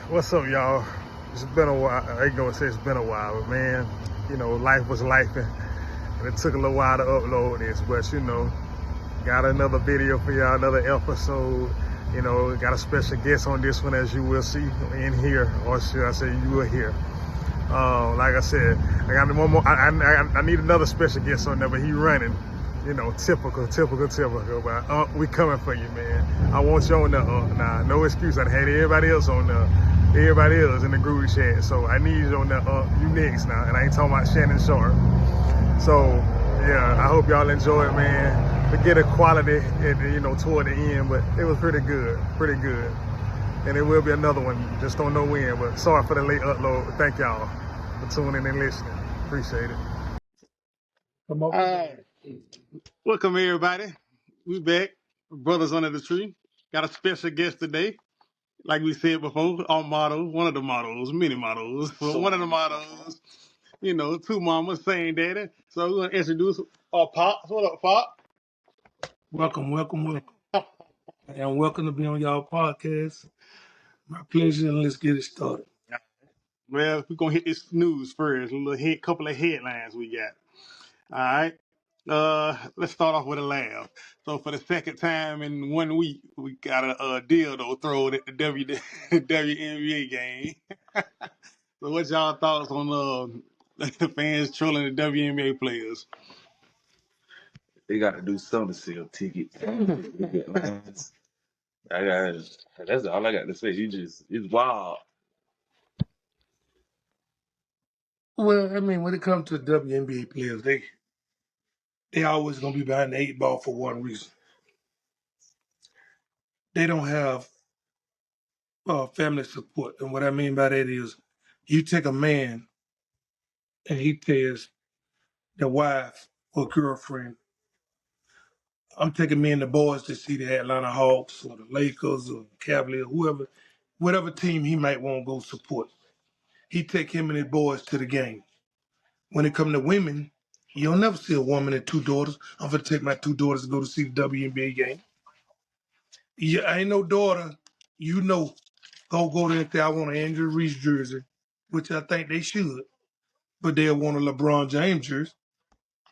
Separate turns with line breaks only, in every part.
What's up, y'all? It's been a while. I ain't gonna say it's been a while, but man, life was life, and it took a little while to upload this. But got another video for y'all, another episode. Got a special guest on this one, as you will see in here, or should I say, you will hear. Like I said, I got one more. I need another special guest on there, but he running. Typical. But we coming for you, man. I want you on there. Nah, no excuse. I had everybody else on there. Everybody else in the group chat. So I need you on there. You next now. And I ain't talking about Shannon Sharp. So yeah, I hope y'all enjoy it, man. Forget the quality, toward the end, but it was pretty good. And it will be another one. Just don't know when. But sorry for the late upload. Thank y'all for tuning in and listening. Appreciate it.
Come on. Welcome everybody. We back, brothers under the tree. Got a special guest today. Like we said before, our motto, one of the mottos, many mottos, but one of the mottos, two mamas, same daddy. So we're gonna introduce our Pops. What up, Pop?
Welcome. And welcome to be on y'all podcast. My pleasure, and let's get it started.
Well, we're gonna hit this news first. Couple of headlines we got. All right. Let's start off with a laugh. So for the second time in 1 week, we got a dildo thrown at the WNBA game. So what's y'all thoughts on the fans trolling the WNBA players?
They got to do something to sell tickets. That's all I got to say. It's wild.
Well, I mean, when it comes to WNBA players, they always gonna be behind the 8 ball for one reason. They don't have family support, and what I mean by that is, you take a man and he tells the wife or girlfriend, "I'm taking me and the boys to see the Atlanta Hawks or the Lakers or Cavaliers, whatever team he might want to go support." He take him and his boys to the game. When it come to women, you'll never see a woman and 2 daughters. I'm gonna take my 2 daughters to go to see the WNBA game. Yeah, I ain't no daughter, go there and say, "I want an Andrew Reese jersey," which I think they should, but they'll want a LeBron James jersey.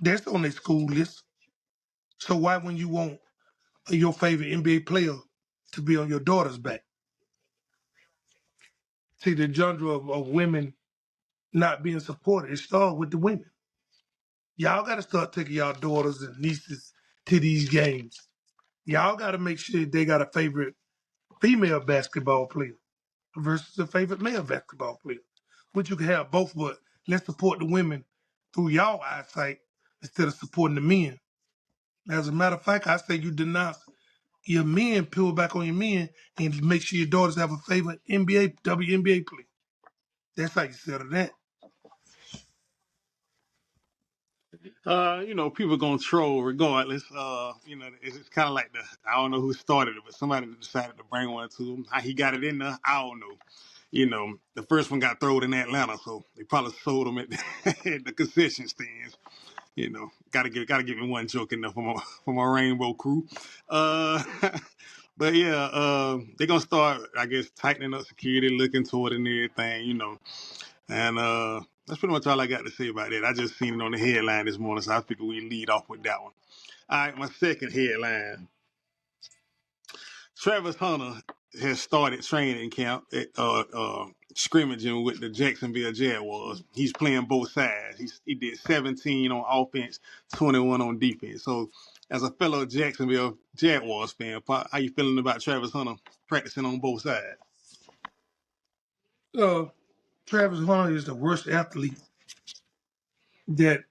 That's on their school list. So why when you want your favorite NBA player to be on your daughter's back? See, the genre of women not being supported, it starts with the women. Y'all got to start taking y'all daughters and nieces to these games. Y'all got to make sure they got a favorite female basketball player versus a favorite male basketball player. Which you can have both, but let's support the women through y'all eyesight instead of supporting the men. As a matter of fact, I say you denounce your men, peel back on your men, and make sure your daughters have a favorite NBA, WNBA player. That's how you settle that.
People gonna troll regardless. It's kind of like I don't know who started it, but somebody decided to bring one to him. How he got it in there, I don't know. The first one got thrown in Atlanta, so they probably sold them at at the concession stands. Gotta give me one joke in there for my Rainbow crew. Uh, but yeah, they're gonna start, I guess, tightening up security, looking toward it and everything. And that's pretty much all I got to say about that. I just seen it on the headline this morning, so I figured we lead off with that one. All right, my second headline. Travis Hunter has started training camp at scrimmaging with the Jacksonville Jaguars. He's playing both sides. He did 17 on offense, 21 on defense. So as a fellow Jacksonville Jaguars fan, how you feeling about Travis Hunter practicing on both sides?
Travis Hunter is the worst athlete that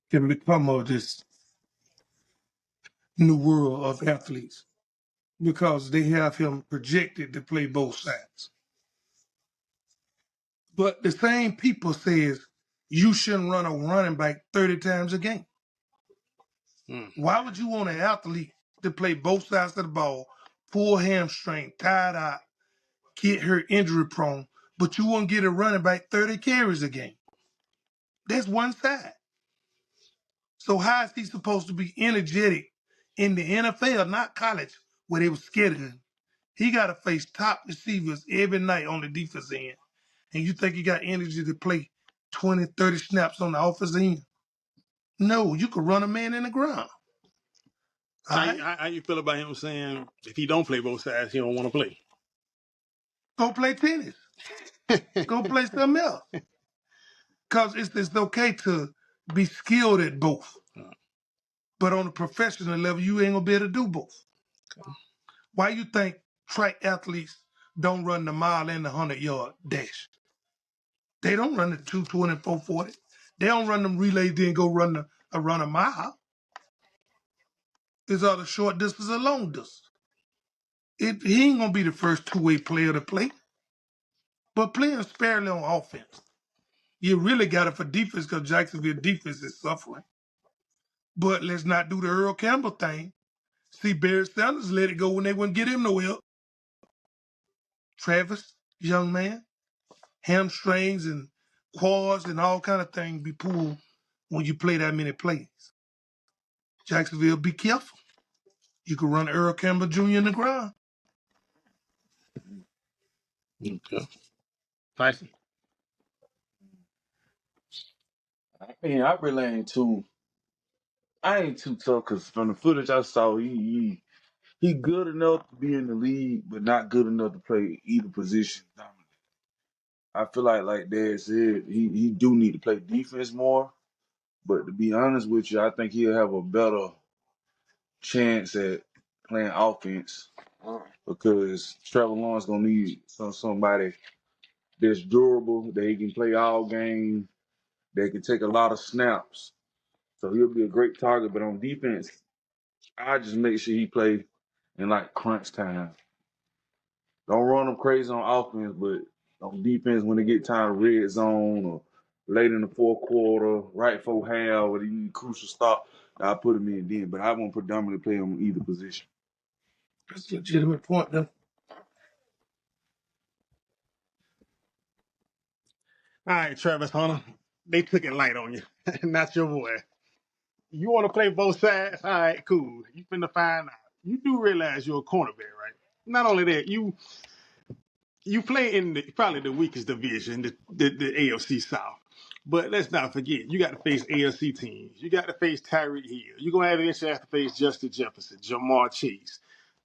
can become of this new world of athletes because they have him projected to play both sides. But the same people says you shouldn't run a running back 30 times a game. Why would you want an athlete to play both sides of the ball, full hamstring, tired out, get hurt, injury prone, but you won't get a running back 30 carries a game? That's one side. So how is he supposed to be energetic in the NFL, not college, where they were scared of him? He got to face top receivers every night on the defense end. And you think he got energy to play 20, 30 snaps on the offensive end? No, you could run a man in the ground. All right?
How you feel about him saying if he don't play both sides, he don't want to play?
Go play tennis. Go play something else. Because it's okay to be skilled at both. But on a professional level, you ain't going to be able to do both. Why you think track athletes don't run the mile and the 100-yard dash? They don't run the 220 and 440. They don't run them relays, then go run a mile. It's all the short distance or long distance. He ain't going to be the first two-way player to play. But playing sparingly on offense. You really got it for defense because Jacksonville defense is suffering. But let's not do the Earl Campbell thing. See, Barry Sanders let it go when they wouldn't get him no help. Travis, young man, hamstrings and quads and all kind of things be pulled when you play that many plays. Jacksonville, be careful. You can run Earl Campbell Jr. in the ground.
Okay. Tyson?
I mean, I really ain't too. I ain't too tough because from the footage I saw, he good enough to be in the league, but not good enough to play either position. I feel like Dad said, he do need to play defense more. But to be honest with you, I think he'll have a better chance at playing offense because Trevor Lawrence gonna need somebody that's durable, that he can play all game, that can take a lot of snaps. So he'll be a great target. But on defense, I just make sure he play in like crunch time. Don't run them crazy on offense, but on defense when they get time of red zone or late in the fourth quarter, right before half, or they need a crucial stop, I put him in then. But I won't predominantly play him in either position.
That's a legitimate point, though.
All right, Travis Hunter. They took it light on you. Not your boy. You want to play both sides? All right, cool. You finna find out. You do realize you're a cornerback, right? Not only that, you play in probably the weakest division, the AFC South. But let's not forget, you got to face AFC teams. You got to face Tyreek Hill. You're gonna eventually have to face Justin Jefferson, Jamar Chase,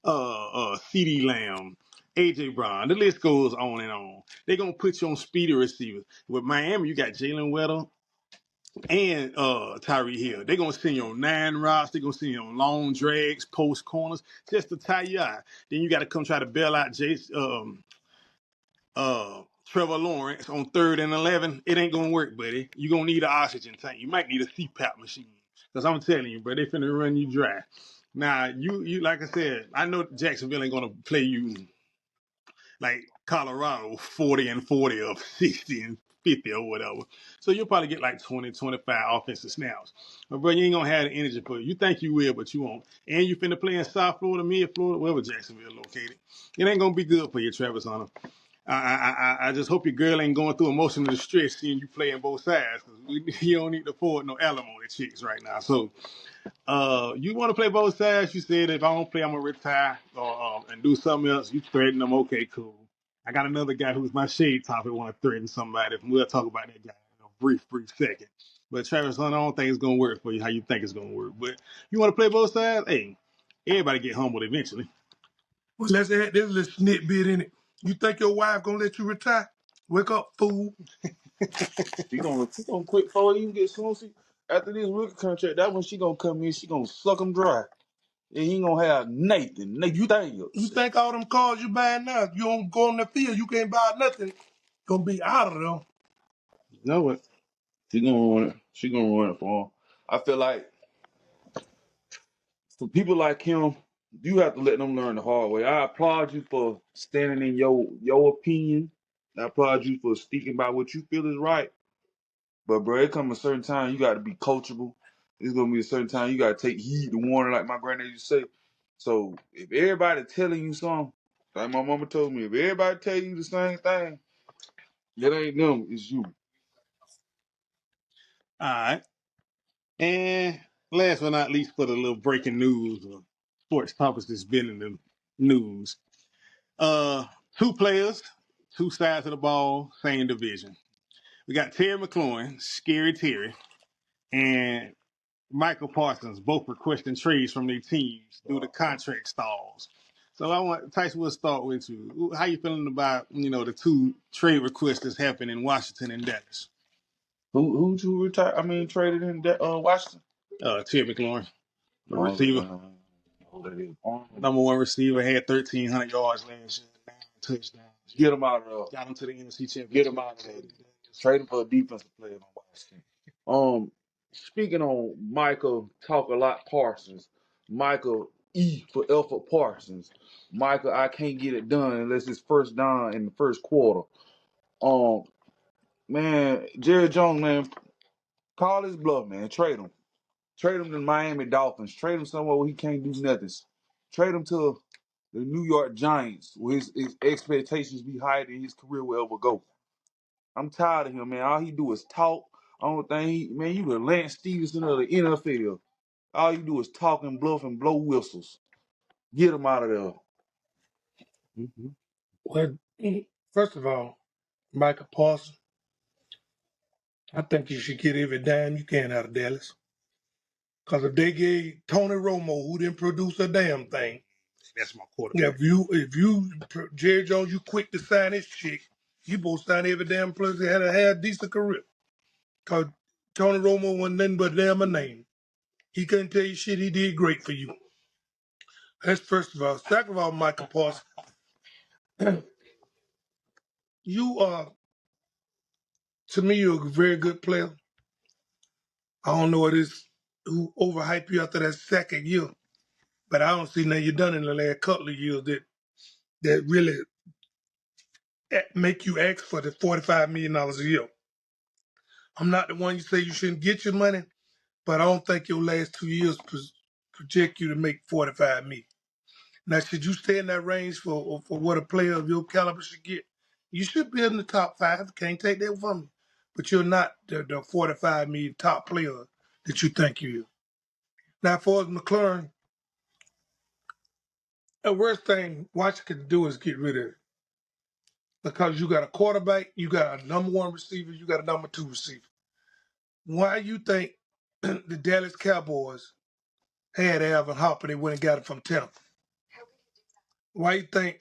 CeeDee Lamb, AJ Brown. The list goes on and on. They're gonna put you on speedy receivers. With Miami, you got Jalen Weddle and Tyree Hill. They're gonna send you on 9 routes, they're gonna send you on long drags, post corners, just to tie you out. Then you gotta come try to bail out Trevor Lawrence on 3rd and 11. It ain't gonna work, buddy. You're gonna need an oxygen tank. You might need a CPAP machine. Because I'm telling you, bro, they finna run you dry. Now, you like I said, I know Jacksonville ain't gonna play you like Colorado 40 and 40 or 60 and 50 or whatever. So you'll probably get like 20, 25 offensive snaps. But bro, you ain't gonna have the energy for it. You think you will, but you won't. And you finna play in South Florida, mid Florida, wherever Jacksonville located. It ain't gonna be good for you, Travis Hunter. I just hope your girl ain't going through emotional distress seeing you playing both sides. Cause you don't need to afford no alimony chicks right now. So you want to play both sides. You said if I don't play, I'm gonna retire or and do something else. You threaten them. Okay, cool. I got another guy who's my shade topic. Want to threaten somebody? We'll talk about that guy in a brief second. But Travis Hunter, I don't think it's gonna work for you. How you think it's gonna work? But you want to play both sides? Hey, everybody get humbled eventually.
Well, let's add this little snitbit in it. You think your wife gonna let you retire? Wake up, fool.
She gonna quit before he even get soon. After this rookie contract, that when she gonna come in, she gonna suck him dry. And he ain't gonna have Nathan
You
Daniels.
think all them cars you buying now, you don't go on the field, you can't buy nothing, gonna be out of them.
You know what?
She gonna ruin it. She gonna ruin it for him. I feel like for people like him, you have to let them learn the hard way. I applaud you for standing in your opinion. I applaud you for speaking about what you feel is right. But bro, it comes a certain time you got to be coachable. There's gonna be a certain time you got to take heed to warning, like my granddad used to say. So if everybody telling you something, like my mama told me, if everybody tell you the same thing, it ain't them, it's you.
All right. And last but not least, for the little breaking news or sports topics that's been in the news. Uh, two players, two sides of the ball, same division. We got Terry McLaurin, Scary Terry, and Michael Parsons, both requesting trades from their teams due to contract stalls. So I want Tyson. We'll start with you. How you feeling about the two trade requests that's happened in Washington and Dallas?
Who'd you retire? I mean, traded in Washington.
Terry McLaurin, the
Oh,
receiver,
oh, that is.
number one receiver, had 1,300 yards last year, 9 touchdowns.
Get him out of there.
Got him to the NFC Championship.
Get him out of there. Trade him for a defensive player on Washington. Speaking on Michael, talk a lot Parsons. Michael E for Alfred Parsons. Michael, I can't get it done unless it's first down in the first quarter. Man, Jerry Jones, man, call his bluff, man. Trade him. Trade him to the Miami Dolphins. Trade him somewhere where he can't do nothing. Trade him to the New York Giants, where his expectations be higher than his career will ever go. I'm tired of him, man. All he do is talk. Only thing, man, you the Lance Stevenson of the NFL. All you do is talk and bluff and blow whistles. Get him out of there.
Mm-hmm. Well, first of all, Michael Parsons, I think you should get every dime you can out of Dallas. Because if they gave Tony Romo, who didn't produce a damn thing,
that's my quarterback.
If you Jerry Jones, you quick to sign his chick, you both sign every damn player that had a decent career. Because Tony Romo wasn't nothing but damn a name. He couldn't tell you shit. He did great for you. That's first of all. Second of all, Michael Parsons, you are, to me, you're a very good player. I don't know what is who overhyped you after that second year, but I don't see nothing you done in the last couple of years that really make you ask for the $45 million a year. I'm not the one you say you shouldn't get your money, but I don't think your last 2 years project you to make $45 million. Now, should you stay in that range for what a player of your caliber should get? You should be in the top 5. Can't take that from me. But you're not the $45 million top player that you think you is. Now, for McLaurin, the worst thing Washington could do is get rid of it. Because you got a quarterback, you got a number one receiver, you got a number two receiver. Why you think the Dallas Cowboys had Alvin Harper, they went and got him from Tampa? Why you think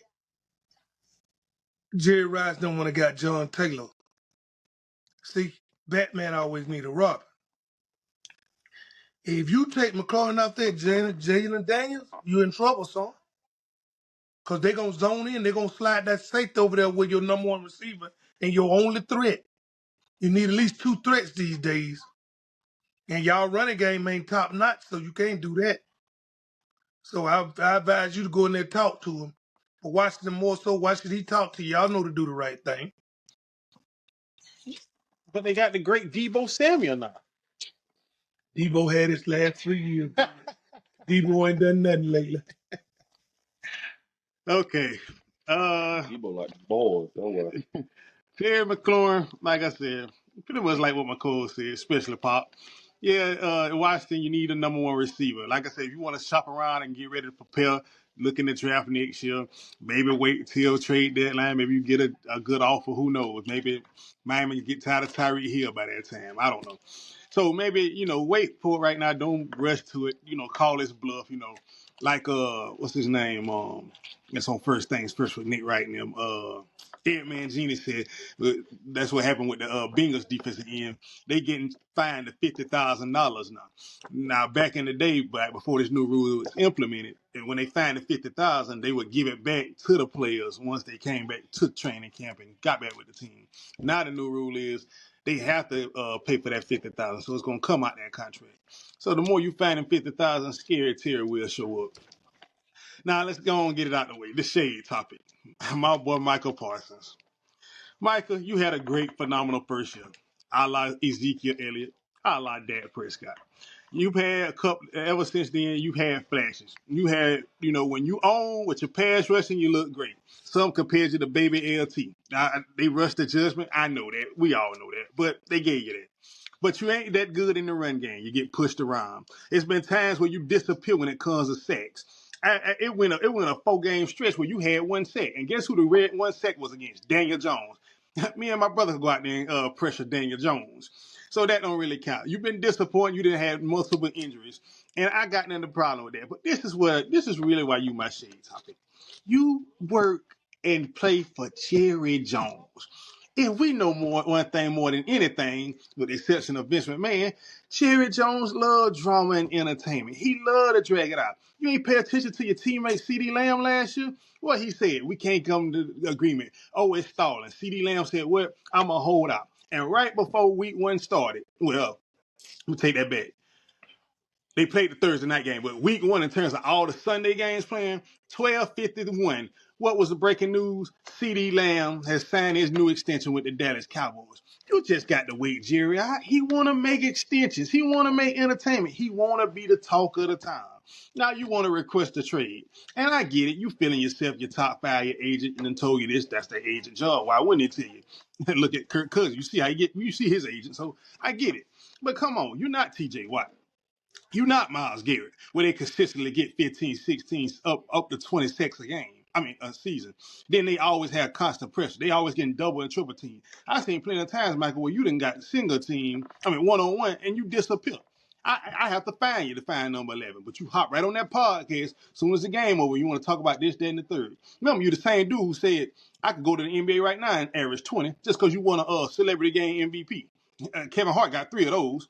Jerry Rice don't want to got John Taylor? See, Batman always need a Robin. If you take McLaurin out there, Jalen Daniels, you in trouble, son. Because they're going to zone in. They're going to slide that safety over there with your number one receiver and your only threat. You need at least 2 threats these days. And y'all running game ain't top notch, so you can't do that. So I advise you to go in there and talk to him. But Washington more so, why should he talk to you? Y'all know to do the right thing.
But they got the great Debo Samuel now.
Debo had his last 3 years. Debo ain't done nothing lately.
Okay.
Debo like the boys.
Terry McLaurin, like I said, pretty much like what McCall said, especially Pop. Yeah, in Washington, you need a number one receiver. Like I said, if you want to shop around and get ready to prepare, look in the draft next year, maybe wait till trade deadline. Maybe you get a good offer. Who knows? Maybe Miami get tired of Tyreek Hill by that time. I don't know. So maybe, wait for it right now. Don't rush to it. Call his bluff, like, what's his name? That's on First Things First with Nick Wright and them. Ed Mangini said that's what happened with the Bengals defensive end. They getting fined to $50,000 now. Now back in the day, back before this new rule was implemented, and when they fined the $50,000, they would give it back to the players once they came back to training camp and got back with the team. Now the new rule is they have to pay for that $50,000, so it's gonna come out that contract. So the more you find them $50,000, Scary Terry will show up. Now let's go on and get it out of the way. The shade topic. My boy Michael Parsons. Michael, you had a great, phenomenal first year. A la Ezekiel Elliott, a la Dak Prescott. You've had a couple, ever since then, you've had flashes. You had, when you own with your pass rushing, you look great. Some compared you to baby LT. They rushed the judgment. I know that. We all know that. But they gave you that. But you ain't that good in the run game. You get pushed around. It's been times where you disappear when it comes to sacks. It went a 4-game stretch where you had 1 sack, and guess who the red 1 sack was against? Daniel Jones. Me and my brother go out there and pressure Daniel Jones, so that don't really count. You've been disappointed. You didn't have multiple injuries, and I got none of the problem with that. But this is really why you my shade topic. You work and play for Jerry Jones. If we know one thing more than anything, with the exception of Vince McMahon, Jerry Jones loved drama and entertainment. He loved to drag it out. You ain't pay attention to your teammate C.D. Lamb last year? What he said, we can't come to agreement. Oh, it's stalling. C.D. Lamb said, well, I'm going to hold out. And right before week 1 started, well, let me take that back. They played the Thursday night game, but week 1 in terms of all the Sunday games playing, 12-51. What was the breaking news? C.D. Lamb has signed his new extension with the Dallas Cowboys. You just got to wait, Jerry. He want to make extensions. He want to make entertainment. He want to be the talk of the town. Now you want to request a trade. And I get it. You feeling yourself, your top 5, your agent, and then told you this, that's the agent job. Why wouldn't he tell you? Look at Kirk Cousins. You see how you see his agent. So I get it. But come on, you're not TJ Watt. You're not Myles Garrett, where they consistently get 15, 16, up to 20 sacks a game. I mean, a season. Then they always have constant pressure. They always getting double and triple team. I've seen plenty of times, Michael, where you done got single team, one-on-one, and you disappear. I have to find you to find number 11, but you hop right on that podcast as soon as the game over. You want to talk about this, that, and the third. Remember, you're the same dude who said, I could go to the NBA right now and average 20 just because you won a celebrity game MVP. Kevin Hart got 3 of those.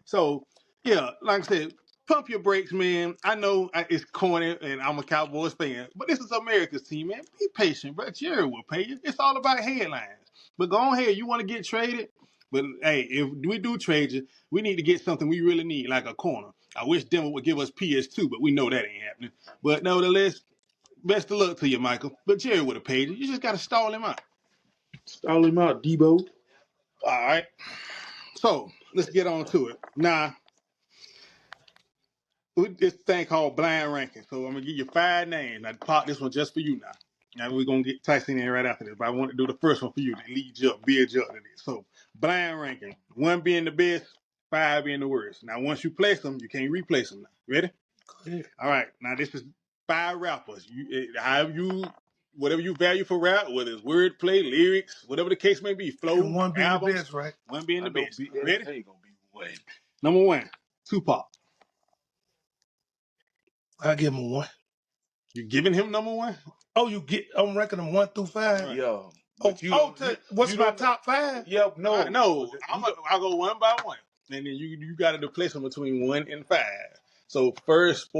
So, yeah, like I said, pump your brakes, man. I know it's corny and I'm a Cowboys fan, but this is America's team, man. Be patient, bro. Jerry will pay you. It's all about headlines. But go ahead. You want to get traded? But, hey, if we do trade you, we need to get something we really need, like a corner. I wish Denver would give us PS2, but we know that ain't happening. But nevertheless, best of luck to you, Michael. But Jerry would have paid you. You just got to stall him out.
Stall him out, Debo.
All right. So let's get on to it. Now, this thing called blind ranking. So I'm gonna give you 5 names. Now, pop this one just for you now. Now we're gonna get Tyson in right after this, but I want to do the first one for you to lead you up, build you up to this. So blind ranking. 1 being the best, 5 being the worst. Now once you place them, you can't replace them. Now, ready?
Yeah.
All right. Now this is 5 rappers. Whatever you value for rap, whether it's wordplay, lyrics, whatever the case may be, flow,
And one being
albums.
the best, right?
1 being the best. Ready?
Ain't gonna be one.
Number 1, Tupac.
I give him a 1.
You giving him number 1?
Oh, I'm ranking them 1 through 5.
Right.
Yeah.
What's my
don't-
top 5?
Yeah, no.
No, I'll go one by one, and then you got to place them between 1 and 5. So first,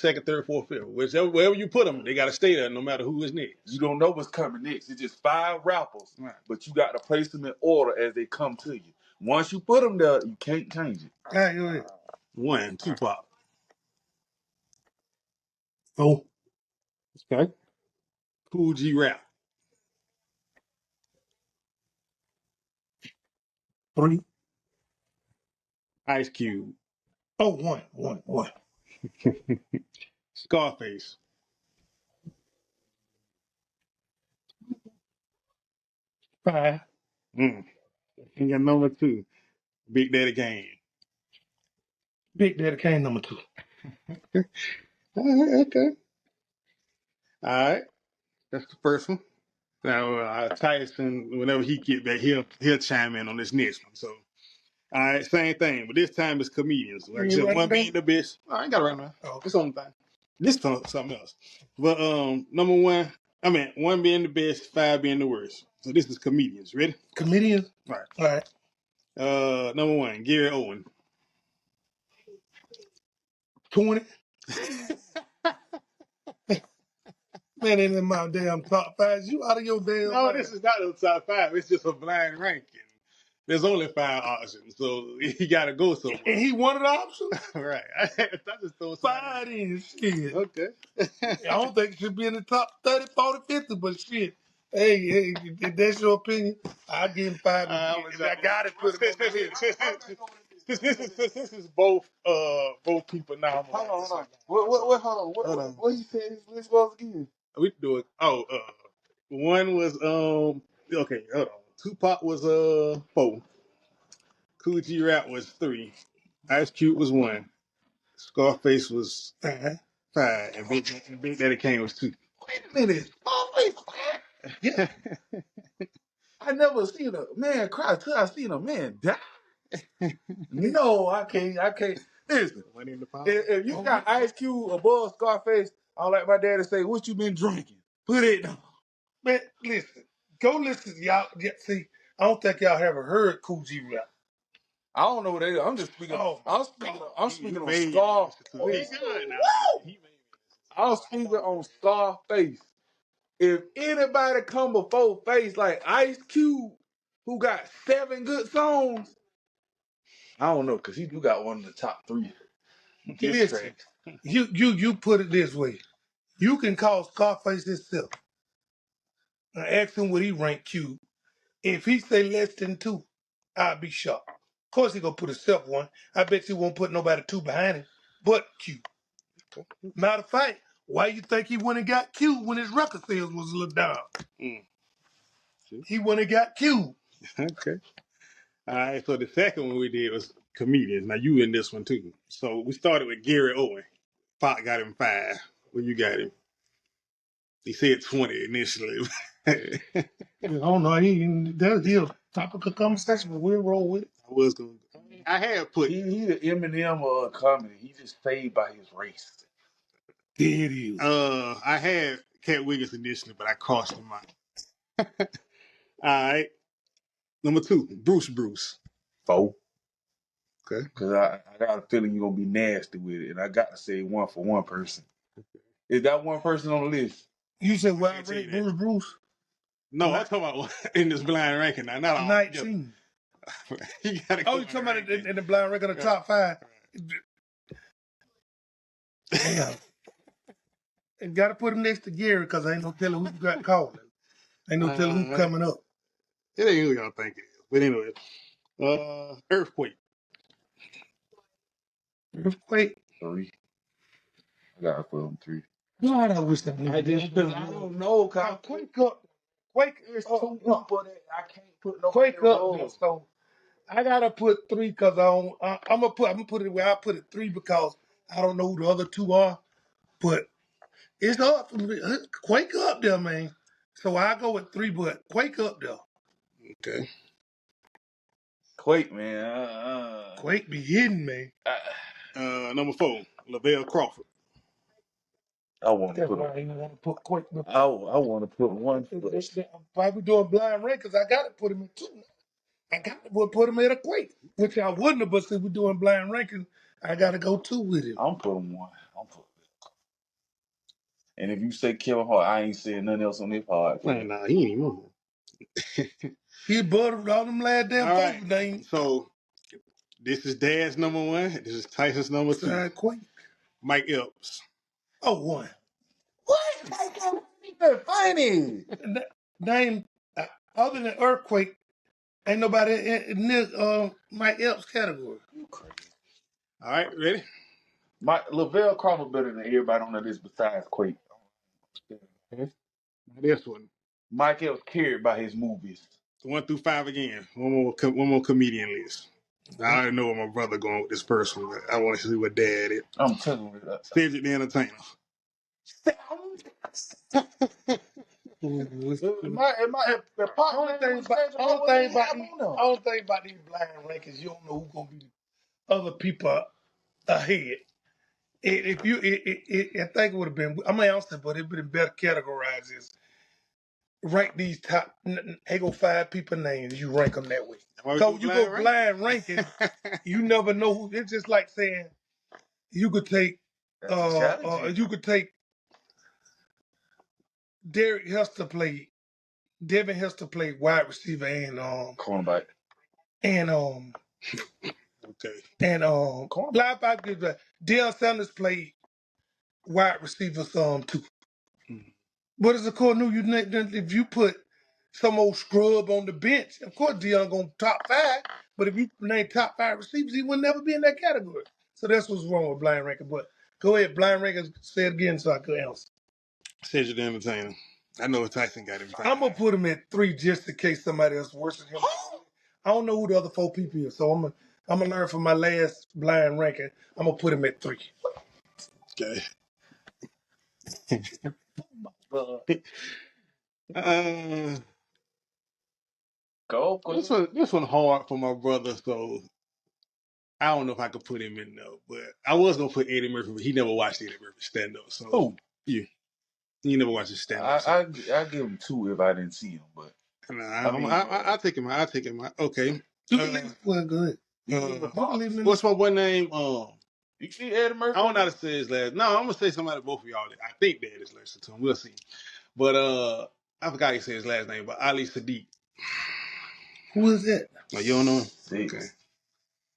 second, third, fourth, fifth, wherever you put them, they got to stay there no matter who is next.
You don't know what's coming next. It's just 5 rappers,
Right.
but you got to place them in order as they come to you. Once you put them there, you can't change it.
All right, go ahead.
1, Tupac.
4.
Okay. Cool G Rap.
3.
Ice Cube.
Oh, 1.
Scarface.
5.
And got number 2, Big Daddy Kane.
Big Daddy Kane, number 2.
Okay. All right. That's the first one. Now Tyson, whenever he get back, he'll chime in on this next one. So, all right, same thing, but this time it's comedians. Like I said,
right
1
there?
being the best. I ain't got it right now.
Oh.
It's on the thing. This time something else. But number 1, 1 being the best, 5 being the worst. So this is comedians. Ready?
Comedians?
Right.
All right.
Number 1, Gary Owen.
20. Man, ain't in my damn top 5. You out of your damn
No,
mind.
this is not the top 5. It's just a blind ranking. There's only 5 options, so you got to go somewhere.
And he one of the options?
Right. I just throw
5 in, shit.
Okay.
I don't think it should be in the top 30, 40, 50, but shit. Hey, if that's your opinion, I'll give him 5. I got it. Put him on the list.
This is both people now.
Hold on. What he said his list was again?
We can do it. One was okay, hold on. Tupac was 4. Cool G Rap was 3. Ice Cube was 1. Scarface was
Uh-huh.
5, and Big Daddy Kane was 2.
Wait a minute, Scarface. Yeah, I never seen a man cry till I seen a man die. No, I can't. I can't. Listen,
Money in the power.
if you got Ice Cube above Scarface, I like my daddy say, "What you been drinking? Put it down."
Man, listen. Go listen, y'all. Yeah, see, I don't think y'all ever heard Cool G rap.
I don't know what they. I'm just speaking.
Oh,
I'm
He
speaking on
made me
Scar.
listen to it. He good now. He made me
I'm speaking on Scarface. If anybody come before Face like Ice Cube, who got 7 good songs, I don't know, cause he do got one of the top 3 diss
listen.
tracks.
You put it this way. You can call Scarface himself and ask him what he rank Cube. If he say less than 2, I'll be shocked. Of course he gonna put himself 1. I bet you won't put nobody 2 behind him, but Cube. Matter of fact, why you think he went and got Cube when his record sales was a little down?
see?
He went and got Cube.
Okay. All right. So the second one we did was comedians. Now you in this one too. So we started with Gary Owen. Pop got him 5. When you got him, he said 20 initially. I
I don't know. That's a topic of conversation, but we'll roll with it.
was gonna. I had put.
He the Eminem of comedy. He just fade by his race.
There it is.
I had Cat Wiggins initially, but I crossed him out. All right. Number 2, Bruce.
4.
Okay.
Cause I got a feeling you're gonna be nasty with it, and I got to say one for one person. Is that one person on the list?
You said, well, I
Can't tell you
rate
that.
Bruce
No, I'm talking about in this blind ranking now. Not all.
19.
You gotta
Oh,
go
you talking about
ranking.
in the blind record of the top 5? Damn. And got to put him next to Gary because ain't no telling who got calling. Ain't no telling who coming up.
It ain't who y'all think it is. But anyway, Earthquake.
Earthquake.
3. I gotta put him 3.
God, I wish that nigga
Because I don't know. Cause
Quake up. Quake
there's
up.
2 people that I can't put no
Quake up.
above.
So I gotta put 3 because I'm gonna put it where I put it 3 because I don't know who the other 2 are. But it's up for me. Quake up there, man. So I go with 3, but Quake up there.
Okay.
Quake, man.
Quake be hitting, man.
Number 4, Lavelle Crawford.
I want to
That's
put
why I ain't want to put Quake.
I want to put one first.
Why we doing blind rank? Because I got to put him in 2. I got to put him in a Quake, which I wouldn't have, but since we're doing blind ranking, I got to go 2 with him.
I'm putting 1. I'm putting. And if you say Kevin Hart, I ain't saying nothing else on this podcast.
Man, nah, he ain't even moving.
He buttered all them last damn
All
folks
right.
name.
So this is Dad's number 1. This is Tyson's number 2.
Side Quake.
Mike Epps.
Oh, 1.
What? That's funny.
Name other than Earthquake, ain't nobody in this Mike Epps category.
You crazy.
All right, ready?
Lavelle Crawford better than everybody on the list besides Quake.
Okay. This one.
Mike Epps carried by his movies.
1 through 5 again. One more comedian list. I already know where my brother going with this person, but I want to see what Dad is.
I'm telling you that.
Cedric the Entertainer.
Only thing about these blind rankings, you don't know who's gonna be the other people ahead. If you, I think it would have been. I'm answer, but it would have been better categorized as rank these top. Hey, go 5 people names. You rank them that way. So you go blind ranking, you never know who. It's just like saying you could take, you could take Derek Hester played. Devin Hester played wide receiver and
cornerback.
And
Okay.
and Deion Sanders played wide receiver some too. But as a core new, if you put some old scrub on the bench, of course Deion gonna top 5. But if you name top 5 receivers, he would never be in that category. So that's what's wrong with blind ranking. But go ahead, blind ranking. Say it again so I could answer.
Cedric the Entertainer. I know Tyson got him 5.
I'm gonna put him at 3 just in case somebody else worse than him. I don't know who the other 4 people is, so I'm gonna learn from my last blind ranking. I'm gonna put him at 3.
Okay.
Go.
This one hard for my brother, so I don't know if I could put him in there. But I was gonna put Eddie Murphy, but he never watched Eddie Murphy stand up. So
Oh,
you never watched his stand up. So.
I give him 2 if I didn't see him, but I
Nah,
mean,
I'll take him out. I'll take him out. Okay.
You can leave. Well, good.
What's my boy name?
you see Eddie Murphy?
I don't know how to say his last. No, I'm gonna say somebody both of y'all. I think that is listening to him. We'll see. But I forgot he said his last name. But Ali Sadiq.
Who is that?
Oh, you don't know him?
6.
Okay.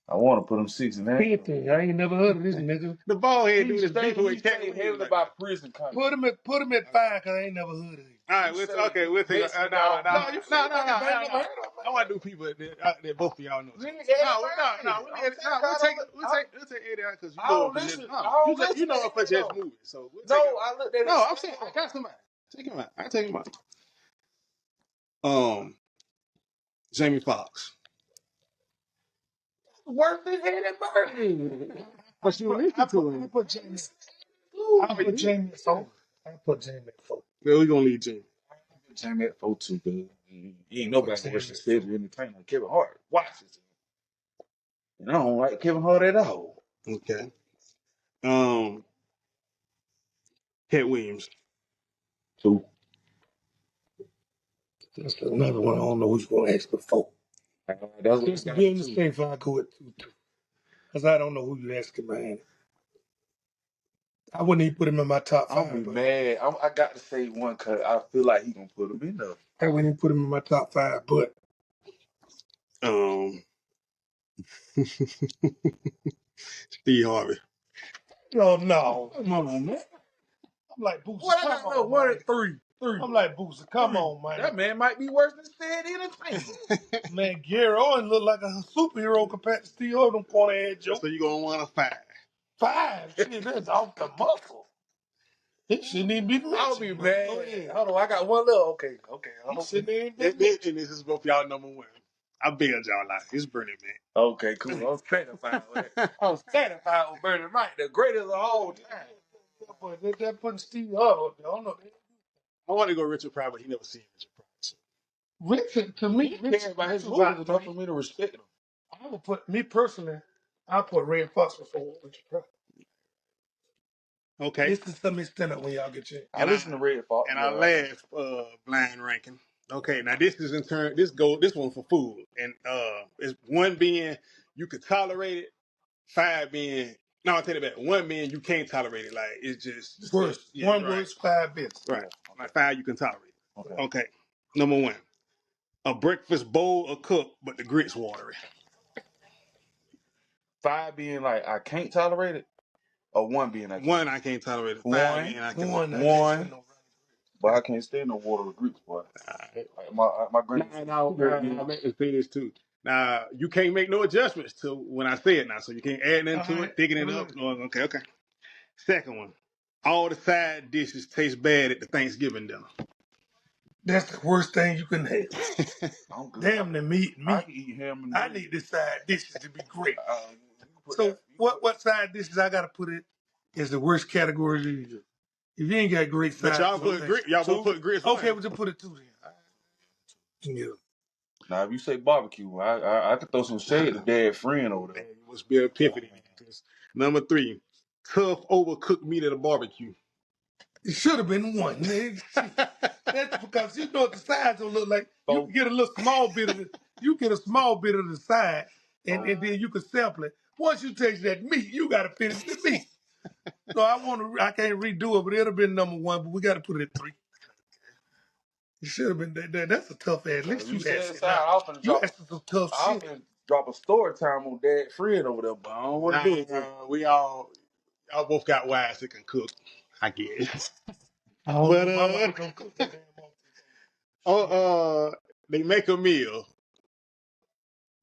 I want to put him 6 in that.
50. I ain't never heard of this nigga.
The bald head dude
He
is beefing with Cat
say
Williams.
heavily
Like,
about prison content.
Put him at 5 because I ain't never heard of him.
all right, we'll take. No. I want to do people that both of y'all know.
Really,
We'll take Eddie out because you know him for just. You know him for just movies. So we'll take him.
I looked at it.
No, I'm saying I got somebody. Take him out. I take him out. Jamie Foxx.
Worse than Eddie Murphy.
But you listen to him.
I put Jamie. I put Jamie at 4. I put Jamie at 4.
Well, we're gonna leave Jamie.
Jamie at 4 too, dude. He ain't nobody worse than Cedric Entertainer like Kevin Hart. Watch it. And I don't like Kevin Hart at all.
Okay. Cat Williams.
2.
That's another one I don't know who's going to ask before.
That's
Just to be in the state if I go with 2 too. Because I don't know who you asking behind it. I wouldn't even put him in my top 5.
I'll be mad. I got to say one because I feel like he gonna put him in there.
I wouldn't even put him in my top 5, but
Steve Harvey.
no. Come on, man. I'm like Booster.
What I got? What at 3? 3.
I'm like Booster. Come on, man.
That man might be worse than Cedric Entertainer.
Man, Gary Owen look like a superhero compared to Steve Harvey. Them corner head jokes.
So you gonna want a 5?
5? Shit, that's off the muscle. He shouldn't even be mentioned.
I'll be mad. Oh, yeah. Hold on, I got one little. Okay.
He shouldn't even be mentioned.
And this is both y'all number 1. I bailed y'all out. It's Burning Man.
Okay, cool. I was satisfied with that. I was satisfied with Burning Man, the greatest of all time.
They're putting Steve Harvey up there. I don't know.
I want to go Richard Pryor, but he never seen Richard Pryor. So.
Richard, to me,
He cares about his movies enough for me to respect him.
I would put, me personally, I'll put Red Fox before Richard Pryor.
Okay.
This is some extent of when y'all get your.
I listen to Red Fox.
And our last blind ranking. Okay, now this is in turn. This one for food, and it's 1 being you could tolerate it, 5 being no. I'll tell you that 1 being you can't tolerate it. Like it's just
Worst.
Yeah,
1
right.
worst, 5 best.
Right. Like 5 you can tolerate.
Okay.
Number 1, a breakfast bowl or cup, but the grits watery.
5 being like I can't tolerate it, or 1 being I can't.
1 I can't tolerate it. 5 being I can.
1. But I can't stand no water with Greeks, boy. Like my grits.
No, I make this say this too. Now you can't make no adjustments to when I say it now, so you can't add nothing to it, digging it up. Okay. Second one, all the side dishes taste bad at the Thanksgiving dinner.
That's the worst thing you can have. Damn the meat.
I can eat ham and
I need the side dishes to be great. So what side dishes I gotta put it is the worst category to use. If you ain't got great sides,
but y'all both put grits.
Okay, we'll just put it 2 then. Yeah.
Now, if you say barbecue, I could throw some shade to Dad friend over there.
It must be an epiphany. Number 3, tough overcooked meat at a barbecue.
It should have been 1. That's because you know what the sides will look like. You can get a little small bit of it. You get a small bit of the side, and then you can sample it. Once you taste that meat, you got to finish the meat. So I can't redo it, but it'll have been number 1. But we got to put it at 3. It should have been that. That's a tough ad. At least you asked some tough shit.
I'll drop a story time on Dad friend over there, but I don't want to do it.
Y'all both got wives that can cook. I get it. They make a meal,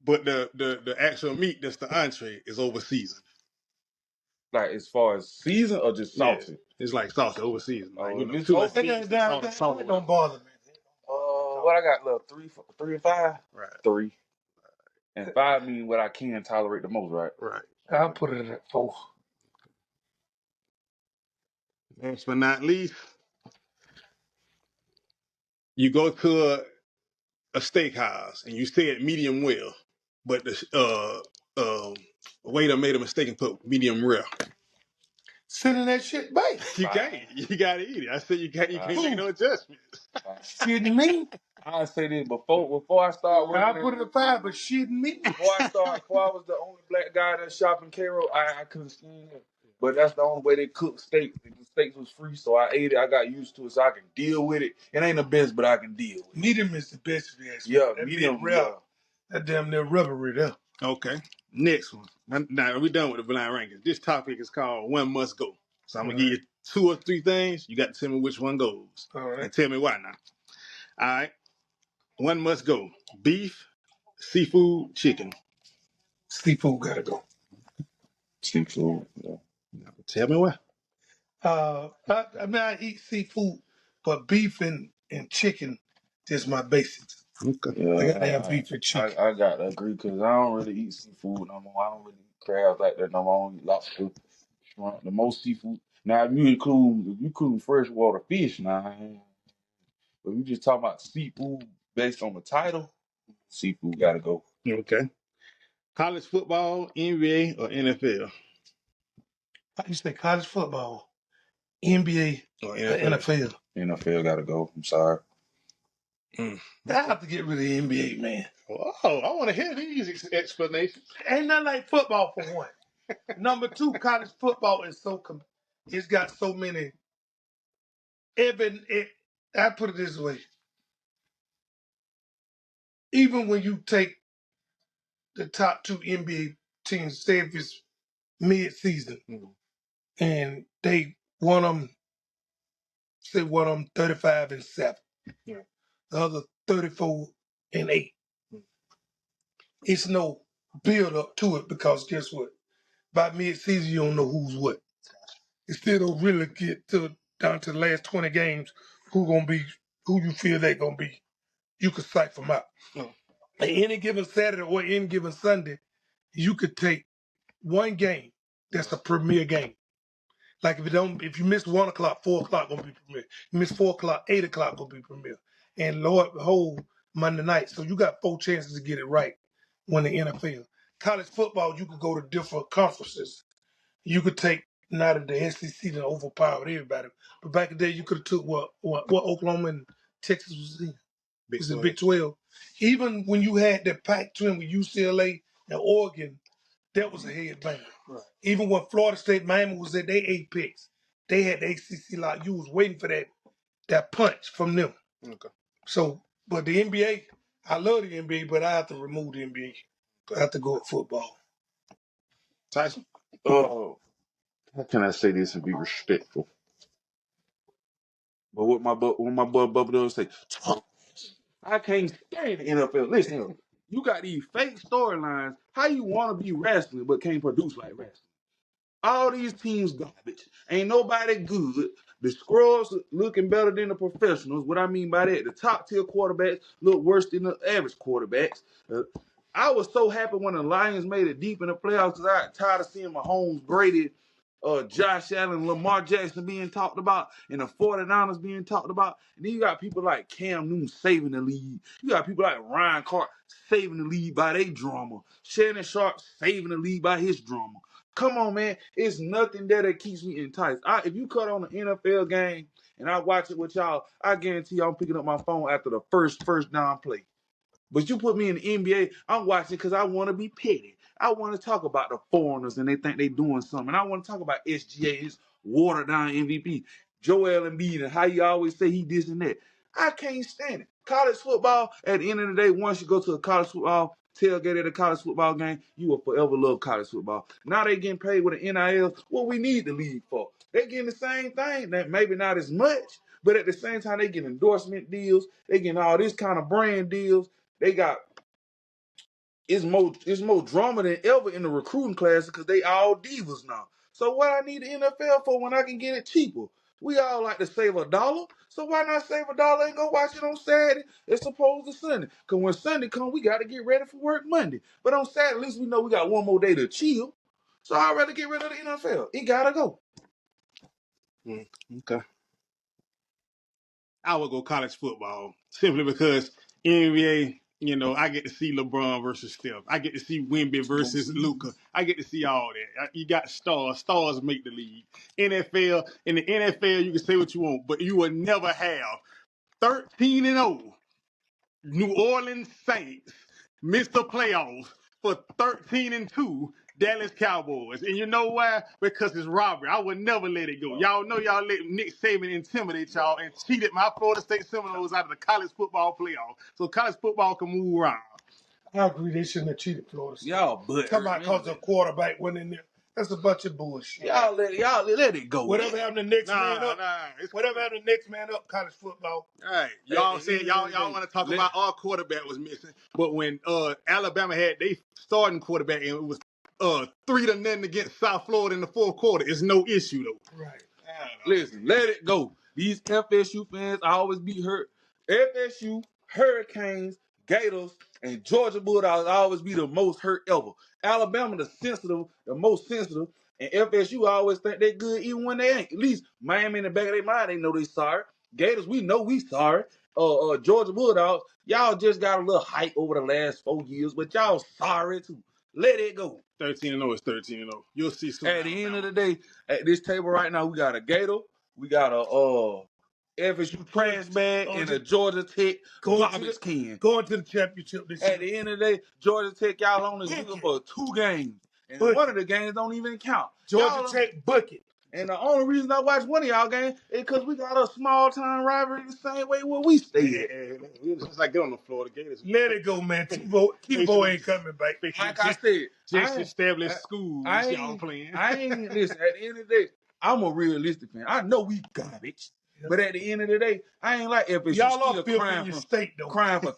but the actual meat that's the entree is over seasoned.
Like as far as season or just salty?
Yeah, it's like salty over seasoned. Like,
That don't bother me.
What I got, little 3 and 5?
Right.
3. And 5 mean what I can tolerate the most, right?
Right.
I'll put it at 4.
Last but not least, you go to a steakhouse and you say it medium well, but the waiter made a mistake and put medium rare.
Sending that shit back.
You can't. You gotta eat it. I said you can't. You can't make no adjustments.
Shitting me.
I say this before I start
I
working.
put it in 5, but shitting me.
Before I was the only black guy that shop in Cairo, I couldn't stand it. But that's the only way they cook steak. The steaks was free, so I ate it. I got used to it, so I can deal with it. It ain't the best, but I can deal with it.
Medium is the best if you ask me.
Yeah,
That
medium
bit rare.
rare.
That damn near rubbery there.
Okay. Next one. Now we're done with the blind rankings. This topic is called One Must Go. So I'm gonna give you 2 or 3 things. You got to tell me which one goes.
All right.
And tell me why now. All right. One must go. Beef, seafood, chicken.
Seafood gotta go.
Seafood. Yeah.
Tell me why.
I mean, I eat seafood, but beef and chicken is my basics.
Okay.
Yeah,
I gotta have beef and chicken.
I gotta agree because I don't really eat seafood no more. I don't really eat crabs like that no more. I don't eat lobster, shrimp, the most seafood. Now, if you include freshwater fish, now, but you just talking about seafood based on the title, seafood gotta go.
Okay. College football, NBA, or NFL?
I used to say college football, NBA,
Or
or NFL.
NFL gotta go. I'm sorry.
I have to get rid of the NBA, man.
Oh, I want to hear these explanations.
Ain't nothing like football for one. Number 2, college football is it's got so many. I put it this way. Even when you take the top 2 NBA teams, say if it's mid-season, and they one of them, say one of them 35-7,
Yeah.
the other 34-8. It's no build up to it because guess what? By mid-season, you don't know who's what. It still don't really get down to the last 20 games who you feel they gonna be. You could cipher them out.
Oh.
Any given Saturday or any given Sunday, you could take one game that's a premier game. Like if you miss 1 o'clock, 4 o'clock gonna be premier. You miss 4 o'clock, 8 o'clock gonna be premier. And Lord behold, Monday night. So you got 4 chances to get it right when the NFL. College football, you could go to different conferences. You could take now that the SEC that overpowered everybody. But back in the day, you could have took what Oklahoma and Texas was in. Was the Big 12. Even when you had that Pac-12 with UCLA and Oregon, that was a headbanger. Right. Even when Florida State, Miami was at their apex, they had the ACC lock. You was waiting for that punch from them.
Okay.
So, but the NBA, I love the NBA, but I have to remove the NBA. I have to go with football.
Tyson?
How can I say this and be respectful? But what my boy Bubba does say, I can't stand the NFL. Listen, you got these fake storylines. How you want to be wrestling but can't produce like wrestling? All these teams garbage. Ain't nobody good. The scrubs looking better than the professionals. What I mean by that, the top tier quarterbacks look worse than the average quarterbacks. I was so happy when the Lions made it deep in the playoffs because I got tired of seeing Mahomes, Brady, Josh Allen, Lamar Jackson being talked about, and the 49ers being talked about. And then you got people like Cam Newton saving the league. You got people like Ryan Clark saving the league by their drama. Shannon Sharp saving the league by his drama. Come on, man. It's nothing there that keeps me enticed. If you cut on an NFL game and I watch it with y'all, I guarantee you I'm picking up my phone after the first down play. But you put me in the NBA, I'm watching because I want to be petty. I want to talk about the foreigners and they think they doing something. And I want to talk about SGA, his watered down MVP, Joel Embiid, and how you always say he this and that. I can't stand it. College football, at the end of the day, once you go to a college football tailgate at a college football game, you will forever love college football. Now they getting paid with an NIL, what we need the league for. They getting the same thing, maybe not as much, but at the same time, they getting endorsement deals. They getting all this kind of brand deals. They got it's more drama than ever in the recruiting class because they all divas now. So what I need the NFL for when I can get it cheaper? We all like to save $1, so why not save $1 and go watch it on Saturday as opposed to Sunday? Because when Sunday comes, we got to get ready for work Monday. But on Saturday, at least we know we got one more day to chill. So I'd rather get rid of the NFL. It gotta go.
Okay. I would go college football simply because NBA, I get to see LeBron versus Steph. I get to see Wemby versus Luca. I get to see all that. You got stars. Stars make the league. In the NFL, you can say what you want, but you will never have 13-0 New Orleans Saints missed the playoffs for 13-2 Dallas Cowboys. And you know why? Because it's robbery. I would never let it go. Y'all know y'all let Nick Saban intimidate y'all and cheated my Florida State Seminoles out of the college football playoff. So college football can move around.
I agree they shouldn't have cheated Florida State.
Y'all but
Talking about because the quarterback went in there. That's a bunch of bullshit.
Y'all let it go.
Whatever happened to next man up?
It's
Whatever happened to next man up? College football.
All right, y'all said y'all want to talk about our quarterback was missing, but when Alabama had they starting quarterback and it was 3-0 against South Florida in the fourth quarter, it's no issue though.
Right.
Listen, let it go. These FSU fans always be hurt. FSU, Hurricanes, Gators, and Georgia Bulldogs always be the most hurt ever. Alabama, the most sensitive, and FSU always think they're good even when they ain't. At least Miami in the back of their mind, they know they sorry. Gators, we know we sorry. Georgia Bulldogs, y'all just got a little hype over the last 4 years, but y'all sorry too. Let it go.
13-0 is 13-0. You'll see soon.
At the end of the day, at this table right now, we got a Gator, we got a FSU trash bag, and a Georgia Tech garbage can.
Going to the championship this year.
At the end of the day, Georgia Tech, y'all only looking for 2 games. And one of the games don't even count.
Georgia Tech bucket.
And the only reason I watch one of y'all games is because we got a small time rivalry the same way where we stay at.
It's like get on the floor. The Gators.
Let it go, man. Tebow ain't coming back.
Like I said,
just established schools y'all playing.
Listen, at the end of the day, I'm a realistic fan. I know we garbage. But at the end of the day, I ain't like FSU
y'all are
crying
your state though.
Crying for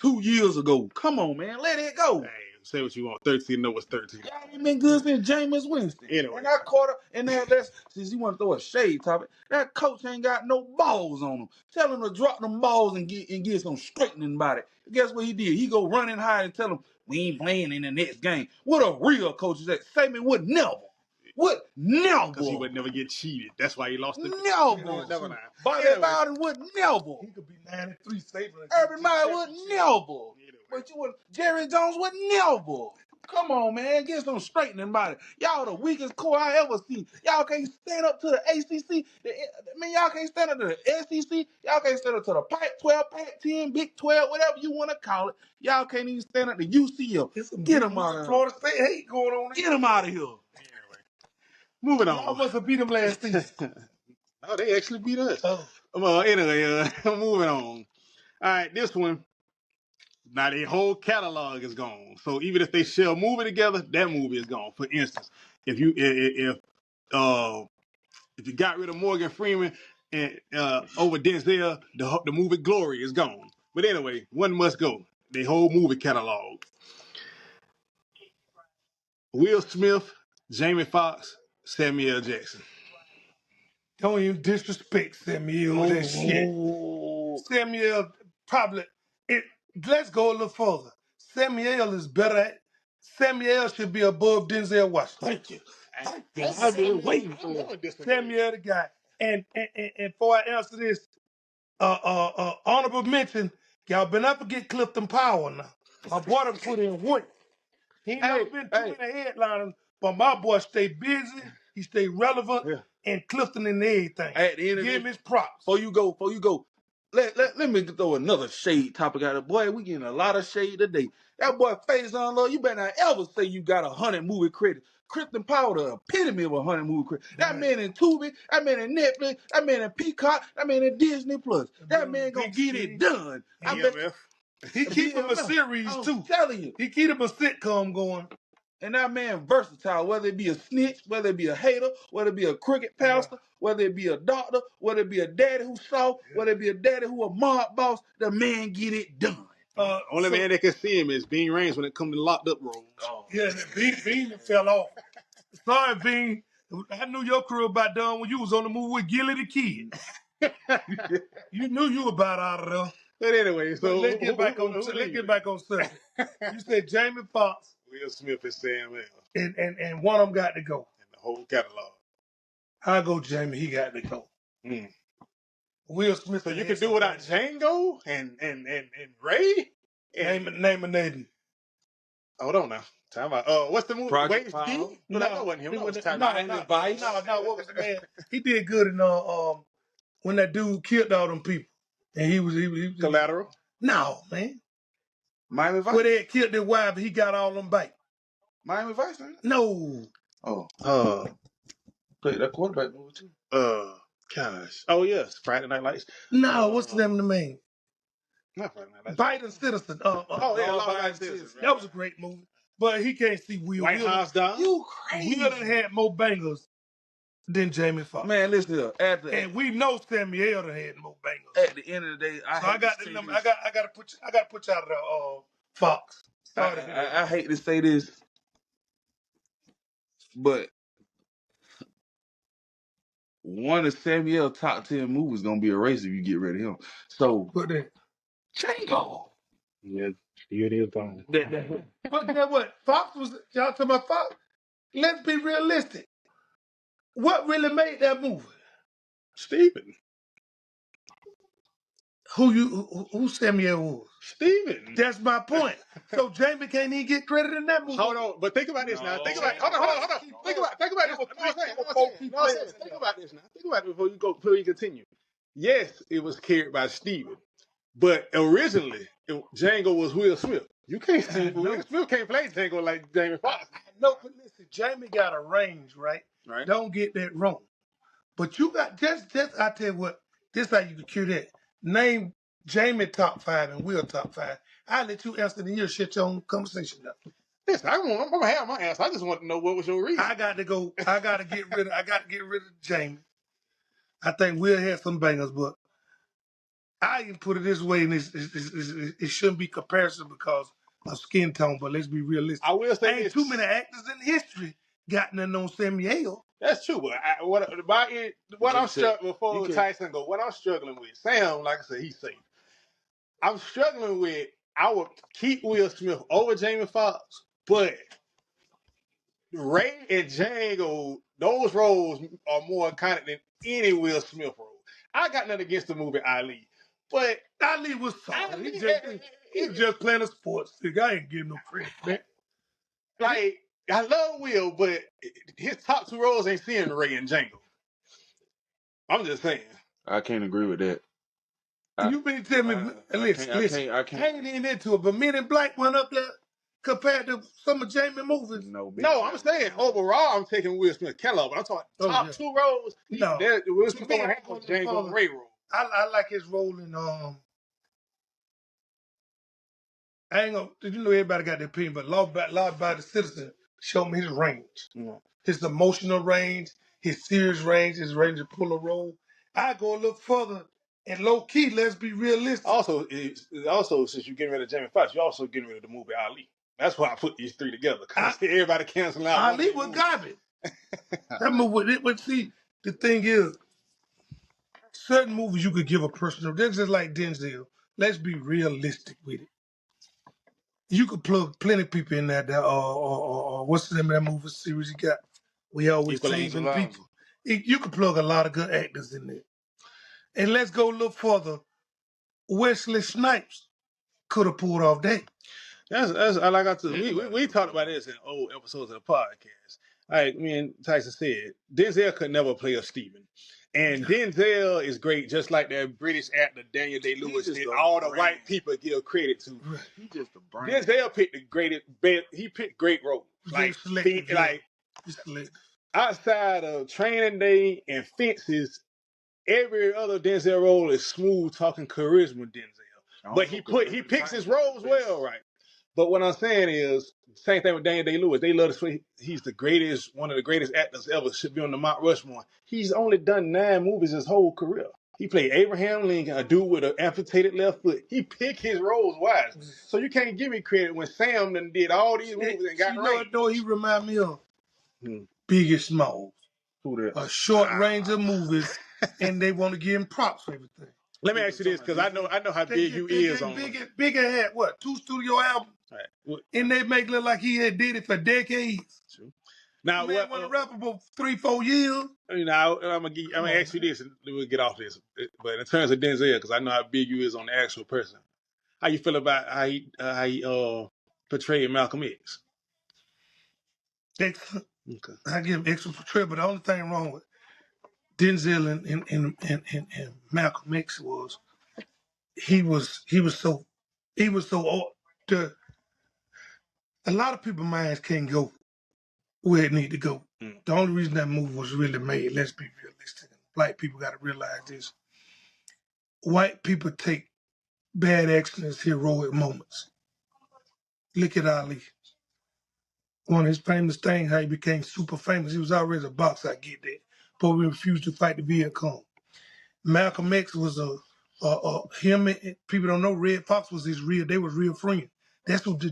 two years ago. Come on, man, let it go.
Hey, say what you want. 13-0 was 13.
Y'all ain't been good since Jameis Winston.
Anyway.
And that quarter, and that's since you want to throw a shade topic, that coach ain't got no balls on him. Tell him to drop them balls and get some straightening about it. Guess what he did? He go running high and tell him we ain't playing in the next game. What a real coach is that? Saban would never. What? Never.
Because he would never get cheated. That's why he lost the
Never.
Never mind.
Bobby Bowden would never.
He could be 93 Saban.
Everybody would never. But Jerry Jones would never. Come on, man. Get some straightening about it. Y'all the weakest core I ever seen. Y'all can't stand up to the ACC. Y'all can't stand up to the SEC. Y'all can't stand up to the Pac-12, Pac-10, Big 12, whatever you want to call it. Y'all can't even stand up to UCF. Get them out of here. Florida
State hate going on.
Get them out of here.
Moving on.
Y'all must have beat them last season.
Oh, they actually beat us.
Oh.
Anyway, moving on. All right, this one. Now their whole catalog is gone. So even if they share a movie together, that movie is gone. For instance, if you got rid of Morgan Freeman and over Denzel, the movie Glory is gone. But anyway, one must go. Their whole movie catalog. Will Smith, Jamie Foxx, Samuel L. Jackson.
Don't even disrespect Samuel with that shit. Samuel probably let's go a little further. Samuel is better. Samuel should be above Denzel Washington.
Thank you. I've been waiting for
Samuel the guy. And before I answer this, honorable mention, y'all better not forget Clifton Powell now. My boy done put in work. He ain't never been too many headliners, but my boy stay busy, he stay relevant, and Clifton in everything.
At the end of
Give him his props.
Before you go, let me throw another shade topic out of boy. We getting a lot of shade today. That boy Faison Love, you better not ever say you got 100 movie credits. Clifton Powell, the epitome of 100 movie credits. That man in Tubi, that man in Netflix, that man in Peacock, that man in Disney Plus. That man gonna get it done.
He keep him a series too.
I'm telling you.
He keep him a sitcom going.
And that man versatile, whether it be a snitch, whether it be a hater, whether it be a crooked pastor, whether it be a doctor, whether it be a daddy who soft, whether it be a daddy who a mob boss, the man get it done.
Only man that can see him is Bean Rains when it comes to locked up roles.
Yeah, Bean fell off. Sorry, Bean. I knew your career about done when you was on the movie with Gilly the Kid. You knew you were about out of there.
But anyway, so
let's get back on subject. You said Jamie Foxx,
Will Smith, and Sam L.
And one of them got to go.
And the whole catalog.
I go Jamie. He got to go.
Mm.
Will Smith.
So you can do without Django and Ray. And
Name a name.
hold on now. Time about what's the movie?
Project
Waves
Power?
D? No, that wasn't him. That was Tyler.
No. What was the man? He did good in when that dude killed all them people, and he was
Collateral.
No, man.
Miami Vice.
Where they had killed their wife, he got all them back.
Miami Vice, man.
No.
Oh. Played that quarterback movie too.
Gosh. Oh yes, Friday Night Lights.
No, what's the name of the man?
Not Friday Night Lights.
Biden Citizen.
Law-Abiding Citizen.
That was a great movie. But he can't see Will.
White House Down.
You crazy. Will done had more bangers than Jamie Foxx.
Man, listen here.
And we know Samuel done had more bangers.
At the end of the day,
I got the number. I got to put you out of the Fox.
I hate to say this, but one of Samuel's top 10 movies gonna be erased if you get rid of him. So
But then
Django.
Yeah, it is gone.
But you know what? Fox was y'all talking about Fox. Let's be realistic. What really made that movie?
Steven.
Who Samuel was?
Steven.
That's my point. So Jamie can't even get credit in that movie.
Hold on, but think about this now. Think about hold on. Think about this. Think about this now. Think about it before you continue. Yes, it was carried by Steven. But originally, Django was Will Smith. You can't see Will Smith can't play Django like Jamie Foxx.
No, but listen, Jamie got a range, right?
Right.
Don't get that wrong. But you got just I tell you what, this how you can cure that. Name Jamie top 5 and Will top 5. I'll let you answer the year shit your own conversation now.
Listen, I'm gonna have my answer. I just want to know what was your reason.
I got to get rid of Jamie. I think Will had some bangers, but I can put it this way, and it shouldn't be comparison because of skin tone, but let's be realistic.
I will say
ain't too many actors in history gotten to know Samuel.
That's true, but I'm struggling before Tyson go. What I'm struggling with, Sam, like I said, he's safe. I'm struggling with. I would keep Will Smith over Jamie Foxx, but Ray and Django, those roles are more iconic than any Will Smith role. I got nothing against the movie Ali, but
Ali was solid. He just playing a sports thing. I ain't giving no credit, man.
Like, I love Will, but his top 2 roles ain't seeing Ray and Django. I'm just saying.
I can't agree with that.
You mean tell me? Listen. I ain't even into it, but Men in Black went up there compared to some of Jamie movies.
No, I'm saying overall, I'm taking Will Smith catalog, but I'm talking top 2 roles.
No,
Will Smith don't have Django and Ray role.
I like his role in I ain't gonna. You know everybody got their opinion, but Law by the Citizen showed me his range, his emotional range, his serious range, his range to pull a role. I go a little further and low key. Let's be realistic.
Also, since you're getting rid of Jamie Foxx, you're also getting rid of the movie Ali. That's why I put these 3 together. Cause everybody canceling out.
Ali was garbage. That movie. But see, the thing is, certain movies you could give a person. They're just like Denzel. Let's be realistic with it. You could plug plenty of people in that. What's the name of that movie series you got? We always saving people. You could plug a lot of good actors in there. And let's go a little further. Wesley Snipes could have pulled off that.
That's like I said. We talked about this in old episodes of the podcast. Like me and Tyson said, Denzel could never play a Steven. And Denzel is great, just like that British actor Daniel Day-Lewis did. All the white people give credit to.
He's just a brand.
Denzel picked the greatest. He picked great roles. Like outside of Training Day and Fences, every other Denzel role is smooth talking charisma Denzel. But he picks his roles well, right? But what I'm saying is, same thing with Daniel Day-Lewis. They love to say he's the greatest, one of the greatest actors ever, should be on the Mount Rushmore. He's only done 9 movies his whole career. He played Abraham Lincoln, a dude with an amputated left foot. He picked his roles wisely. So you can't give me credit when Sam done did all these movies and got right.
You know what he remind me of? Biggie Smalls.
Who that?
A short range of movies, and they want to give him props for everything.
Let me ask you this, because I know how big you is on
Bigger had what? 2 studio albums?
Right.
And they make it look like he had did it for decades.
True. Now,
Man
what?
wasn't a rapper for 3-4 years.
I'm gonna ask you this, and we'll get off this. But in terms of Denzel, because I know how big you is on the actual person, how you feel about how he portrayed Malcolm X?
Excellent.
Okay.
I give him excellent portrayal, but the only thing wrong with Denzel and Malcolm X was he was so the a lot of people's minds can't go where it need to go.
Mm.
The only reason that movie was really made, let's be realistic. Black people got to realize this. White people take bad action as heroic moments. Look at Ali. One of his famous things, how he became super famous. He was already a boxer, I get that. But we refused to fight the Viet Cong. Malcolm X was him and people don't know Red Fox was they was real friends. That's what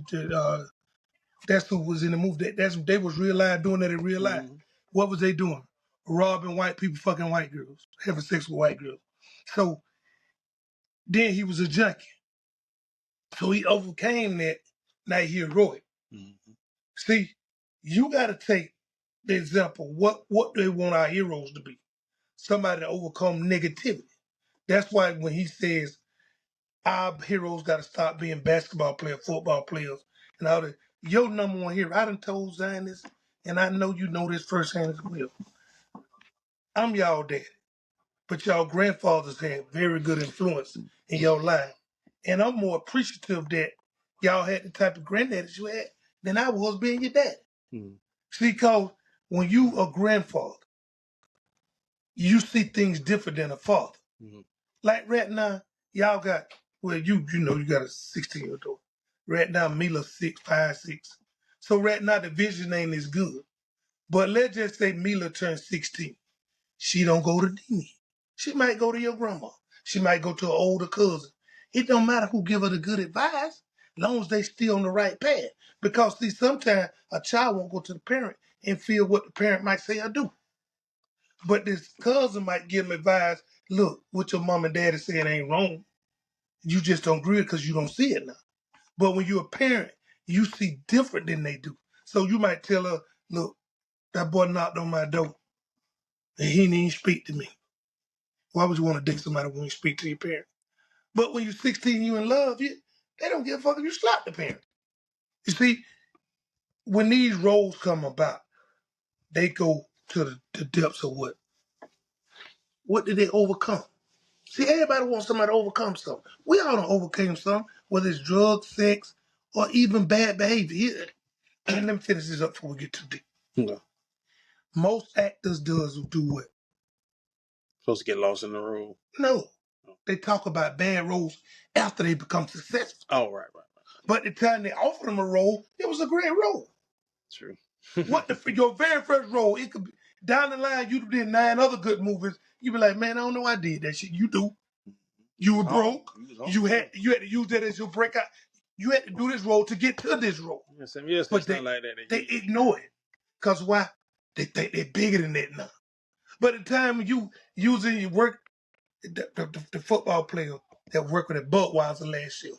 that's what was in the movie. That's what they was real life doing that in real life.
Mm-hmm.
What was they doing? Robbing white people, fucking white girls, having sex with white girls. So then he was a junkie. So he overcame that. Now he heroic.
Mm-hmm.
See, you got to take the example. What do they want our heroes to be? Somebody to overcome negativity. That's why when he says our heroes got to stop being basketball players, football players, and all that. Your number one hero, I done told Zion this, and I know you know this firsthand as well. I'm y'all dad, but y'all grandfathers had very good influence in your life. And I'm more appreciative that y'all had the type of granddaddies you had than I was being your dad.
Mm-hmm.
See, because when you a grandfather, you see things different than a father.
Mm-hmm.
Like right now, y'all got, well, you know you got a 16-year-old daughter. Right now, Mila's 6, 5, 6. So right now the vision ain't as good. But let's just say Mila turned 16. She don't go to Dini. She might go to your grandma. She might go to an older cousin. It don't matter who give her the good advice, as long as they still on the right path. Because see, sometimes a child won't go to the parent and feel what the parent might say or do. But this cousin might give them advice, look, what your mom and daddy saying ain't wrong. You just don't agree because you don't see it now. But when you're a parent, you see different than they do. So you might tell her, look, that boy knocked on my door and he didn't even speak to me. Why would you want to date somebody when you speak to your parent? But when you're 16, you in love, they don't give a fuck if you slap the parent. You see, when these roles come about, they go to the depths of what did they overcome? See, everybody wants somebody to overcome something. We all don't overcome something, whether it's drugs, sex, or even bad behavior. And let me finish this up before we get too deep.
Yeah.
Most actors do what?
Supposed to get lost in the room.
No. They talk about bad roles after they become successful.
Oh, right.
But the time they offered them a role, it was a great role.
True.
Your very first role, it could be down the line, you did 9 other good movies. You be like, man, I don't know I did that shit. You do. You were broke. You had to use that as your breakout. You had to do this role to get to this role.
Yeah, some years
But
not like that.
they ignore it. Because why? They think they're bigger than that now. But the time you using your work, the football player that worked with Budweiser last year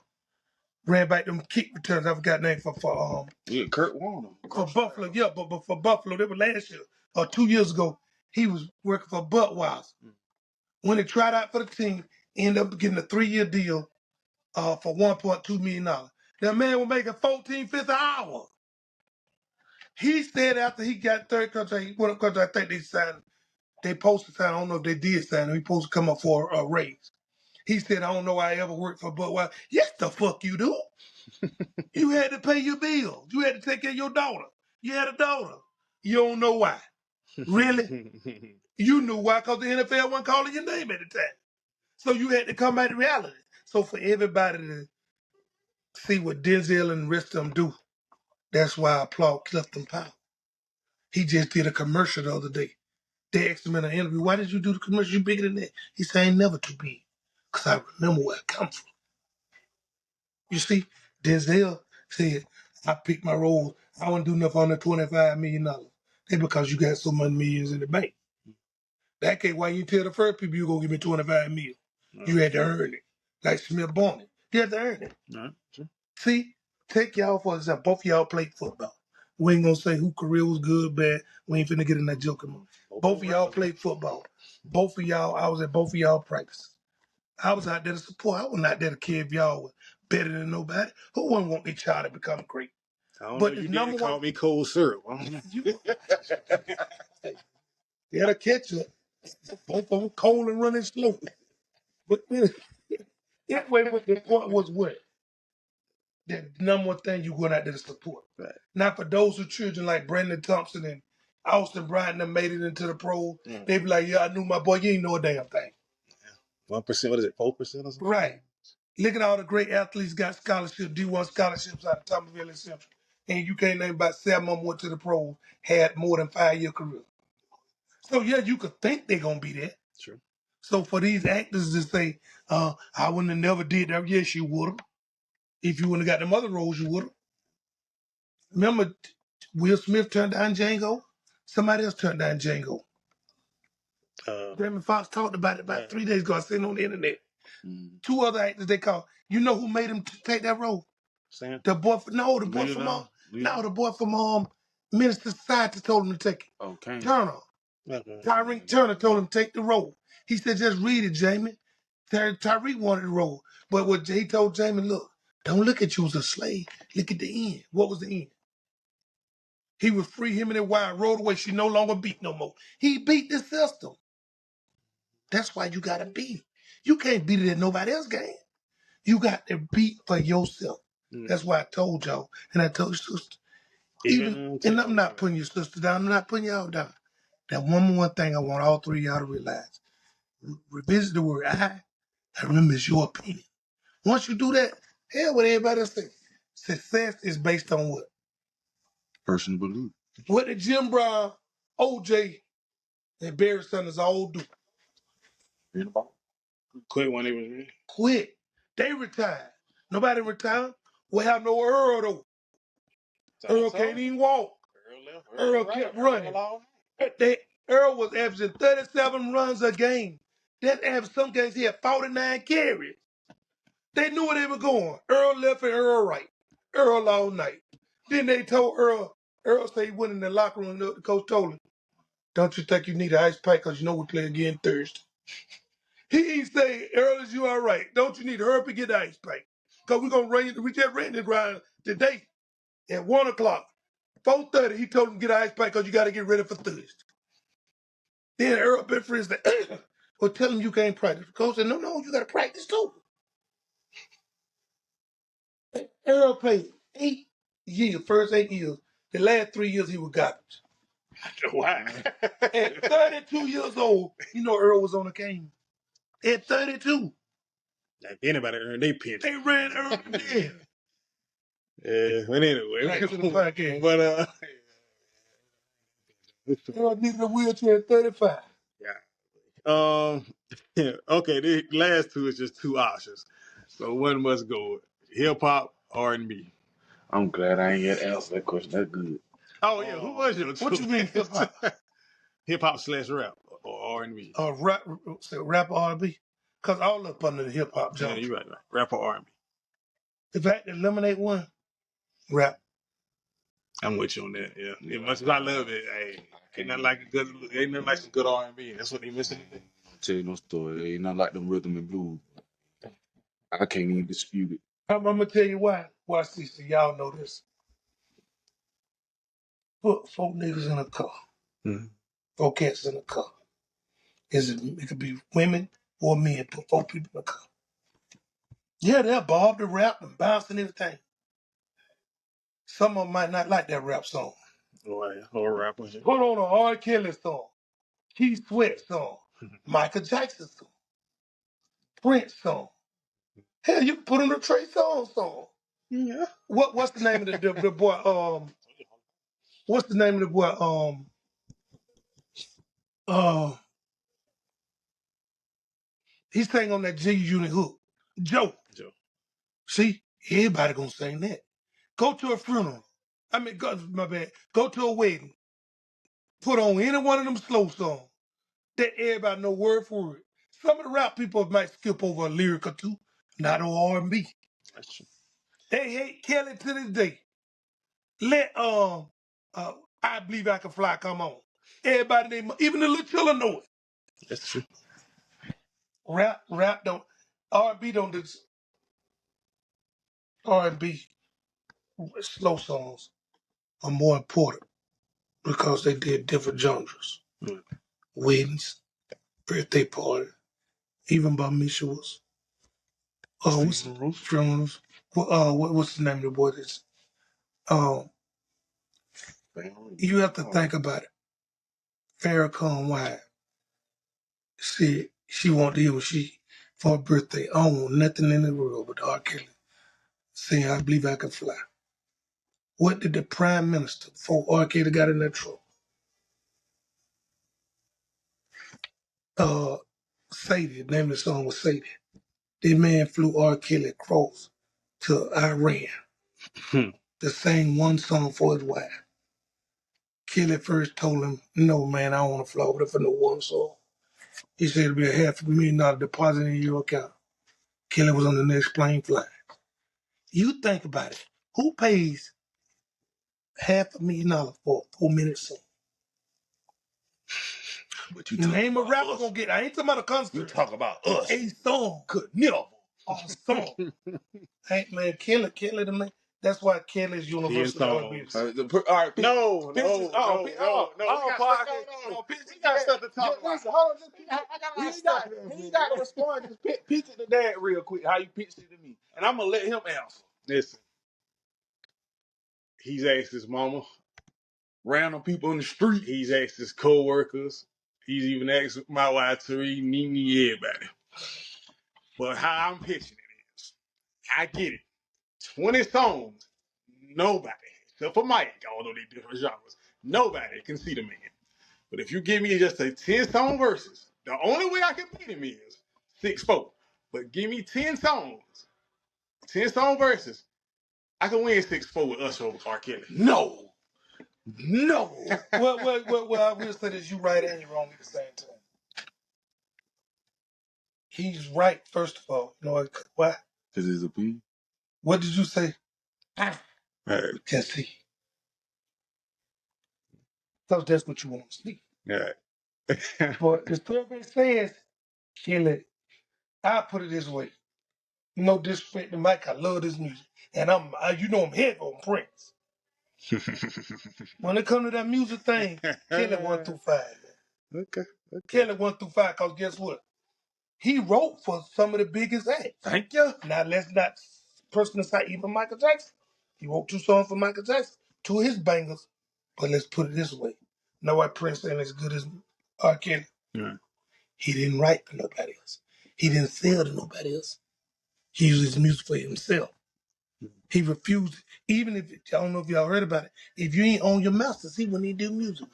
ran back them kick returns. I forgot the name for
Kurt Warner.
for Buffalo. Yeah, but for Buffalo, they were last year or 2 years ago. He was working for Budweiser. When he tried out for the team, he ended up getting a 3-year deal for $1.2 million. That man was making $14.50 an hour. He said after he got third contract, he went up contract. I think they signed. They posted sign. I don't know if they did sign him. He supposed to come up for a raise. He said, I don't know I ever worked for Budweiser. Yes, the fuck you do. You had to pay your bills. You had to take care of your daughter. You had a daughter. You don't know why. Really? You knew why, because the NFL wasn't calling your name at the time. So you had to come back to reality. So for everybody to see what Denzel and the rest of them do, that's why I applaud Clifton Powell. He just did a commercial the other day. They asked him in an interview, why did you do the commercial? You bigger than that. He said, I ain't never too big. Because I remember where I come from. You see, Denzel said, I picked my roles. I wouldn't do nothing under $25 million. That's because you got so many millions in the bank. That case, why you tell the first people you going to give me $25 million? You had to earn it. Like Smith Barney. You had to earn it.
Sure.
See, take y'all for example. Both of y'all played football. We ain't gonna say who career was good, bad. We ain't finna get in that joking mode. Both of y'all played football. Both of y'all, I was at both of y'all practices. I was out there to support. I was not there to care if y'all were better than nobody. Who wouldn't want their child to become great?
I don't
But
know.
the
You
number
did
one,
call me cold syrup. I don't know.
you, they had a catcher. Both of them cold and running slow. But anyway, but the point was what? The number one thing you going out there to support.
Right.
Now for those who children like Brandon Thompson and Austin Bryant that made it into the pros, they be like, yeah, I knew my boy, you ain't know a damn thing.
1%, what is it, 4% or something?
Right. Look at all the great athletes got scholarships, D1 scholarships out of Thomasville and Central. And you can't name about 7 of them went to the pros, had more than 5-year career. So yeah, you could think they're gonna be there.
True.
So for these actors to say, I wouldn't have never did that, yes, you would have. If you wouldn't have got them other roles, you would have. Remember, Will Smith turned down Django? Somebody else turned down Django. Jamie Foxx talked about it about 3 days ago. I seen it on the internet. 2 other actors they called. You know who made him take that role?
Sam?
The boy from the boy from Minister Society told him to take it.
Oh, Kane.
Turner. Tyreek Turner told him to take the role. He said, just read it, Jamie. Tyreek wanted the role. But what he told Jamie, look, don't look at you as a slave. Look at the end. What was the end? He was free, him and his wife rode away. She no longer beat no more. He beat the system. That's why you got to beat. You can't beat it at nobody else game. You got to beat for yourself. That's why I told y'all. And I told your sister. And I'm not putting your sister down. I'm not putting y'all down. That one more thing I want all three of y'all to realize. Revisit the word I and remember it's your opinion. Once you do that, hell what everybody else say. Success is based on what?
Personal belief.
What did Jim Brown, OJ, and Barry Sanders all do?
Quit when they was ready.
Quit. They retired. Nobody retired. We have no Earl though. Earl can't even walk. Earl kept running. Earl was averaging 37 runs a game. That average, some games he had 49 carries. They knew where they were going. Earl left and Earl right. Earl all night. Then they told Earl said he went in the locker room. The coach told him, don't you think you need an ice pack because you know we play again Thursday. He say, Earl, is you all right? Don't you need to hurry up and get the ice pack? Because we just ran this round today at 1 o'clock. 4:30, he told him to get an ice pack because you got to get ready for Thursday. Then Earl been friends said, well, tell him you can't practice. The coach said, no, you got to practice too. Earl played 8 years, first 8 years. The last 3 years he was garbage.
Why?
At 32 years old, you know Earl was on the game. At 32.
If anybody earned their pension.
They ran Earl to death.
Yeah, but anyway.
Back to the podcast.
But
Earl needed a wheelchair at 35.
yeah. Okay, the last two is just two options. So one must go hip hop, R&B.
I'm glad I ain't yet answer that question. That's good.
Oh yeah, who was your
What you mean hip hop?
Hip hop / rap or R&B.
Rap R&B? Because all up under the hip hop
Yeah,
genre.
you're right. Rap or R&B.
If I had to eliminate one, rap.
I'm with you on that. Yeah, as much as I love it, hey, ain't nothing like some good R&B. That's what they missing today.
I'll tell you no story. Ain't nothing like them rhythm and blues. I can't even dispute it.
I'm going to tell you why. Watch this, so y'all know this. Put 4 niggas in a car.
Mm-hmm.
4 cats in a car. It could be women or men. Put 4 people in a car. Yeah, they'll bob the rap and bounce and everything. Some of them might not like that rap song.
Or rapper.
Put on a R. Kelly song, Keith Sweat song, Michael Jackson song, Prince song. Hell, you can put on a Trey Songz song.
Yeah.
What's the name of the boy? What's the name of the boy? He sang on that G Unit hook. Joe. See, everybody gonna sing that. Go to a funeral. My bad. Go to a wedding. Put on any one of them slow songs that everybody know word for word. Some of the rap people might skip over a lyric or two, not on R&B.
That's true.
They hate Kelly to this day. Let I Believe I Can Fly, come on. Everybody, even the little children know it.
That's true.
Rap don't, R&B don't, R&B slow songs are more important because they did different genres.
Mm.
Weddings, birthday party, even bar mitzvahs,
Funerals.
funerals. What's the name of the boy? That's,
Family.
you have to think about it. Farrakhan wife said she wanted to hear what she for her birthday. I don't want nothing in the world but R. Kelly saying I Believe I Can Fly. What did the prime minister before R. Kelly got in that trouble? Sadie, the name of the song was Sadie. That man flew R. Kelly across to Iran
Hmm.
to sing one song for his wife. Kelly first told him, no, man, I don't want to fly over there for no one song. He said it'll be a $500,000 deposit in your account. Kelly was on the next plane flying. You think about it. Who pays $500,000 for a 4-minute song?
But you talk
Name a
about
rapper
us.
gonna get. I ain't talking about a
You
concert.
talk about us.
A song.
Could never.
A song. Hey, man, Kelly the man. That's why Kelly's
10
universally
songs.
R&B.
All right,
No,
pictures.
no, no, no, no. We got stuff, no. We got stuff to talk about.
Listen, hold on. I got a lot of stuff. He ain't got to respond. Just pitch it to Dad real quick. How you pitched it to me, and I'm gonna let him answer.
Listen, he's asked his mama.
Random people in the street.
He's asked his co-workers. He's even asked my wife, Therese, Nene, everybody. But how I'm pitching it is, I get it. 20 songs, nobody, except for Mike, although they different genres, nobody can see the man. But if you give me just a 10-song verses, the only way I can beat him is 6-4. But give me 10 songs, 10-song verses, I can win 6-4 with Usher over R. Kelly.
No.
Well, I will say this: you right and you wrong at the same time. He's right, first of all. You know why?
Because his opinion.
What did you say?
All right.
Just see. So that's what you want to see.
All right.
But the survey says, Kelly, I put it this way. No disrespect to Mike, I love this music. And I'm heavy on Prince. When it comes to that music thing, Kelly 1 through 5. Man.
Okay.
Kelly 1 through 5, because guess what? He wrote for some of the biggest acts.
Thank you.
Now, let's not person aside, even Michael Jackson. He wrote 2 songs for Michael Jackson, 2 of his bangers. But let's put it this way. Know why Prince ain't as good as R. Kelly?
Yeah.
He didn't write for nobody else. He didn't sell to nobody else. He used his music for himself. He refused, even if, I don't know if y'all heard about it, if you ain't own your masters, he wouldn't even do music with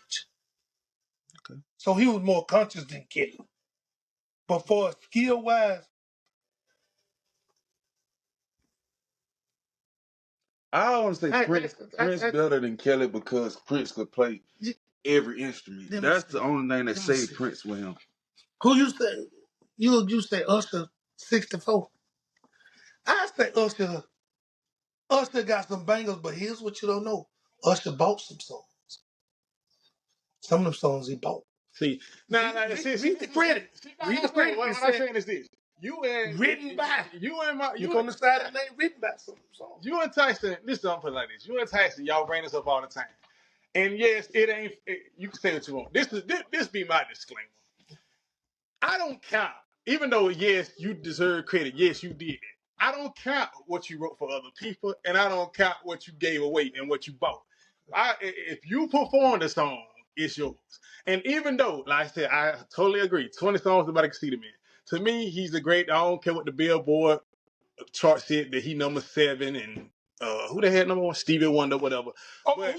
you.
Okay.
So he was more conscious than Kelly. But for skill-wise,
I want to say Prince better than Kelly because Prince could play every instrument. That's the only thing that saved Prince with him.
Who you say? You say Usher 64. I say Usher. Usher got some bangers, but here's what you don't know. Usher bought some songs. Some of them songs he bought.
See,
Read the credit. Read the credit.
What I'm saying is this. You and
Written by.
you and my
Look on the side of the name, written by some songs.
you and Tyson, this don't put it like this. You and Tyson, y'all bring this up all the time. And yes, it ain't. You can say what you want. This be my disclaimer. I don't count, even though yes, you deserve credit. Yes, you did. I don't count what you wrote for other people, and I don't count what you gave away and what you bought. If you performed a song, it's yours. And even though, like I said, I totally agree. 20 songs, nobody can see the man. To me, he's a great. I don't care what the Billboard chart said that he number 7 and who they had number 1, Stevie Wonder, whatever. But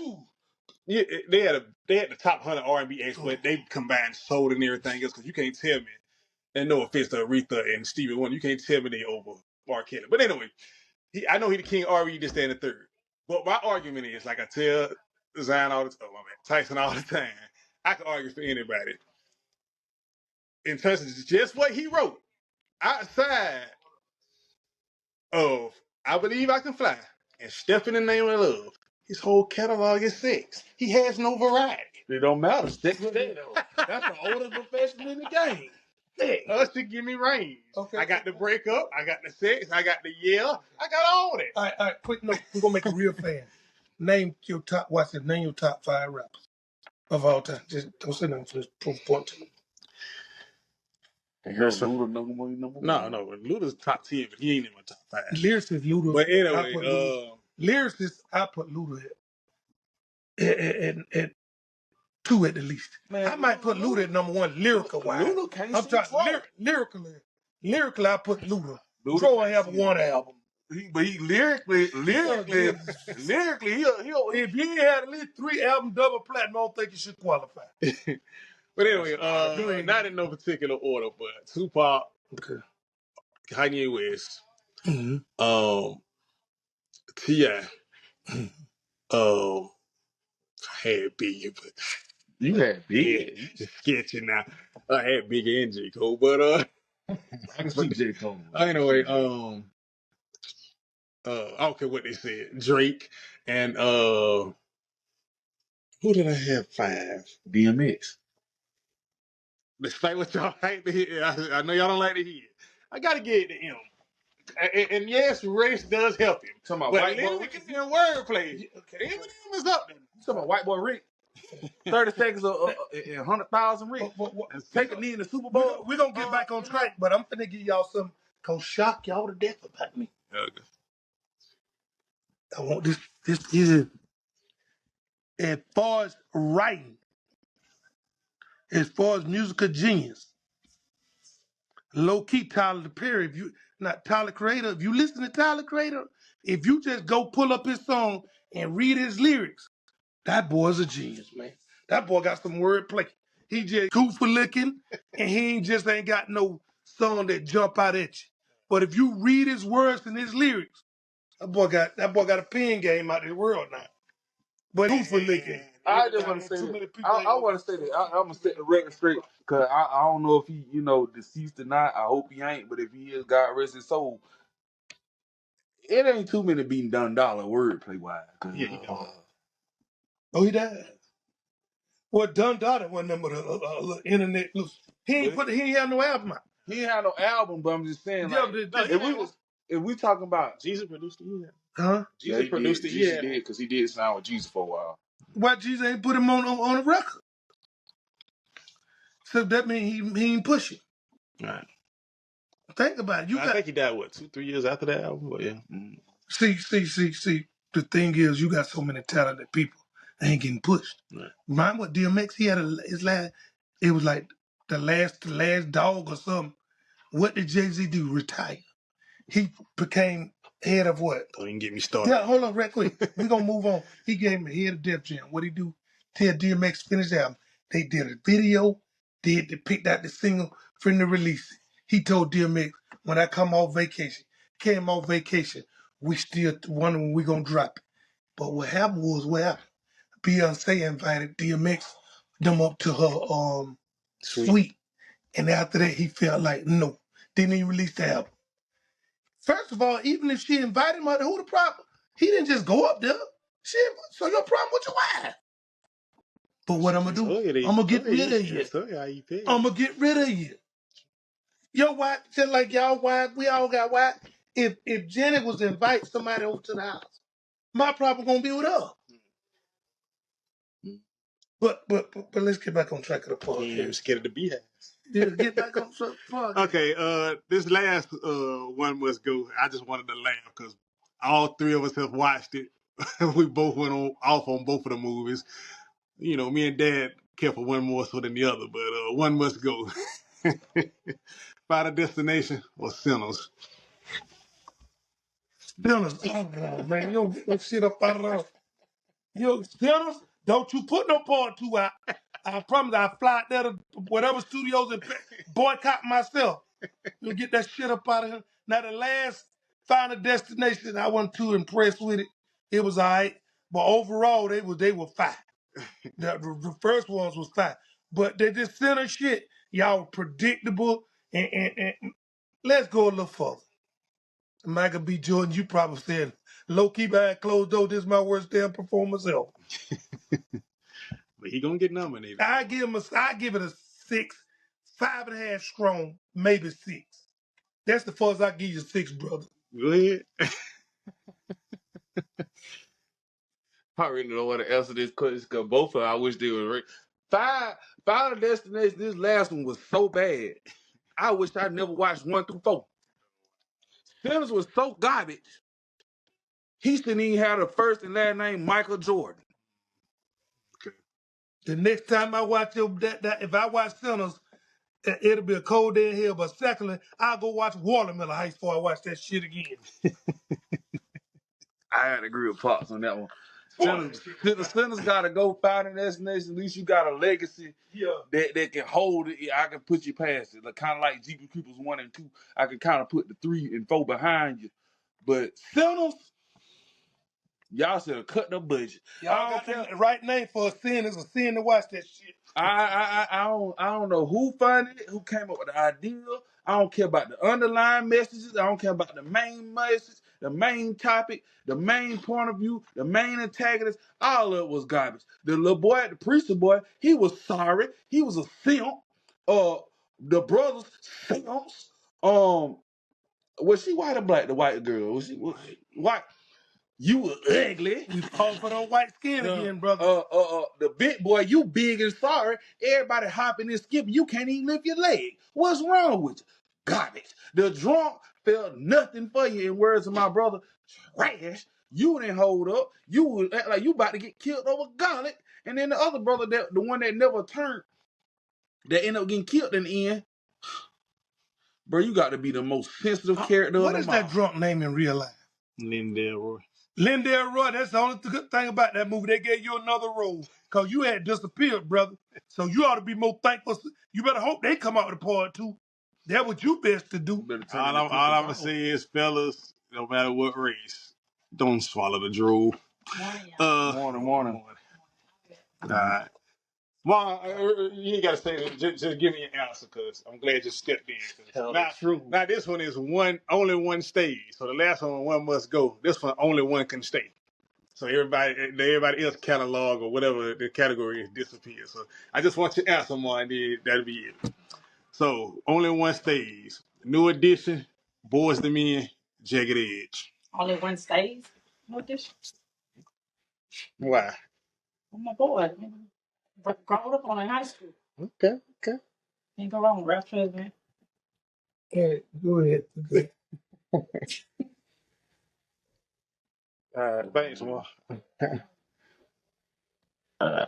yeah, they had the top 100 R&B acts, but they combined soul and everything else. Because you can't tell me, and no offense to Aretha and Stevie Wonder, you can't tell me they over R. Kelly. But anyway, I know he the king of R&B, just stand in third. But my argument is, like I tell Zion all the time, Tyson all the time, I can argue for anybody. In terms of just what he wrote, outside of I Believe I Can Fly and Step in the Name of Love, His whole catalog is sex. He has no variety.
It don't matter. Stick with that though. That's the oldest profession in the game.
Us to give me range.
Okay.
I got the breakup. I got the sex. I got the yell. I got all that.
All right, quick note. We're gonna make a real fan. Name your top. Watch it. Name your top 5 rappers of all time. Just don't say nothing. Just proof point to me.
Yes, sir.
Luda number one.
No. Luda's top 10, but he ain't in my top 5.
Lyricist Luda.
But
I
anyway,
put Luda. Lyricist, I put Luda at 2 at the least.
Man,
I might put Luda at number 1 lyrical wise.
Luda can't
I'm
sing
talking lyrically. Lyrically, I put Luda.
Luda
Troy
can't
have
sing.
1 album.
But he lyrically, he'll
If he ain't had at least 3 albums double platinum, I don't think he should qualify.
But anyway, not in no particular order, but Tupac,
Okay.
Kanye West,
Mm-hmm.
T.I., had Biggie, but
you had big.
it's sketchy now. I had Biggie and J. Cole, but
I can see J. Cole.
anyway, I don't care what they said. Drake and who did I have 5?
DMX.
Despite what y'all like to hear, I know y'all don't like to hear. I gotta give it to him. And yes, race does help him.
Talking about
But
white boy
lyrics and wordplay,
Okay.
Eminem is up there.
You talking about white boy Rick? 30 seconds of 100,000 Rick. And take a knee in the Super Bowl.
We're going to get back on track, but I'm finna give y'all something gonna shock y'all to death about me.
Okay.
I want this is as far as writing, as far as musical genius, low key Tyler Perry. If you not Tyler Creator, if you listen to Tyler Creator, if you just go pull up his song and read his lyrics, that boy's a genius, man. That boy got some wordplay. He just goof for licking, and he ain't got no song that jump out at you. But if you read his words and his lyrics, that boy got a pen game out of the world now. But goof for licking.
I just want to say that. I want to say that. I'm going to set the record straight because I don't know if he, deceased or not. I hope he ain't. But if he is, God rest his soul. It ain't too many being done dollar wordplay wise.
Yeah, he don't.
Oh, he died. Well, Dun Dada wasn't number the internet. He ain't have no album out.
He ain't had no album, but I'm just saying,
Yeah,
like, if we talking about
Jesus produced it, yeah.
huh?
Jesus produced it,
Jesus
yeah.
did, because he did sign with Jesus for a while.
Why Jesus ain't put him on a record? So that means he ain't pushing.
Right.
Think about it.
I think he died, 2-3 years after that album? But yeah.
Mm-hmm.
See. The thing is, you got so many talented people that ain't getting pushed.
Right.
Remember what DMX? He had his last. It was like the last dog or something. What did Jay-Z do? Retire. He became head of what?
Don't even get me started.
Yeah, hold on, real quick. We're gonna move on. He gave him a head of Def Jam. What he do? Tell DMX finish the album. They did a video. They picked out the single from the release. He told DMX, when I come off vacation, came off vacation, we still wondering when we gonna drop it. But what happened was Beyonce invited DMX them up to her suite. And after that he felt like no. Didn't even release the album. First of all, even if she invited him, who the problem? He didn't just go up there. So your problem with your wife. But what I'm gonna do? I'm gonna get rid of you. I'm gonna get rid of you. Your wife, just like y'all wife, we all got wife. If Janet was to invite somebody over to the house, my problem gonna be with her. But let's get back on track of the podcast.
I'm scared of the beehive.
Yeah, get back on track of the podcast.
Okay, this last one must go. I just wanted to laugh because all 3 of us have watched it. We both went off on both of the movies. Me and Dad care for one more so than the other, but one must go. Final Destination or Sinners?
Sinners. Oh, man, you don't get that shit up out of there. Yo, Sinners, don't you put no part 2 out. I promise I fly out there to whatever studios and boycott myself. You'll get that shit up out of here. Now, the last Final Destination, I wasn't too impressed with it. It was all right. But overall, they were fine. The first ones was fine. But they just Sinner shit. Y'all were predictable. And let's go a little further. Michael B. Jordan, you probably said low key behind closed door. This is my worst damn performance ever.
But he gonna get nominated.
I give it a 6, 5.5 strong, maybe 6. That's the first I give you 6, brother.
Go ahead.
I really don't want to answer this question because both of them, I wish they were right. Final Destination, this last one was so bad. I wish I never watched 1 through 4. Sinners was so garbage. He shouldn't even have the first and last name Michael Jordan.
Okay.
The next time I watch if I watch Sinners, it'll be a cold day in hell. But secondly, I'll go watch Watermelon Heights before I watch that shit again.
I had to agree with Pops on that one. Sinners got to go Final Destination. At least you got a legacy that can hold it. I can put you past it. Like, kind of like Jeepers Creepers 1 and 2. I can kind of put the 3 and 4 behind you. But Sinners, y'all should have cut the budget.
Y'all got the right name for a sin. It's a sin to watch that shit.
I don't know who funded it, who came up with the idea. I don't care about the underlying messages. I don't care about the main message, the main topic, the main point of view, the main antagonist. All of it was garbage. The little boy, the preacher boy, he was sorry. He was a simp. The brothers simps. Was she white or black? The white girl was she white? You were ugly.
We fall for the white skin again, brother.
The big boy, you big and sorry. Everybody hopping and skipping. You can't even lift your leg. What's wrong with you? Garbage. The drunk felt nothing for you. In words of my brother, trash. You didn't hold up. You was act like you about to get killed over garlic. And then the other brother, the one that never turned, that ended up getting killed in the end. Bro, you got to be the most sensitive character of
What
them
is
all.
that drunk name in real life?
Lindell Roy.
Lindell Roy, that's the only good thing about that movie. They gave you another role because you had disappeared, brother. So you ought to be more thankful. You better hope they come out with a part 2. That's what you best to do.
All I'm going to say is, fellas, no matter what race, don't swallow the drool.
Morning.
All right. Well, you ain't got to say it. Just give me an answer, because I'm glad you stepped in. Now, this one is only one stage. So the last one must go. This one, only one can stay. So everybody else catalog or whatever the category is disappears. So I just want your answer, more, and then that'll be it. So only one stays. New Edition, Boys to Men, Jagged Edge.
Only one stays? No Edition.
Why?
Oh my boy. Grown up on in high school.
Okay.
Ain't go wrong with Ralph Tresvant.
Yeah, go ahead.
Thanks, Mo.
I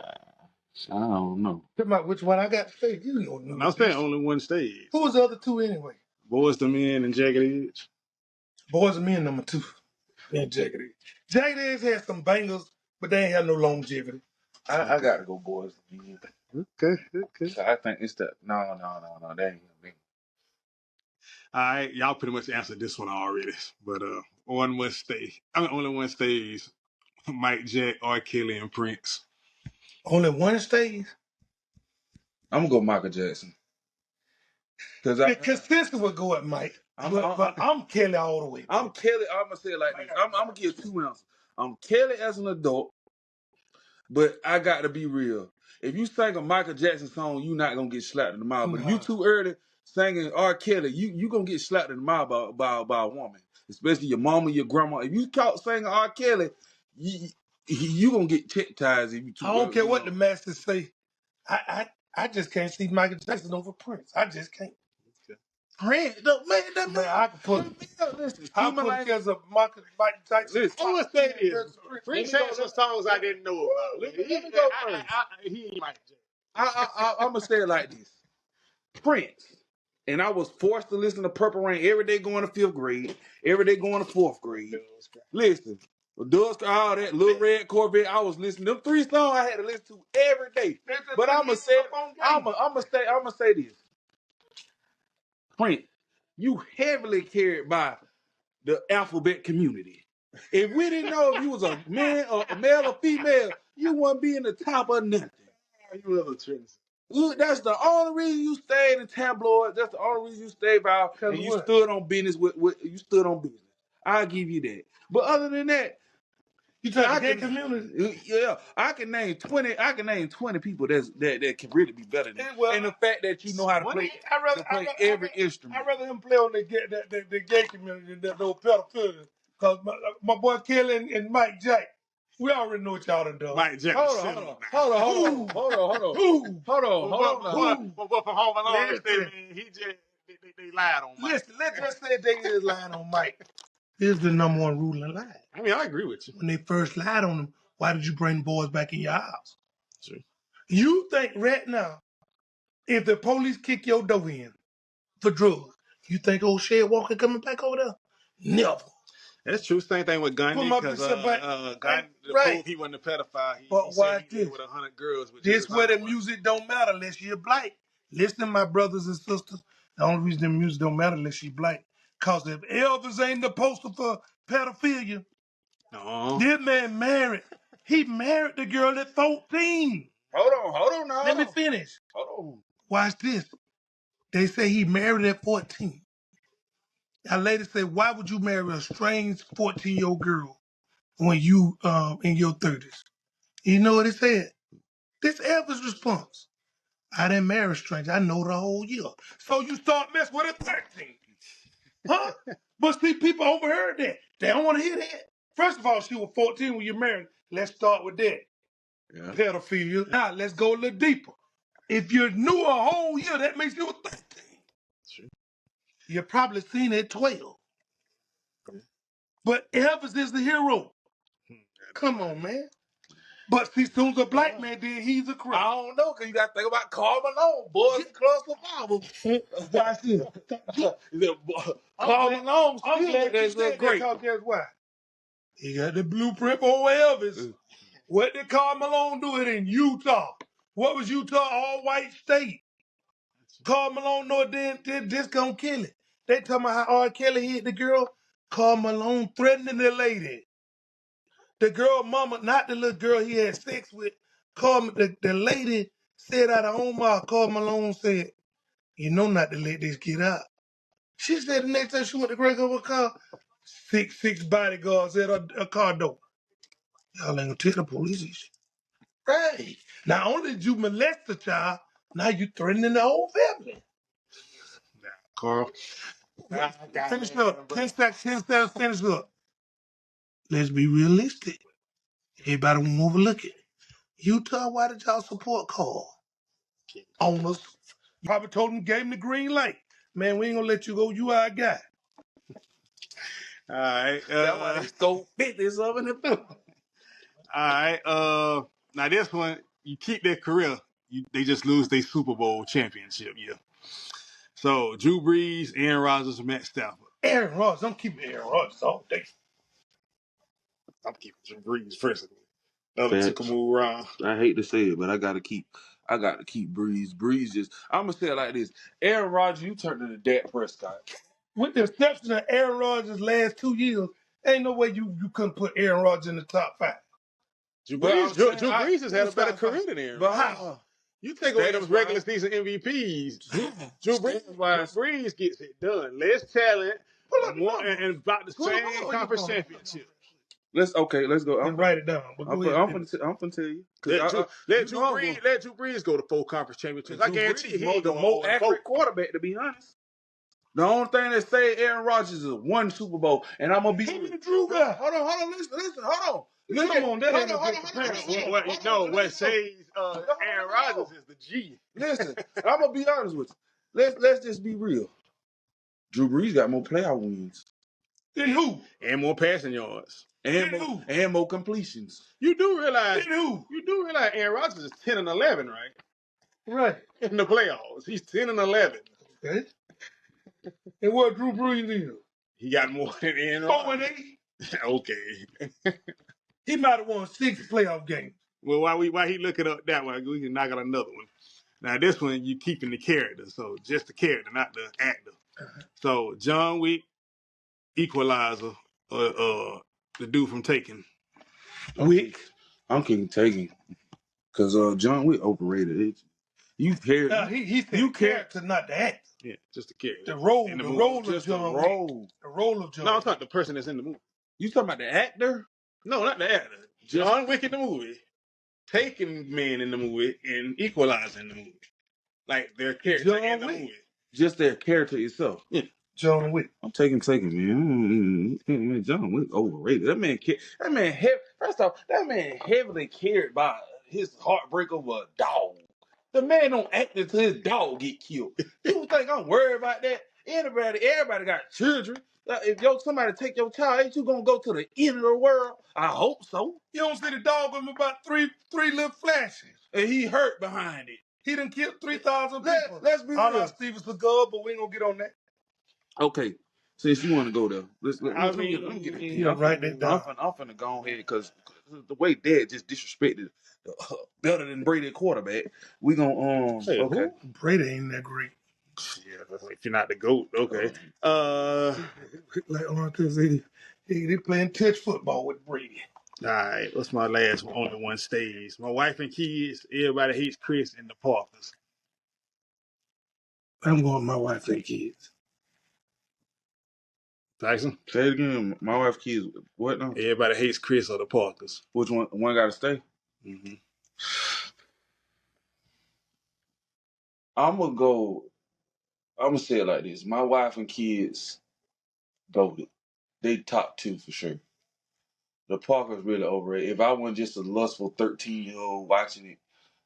don't know.
Talking about which one I got to say. You don't know.
I'm saying only one stage.
Who was the other 2 anyway?
Boys to Men and Jagged Edge.
Boys and Men number 2. And Jagged Edge. Jagged Edge had some bangers, but they ain't had no longevity.
I got to go Boys to Men.
Okay.
So I think it's that. No, that ain't me.
All right, y'all pretty much answered this one already, but one must stay. I mean, only one stays. Mike Jack, R. Kelly, and Prince.
Only one stays?
I'm gonna go Michael Jackson.
The consensus would go at Mike, but I'm Kelly all the way.
I'm Kelly. I'm gonna say it like this. I'm gonna give 2 answers. I'm Kelly as an adult, but I got to be real. If you sing a Michael Jackson song, you're not gonna get slapped in the mouth. But if you too early singing R. Kelly, you gonna get slapped in the mouth by a woman, especially your mama, your grandma. If you caught singing R. Kelly, you gonna get chastised if you too.
I don't care what the masters say. I just can't see Michael Jackson over Prince. I just can't.
Prince, man,
I can put.
Listen,
I put because of Michael Jackson.
Listen, I would say this. Prince had some songs I didn't know about. Let me go first. He ain't Mike Jackson.
I'm gonna say it like this. Prince. And I was forced to listen to Purple Rain every day going to 5th grade, every day going to 4th grade. Listen, Dusk, all that, Little Red Corvette, I was listening. Them 3 songs I had to listen to every day. But I'm gonna say this. Prince, you heavily carried by the alphabet community. If we didn't know if you was a man or a male or female, you wouldn't be in the top of nothing.
You little Trinity.
That's the only reason you stayed in tabloids. That's the only reason you stayed out and you stood on business with you stood on business. I'll give you that. But other than that,
You talk
I
the gay
can,
community?
yeah, I can name 20. I can name 20 people that can really be better than you.
Well,
And the fact that you know how to play, every instrument.
I'd rather him play on the gay community than those pedophilia. Because my boy Kelly and Mike Jack, we already know what y'all done done.
Mike Jack,
Hold on,
My boy from Home Alone
Listen.
said, man, they lied on Mike.
Listen, let's just say they is lying on Mike. Here's the number one rule in life.
I mean, I agree with you.
When they first lied on him, why did you bring boys back in your house?
True.
You think right now, if the police kick your door in for drugs, you think old Shed Walker coming back over there? Never.
That's true. Same thing with Gundy, because Gundy, to prove he wasn't a pedophile, he said he did with 100 girls.
This where the music don't matter unless you're black. Listen, my brothers and sisters, the only reason the music don't matter unless you're black. Because if Elvis ain't the poster for pedophilia, this man married. He married the girl at 14.
Hold on now.
Let me finish.
Hold on.
Watch this. They say he married at 14. Now, ladies say, why would you marry a strange 14-year-old girl when you in your 30s? You know what he said? This Elvis response. I didn't marry a stranger. I know the whole year. So you start messing with a 13. Huh? But see, people overheard that. They don't want to hear that. First of all, she was 14 when you married. Let's start with that. Yeah. Pedophilia. Now, let's go a little deeper. If you knew a whole year, that makes you a 13. Sure. You probably seen it at 12. But Elvis is the hero. Come on, man. But see, soon as a black man did, he's a crook.
I don't know, because you got to think about Karl Malone, Boys Club Survival.
Watch this.
Karl Malone still is great.
Guess why? He got the blueprint for Elvis. What did Karl Malone do it in Utah? What was Utah? All white state. Karl Malone know this gonna kill it. They talking about how R. Kelly hit the girl. Karl Malone threatening the lady. The girl mama, not the little girl he had sex with. The lady said out of her own mouth, Karl Malone said, you know not to let this get out. She said the next time she went to break up her car, six bodyguards at her car door. Y'all ain't gonna tell the police this shit. Right. Not only did you molest the child, now you threatening the whole family.
Carl.
Finish up. 10 seconds, finish up. Let's be realistic. Everybody won't overlook it. Utah, why did y'all support Carl? Owners. Probably told him, gave him the green light. Man, we ain't gonna let you go. You our guy.
All right.
That's why they stole 50 something in the film.
All right. Now this one, you keep their career, they just lose their Super Bowl championship year. So Drew Brees, Aaron Rodgers, Matt Stafford.
Aaron Rodgers, I'm keeping Aaron Rodgers all day.
I'm keeping Drew Brees personally. The other two can move around.
I hate to say it, but I gotta keep Brees. Brees just, I'm gonna say it like this. Aaron Rodgers, you turned into Dak Prescott.
With the exception of Aaron Rodgers' last 2 years, ain't no way you couldn't put Aaron Rodgers in the top 5.
Drew Brees has had a better career than Aaron Rodgers. How? You take away those regular season MVPs. Drew Brees gets it done. Less talent, and about the same conference championship.
Let's go.
I'm write it down.
I'm gonna tell you.
Let Drew Brees go to 4 conference championships. I guarantee he's the
more accurate quarterback, to be honest. The only thing that say Aaron Rodgers is 1 Super Bowl, and I'm gonna be
the Drew guy.
Hold on, listen, hold on.
What says Aaron Rodgers is the G.
Listen, I'm gonna be honest with you. Let's just be real. Drew Brees got more playoff wins.
Then who?
And more passing yards.
And more completions.
You do realize Aaron Rodgers is 10-11, right?
Right.
In the playoffs. He's 10-11.
Okay. And what Drew Brees is?
He got more than Aaron Rodgers.
4-8.
Okay.
He might have won 6 playoff games.
Well, why he looking up that one, we can knock out another one. Now this one you keeping the character, so just the character, not the actor. So John Wick, Equalizer, the dude from Taken.
Wick.
I'm keeping Taken, because John Wick overrated. You carry.
Now he said
You carry.
character, not the actor.
Yeah, just the character.
The role,
In the
the
movie.
role of
Just a
John Wick.
role.
The role of John.
No, I'm
Wick.
talking the person that's in the movie.
You talking about the actor?
No, not the actor.
Just
John Wick in the movie, taking men in the movie, and equalizing the movie. Like their character
John
in the
Wick.
movie.
just their character itself.
Yeah.
John Wick.
I'm taking, man. John Wick overrated. That man, first off, that man heavily carried by his heartbreak of a dog. The man don't act until his dog get killed. You think I'm worried about that? Everybody got children. If somebody take your child, ain't you gonna go to the end of the world? I hope so.
You don't see the dog with him about three little flashes.
And he hurt behind it.
He done killed 3,000 people.
Let's be
I'm
real.
not Steven Seagal, but we ain't gonna get on that.
Okay, since you want to go there,
I
let me
mean,
get it.
Yeah, write that down.
I'm finna go ahead because the way Dad just disrespected better than Brady quarterback. We gonna
Hey,
okay.
who?
Brady ain't that great.
Yeah, if you're not the GOAT, okay.
Like Arthur said, they playing touch football with Brady.
All right, what's my last one? Only one stays. My wife and kids, everybody hates Chris and the Parkers.
I'm going with my wife and kids.
Tyson?
Say it again. My wife kids. What now?
Everybody hates Chris or the Parkers.
Which one? One got to stay.
Mm-hmm.
I'm gonna say it like this. My wife and kids voted. They top two for sure. The Parker's really overrated. If I wasn't just a lustful 13-year-old watching it,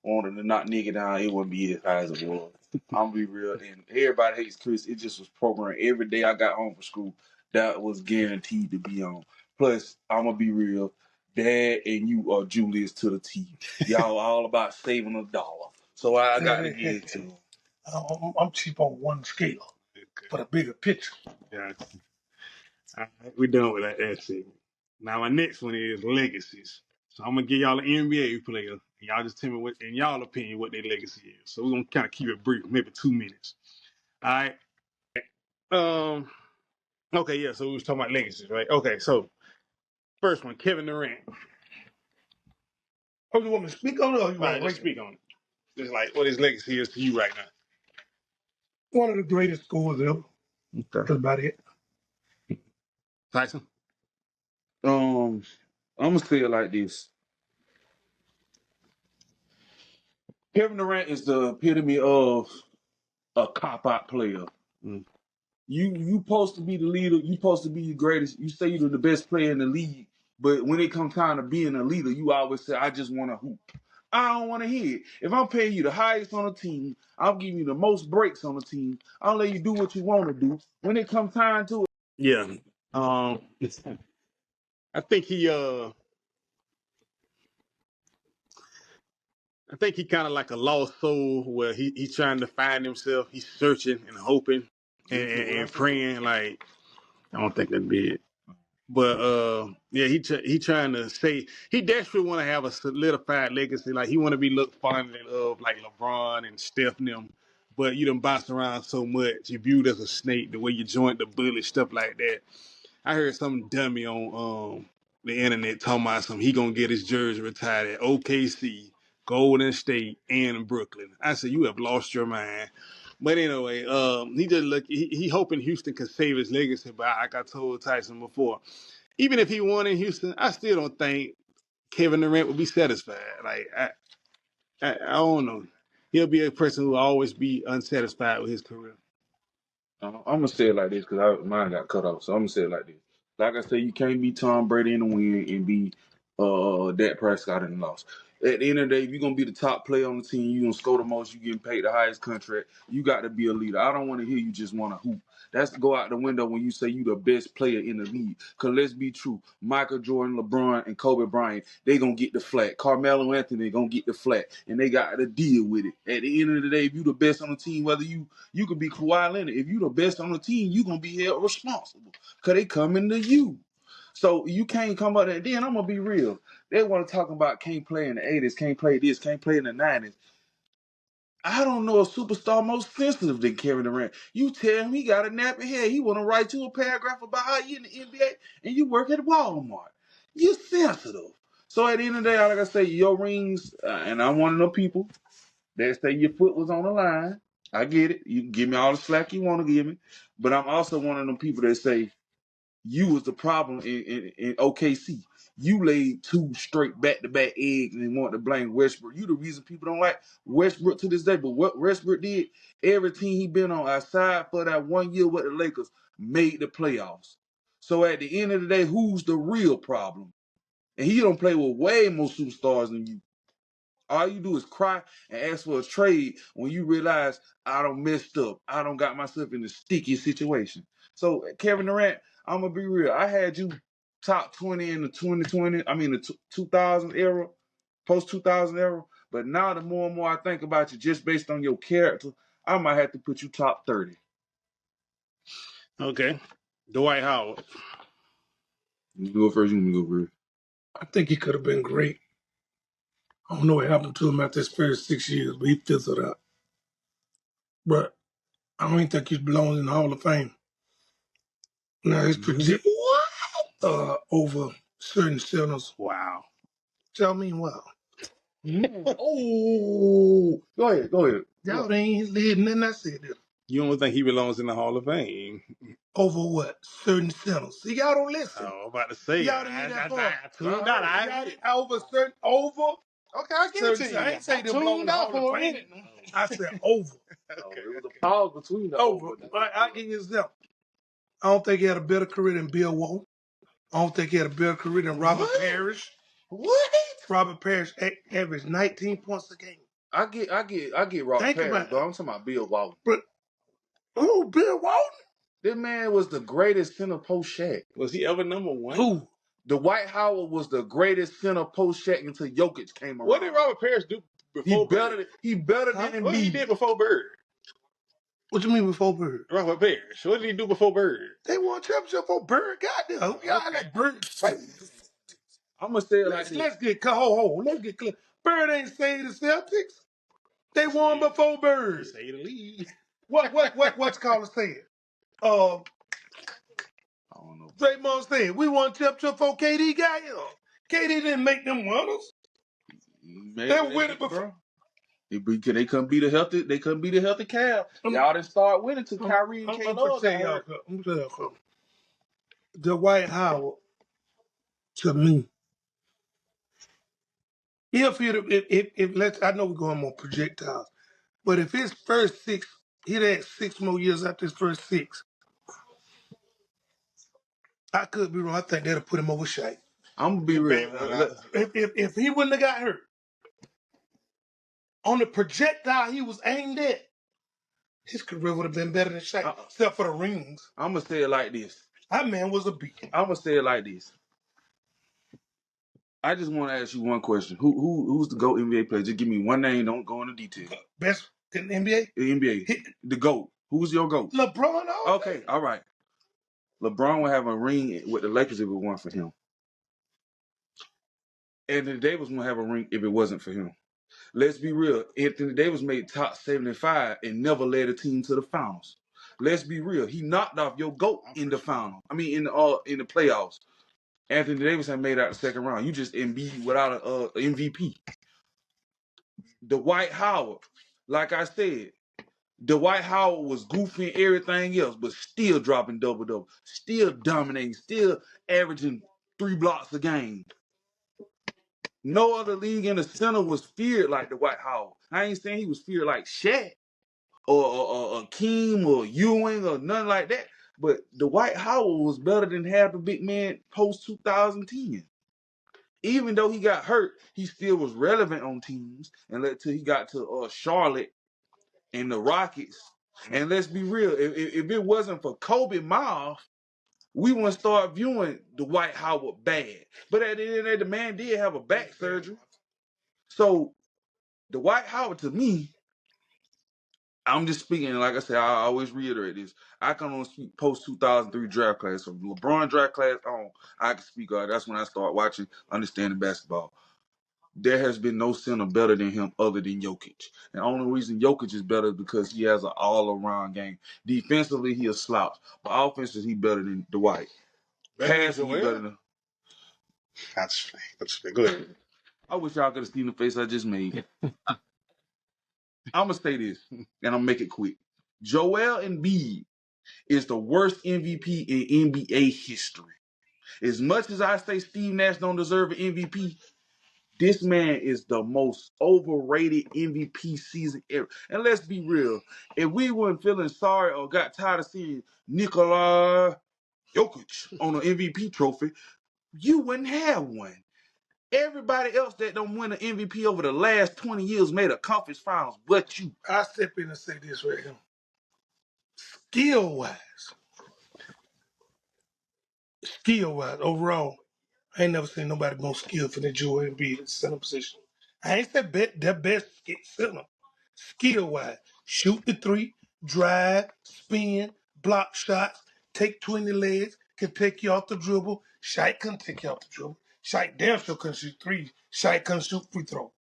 wanting to knock nigga down, it wouldn't be as high as it was. I'm gonna be real. And everybody hates Chris. It just was programmed. Every day I got home from school, that was guaranteed to be on. Plus, I'm gonna be real. Dad and you are Julius to the T. Y'all all about saving $1. So I got to give it to him.
I'm cheap on one scale for the bigger picture.
Yeah. All right, we're done with that segment. Now my next one is legacies. So I'm gonna give y'all an NBA player, and y'all just tell me what, in y'all opinion, what their legacy is. So we're gonna kind of keep it brief, maybe 2 minutes. All right. Okay, yeah. So we was talking about legacies, right? Okay, so first one, Kevin Durant.
Oh, you want me to speak on it or you
All
want
right,
to
let's
rate it?
speak on it. Just like what his legacy is to you right now.
One of the greatest scores ever.
Okay.
That's about it.
Tyson.
I'm gonna say it like this. Kevin Durant is the epitome of a cop-out player.
Mm.
You supposed to be the leader. You supposed to be the greatest. You say you're the best player in the league, but when it comes time to being a leader, you always say, "I just want to hoop." I don't want to hear it. If I'm paying you the highest on the team, I'm giving you the most breaks on the team. I'll let you do what you want to do. When it comes time to it,
Yeah. I think he kind of like a lost soul where he's trying to find himself. He's searching and hoping and praying. Like I don't think that'd be it. But yeah, he trying to say he desperately want to have a solidified legacy. Like he want to be looked fondly of like LeBron and Steph and them. But you done bounce around so much, you viewed as a snake, the way you joint the bullet, stuff like that. I heard some dummy on the internet talking about he gonna get his jersey retired at OKC, Golden State, and Brooklyn. I said you have lost your mind. But anyway, he just look he hoping Houston could save his legacy. But like I told Tyson before, even if he won in Houston, I still don't think Kevin Durant would be satisfied. Like I don't know. He'll be a person who will always be unsatisfied with his career.
I'm gonna say it like this because mine got cut off. So I'm gonna say it like this. Like I said, you can't be Tom Brady in the win and be Dak Prescott in the loss. At the end of the day, if you're gonna be the top player on the team, you're gonna score the most, you getting paid the highest contract. You got to be a leader. I don't want to hear you just want to hoop. That's to go out the window when you say you the best player in the league. Cause let's be true, Michael Jordan, LeBron, and Kobe Bryant, they gonna get the flat. Carmelo Anthony gonna get the flat, and they got to deal with it. At the end of the day, if you the best on the team, whether you could be Kawhi Leonard. If you the best on the team, you gonna be held responsible because they coming to you. So you can't come up there. Then I'm gonna be real. They want to talk about can't play in the 80s, can't play this, can't play in the 90s. I don't know a superstar more sensitive than Kevin Durant. You tell him he got a nappy head, he want to write you a paragraph about how you in the NBA and you work at Walmart. You're sensitive. So at the end of the day, like I say, your rings, and I'm one of them people. That say your foot was on the line. I get it. You can give me all the slack you want to give me, but I'm also one of them people that say you was the problem in OKC. You laid two straight back-to-back eggs and want to blame Westbrook. You the reason people don't like Westbrook to this day. But what Westbrook did, every team he been on, aside for that 1 year with the Lakers, made the playoffs. So at the end of the day, who's the real problem? And he don't play with way more superstars than you. All you do is cry and ask for a trade when you realize I don't messed up. I don't got myself in a sticky situation. So Kevin Durant, I'm gonna be real. I had you top 20 in the 2020. I mean the 2000 era, post 2000 era. But now the more and more I think about you, just based on your character, I might have to put you top 30.
Okay. Dwight Howard.
You go first. You go first.
I think he could have been great. I don't know what happened to him after his first 6 years, but he fizzled out. But I don't even think he belongs in the Hall of Fame. Now his project over certain centers.
Wow.
Tell me well.
Oh, go ahead.
Y'all ain't leading nothing I said there.
You don't think he belongs in the Hall of Fame?
Over what? Certain centers. See, y'all don't listen.
Oh, I'm about to say.
Y'all didn't hear that part.
I tuned out.
Y'all over certain over.
Okay, I give it to you.
I ain't say they belong in the Hall of Fame.
minute.
I said over.
Okay.
It was a pause between the
Over. I give you example. I don't think he had a better career than Bill Walton. I don't think he had a better career than Robert Parrish.
What?
Robert Parrish averaged 19 points a game.
I get Rob
Think
Parrish,
about it.
but I'm talking about Bill Walton.
But Bill Walton?
This man was the greatest center post Shaq.
Was he ever number one?
Who?
Dwight Howard was the greatest center post Shaq until Jokic came around.
What did Robert Parrish do before Bird?
He better than
What he
Embiid.
did before Bird?
What you mean before Bird?
Robert Parrish. What did he do before Bird?
They won a championship before Bird got there. Who y'all like Bird?
I'm gonna say it like this.
Let's get let's get clear. Bird ain't saved the Celtics. They won before Bird.
Say the league.
What's called saying?
I don't know.
Draymond said we won championship before KD got here. KD didn't make them winners.
Maybe
They were winning before.
bro. They couldn't be the healthy. They couldn't be the healthy Cavs. Y'all didn't start winning till Kyrie and
I'm
KD.
gonna tell y'all something. Dwight Howard, to me, if let's, I know we're going more projectiles, but if his first six, he'd had 6 more years after his first 6. I could be wrong. I think that'll put him over Shaq.
I'm gonna be real.
If he wouldn't have got hurt on the projectile he was aimed at, his career would have been better than Shaq, except for the rings.
I'm gonna say it like this.
That man was a beast.
I'm gonna say it like this. I just want to ask you one question. Who's the GOAT NBA player? Just give me one name. Don't go into detail.
Best in the NBA?
The NBA. The GOAT. Who's your GOAT?
LeBron.
Okay, all right. LeBron would have a ring with the Lakers if it weren't for him. Anthony Davis would have a ring if it wasn't for him. Let's be real. Anthony Davis made top 75 and never led a team to the finals. Let's be real. He knocked off your GOAT in the final. I mean, in the playoffs. Anthony Davis had made out the second round. You just Embiid without a MVP. Dwight Howard, like I said, Dwight Howard was goofy and everything else, but still dropping double-double, still dominating, still averaging 3 blocks a game. No other league in the center was feared like Dwight Howard. I ain't saying he was feared like Shaq or Keem or Ewing or nothing like that, but Dwight Howard was better than half the big man post 2010. Even though he got hurt, he still was relevant on teams, and until he got to Charlotte and the Rockets. And let's be real, if it wasn't for Kobe Miles, we wouldn't start viewing Dwight Howard bad. But at the end of the day, the man did have a back surgery. So Dwight Howard, to me, I'm just speaking, like I said, I always reiterate this. I can only speak post 2003 draft class. From LeBron draft class on, I can speak on. That's when I start watching, understanding basketball. There has been no center better than him other than Jokic. And the only reason Jokic is better is because he has an all-around game. Defensively, he a slouch. But offensively, he better than Dwight. Passing, he better than...
That's go ahead.
I wish y'all could have seen the face I just made. I'm gonna say this, and I'm gonna make it quick. Joel Embiid is the worst MVP in NBA history. As much as I say Steve Nash don't deserve an MVP, this man is the most overrated MVP season ever. And let's be real, if we weren't feeling sorry or got tired of seeing Nikola Jokic on an MVP trophy, you wouldn't have one. Everybody else that don't win an MVP over the last 20 years made a conference finals, but you.
I step in and say this right here. Skill-wise, overall, I ain't never seen nobody more skilled for the Joel Embiid in center position. I ain't said their best center. Skill-wise, shoot the three, drive, spin, block shots, take 20 legs, can take you off the dribble. Shaq couldn't take you off the dribble. Shaq damn sure couldn't shoot threes. Shaq couldn't shoot free throw.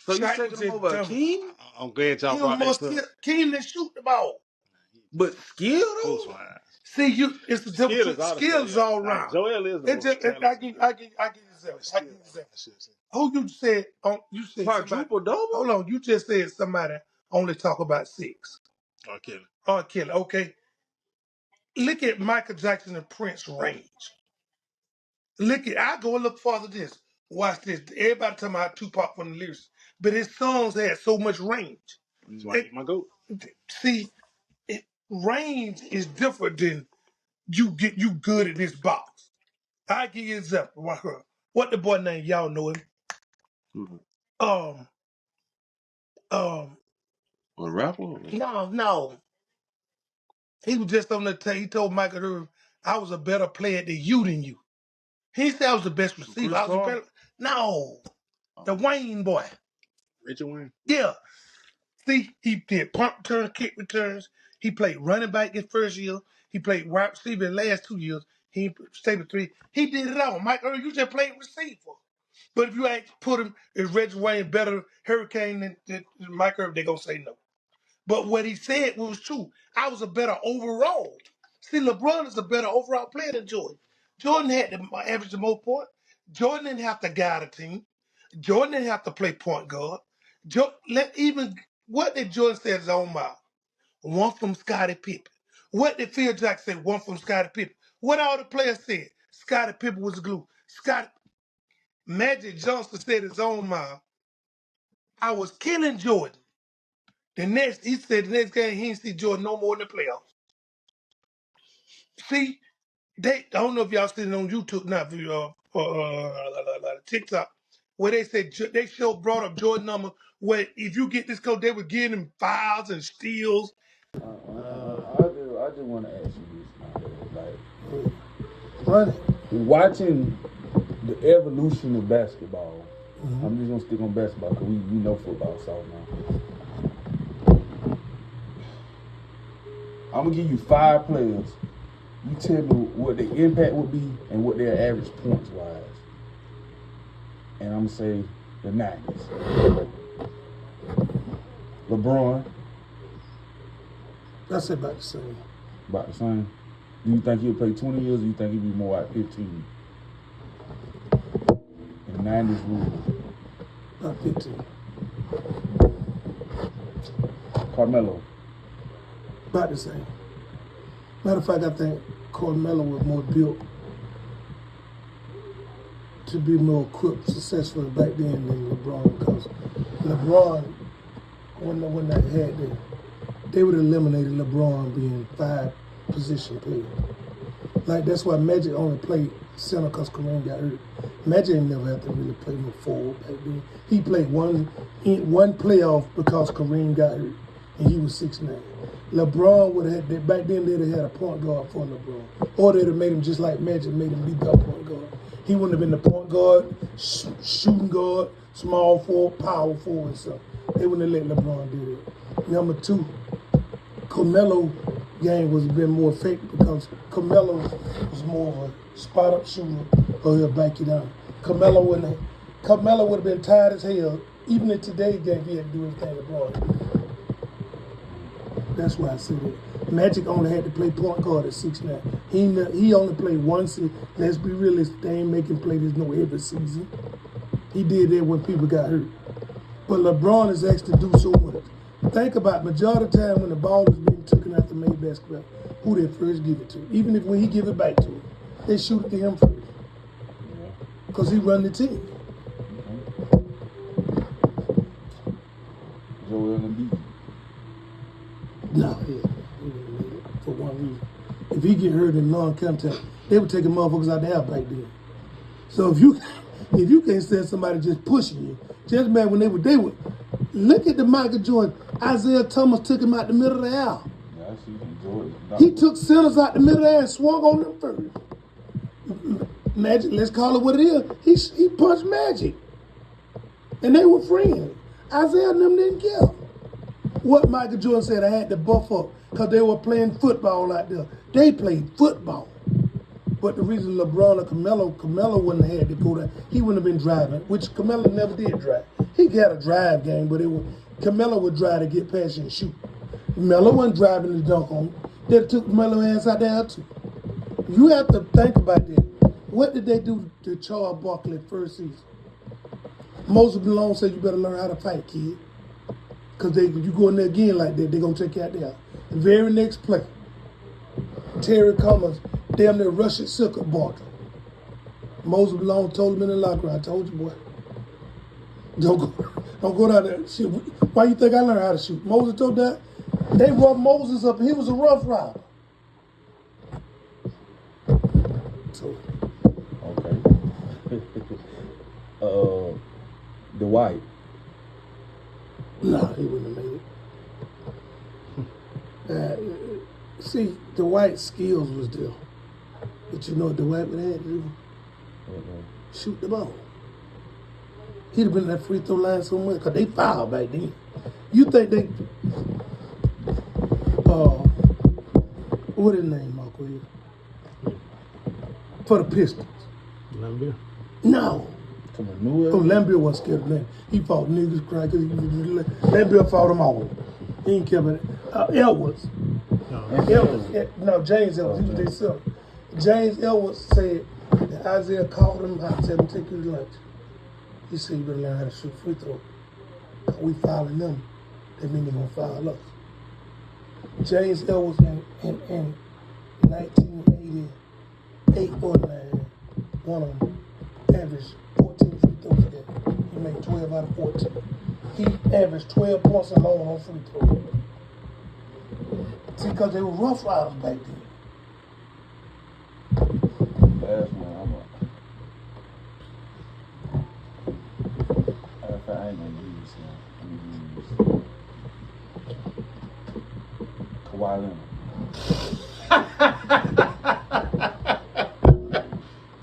So you
Shaq
taking
was
him
in
over
dumb.
Akeem?
I'm glad y'all
He was
brought
more
this up.
skilled. Keen than shoot the ball.
But skill
Post
though?
wise.
See, it's the difference
Skill is
between
all the stuff.
skills
Yeah.
all
Nah,
around.
Joel is the
It
most
just,
talented.
I give you example. I give you example. Who you said? You said somebody.
Quadruple double?
Hold on, you just said somebody only talk about six.
Okay.
Oh, Kelly. Okay, look at Michael Jackson and Prince range. I go and look farther. This. Watch this. Everybody talking about Tupac from the lyrics, but his songs had so much range.
That's why he my goat.
See, range is different than you good at this box. I give you an example. What the boy name? Y'all know him.
Mm-hmm.
Um,
A rapper?
no. He was just on the tape. He told Michael Irvin, I was a better player than you. He said I was the best receiver.
Chris
I was a
Paul?
better. No, the Wayne boy.
Richard Wayne.
Yeah. See, he did punt returns, kick returns. He played running back his first year. He played wide receiver in the last 2 years. He stayed with three. He did it all. Mike Irvin, you just played receiver. But if you ain't put him, is Reggie Wayne better Hurricane than Mike Irvin? They're going to say no. But what he said was true. I was a better overall. See, LeBron is a better overall player than Jordan. Jordan had to average the most points. Jordan didn't have to guide a team. Jordan didn't have to play point guard. What did Jordan say in his own mouth? One from Scottie Pippen. What did Phil Jackson say? One from Scottie Pippen. What all the players said? Scottie Pippen was the glue. Magic Johnson said in his own mouth, I was killing Jordan. He said the next game he didn't see Jordan no more in the playoffs. See, I don't know if y'all seen it on YouTube now, TikTok, where they brought up Jordan number. Where if you get this code, they were giving him fouls and steals.
I just want to ask you this now. Like,
Run it.
watching the evolution of basketball, I'm just going to stick on basketball because we know football so now. I'm going to give you 5 players. You tell me what the impact would be and what their average points wise. And I'm going to say the 90s. LeBron.
That's about the same.
About the same. Do you think he'll play 20 years or do you think he'll be more like 15? And 90s rule.
About 15.
Carmelo.
About the same. Matter of fact, I think Carmelo was more built to be more equipped, successful back then than LeBron, because LeBron, when they would have eliminated LeBron being 5 position player. Like that's why Magic only played center because Kareem got hurt. Magic ain't never had to really play no forward back then. He played one playoff because Kareem got hurt, and he was 6'9". LeBron would have had back then. They'd have had a point guard for LeBron, or they'd have made him just like Magic made him be the point guard. He wouldn't have been the point guard, shooting guard, small forward, power forward, and stuff. They wouldn't have let LeBron do that. Number 2, Carmelo game was a bit more effective because Carmelo was more of a spot up shooter, or he'll back you down. Carmelo would have been tired as hell, even in today's game. He had to do anything LeBron. That's why I said it. Magic only had to play point guard at 6'9". He only played one season. Let's be realistic. They ain't making play this no every season. He did that when people got hurt. But LeBron is asked to do so much. Think about majority of the time when the ball is being taken out the main basketball, who they first give it to. Even if when he give it back to him, they shoot it to him first. Because he run the team.
Joel Embiid.
No, he wouldn't have made it for one reason. If he get hurt in non-contact, they would take the motherfuckers out the house back then. So if you can't stand somebody just pushing you, just man when they would look at the Michael Jordan. Isaiah Thomas took him out the middle of the aisle.
Yeah, I see him. Jordan.
He took centers out the middle of the aisle and swung on them first. Magic, let's call it what it is. He punched Magic. And they were friends. Isaiah and them didn't care. What Michael Jordan said, I had to buff up because they were playing football out there. They played football. But the reason LeBron or Carmelo wouldn't have had to go there, he wouldn't have been driving, which Carmelo never did drive. He got a drive game, but Carmelo would drive to get past you and shoot. Melo wasn't driving to dunk on him. They took Melo ass out there too. You have to think about that. What did they do to Charles Barkley first season? Moses Malone said, you better learn how to fight, kid. Because you go in there again like that, they're going to take you out there. The very next play, Terry Cummings damn near rushed at circuit Barkley. Moses Malone told him in the locker room, I told you, boy, don't go down there. Shit, why you think I learned how to shoot? Moses told that. They roughed Moses up. He was a rough rider. So,
okay. Dwight.
No, he wouldn't have made it. See, Dwight's skills was there. But you know what Dwight would have had to do? Shoot the ball. He'd have been at that free throw line so much, because they fouled back then. You think they, what is his name, Mark Williams? For the Pistons.
Lambia.
No.
Come on, New
Oh, Lambia wasn't scared of that. He fought niggas crying because Lambia fought them all. He didn't care about it. Edwards. No, James Edwards. He was their son. James Edwards said that Isaiah called him out and said, take you to lunch. He said, you better learn how to shoot free throw. We fouling them. That means they're going to foul us. James Edwards in 1988 or 9, one of them averaged 14 free throws a game. He made 12 out of 14. He averaged 12 points alone on free throws. See, because they were rough riders back then.
Last one, I ain't gonna use him. I'm gonna use Kawhi Leonard.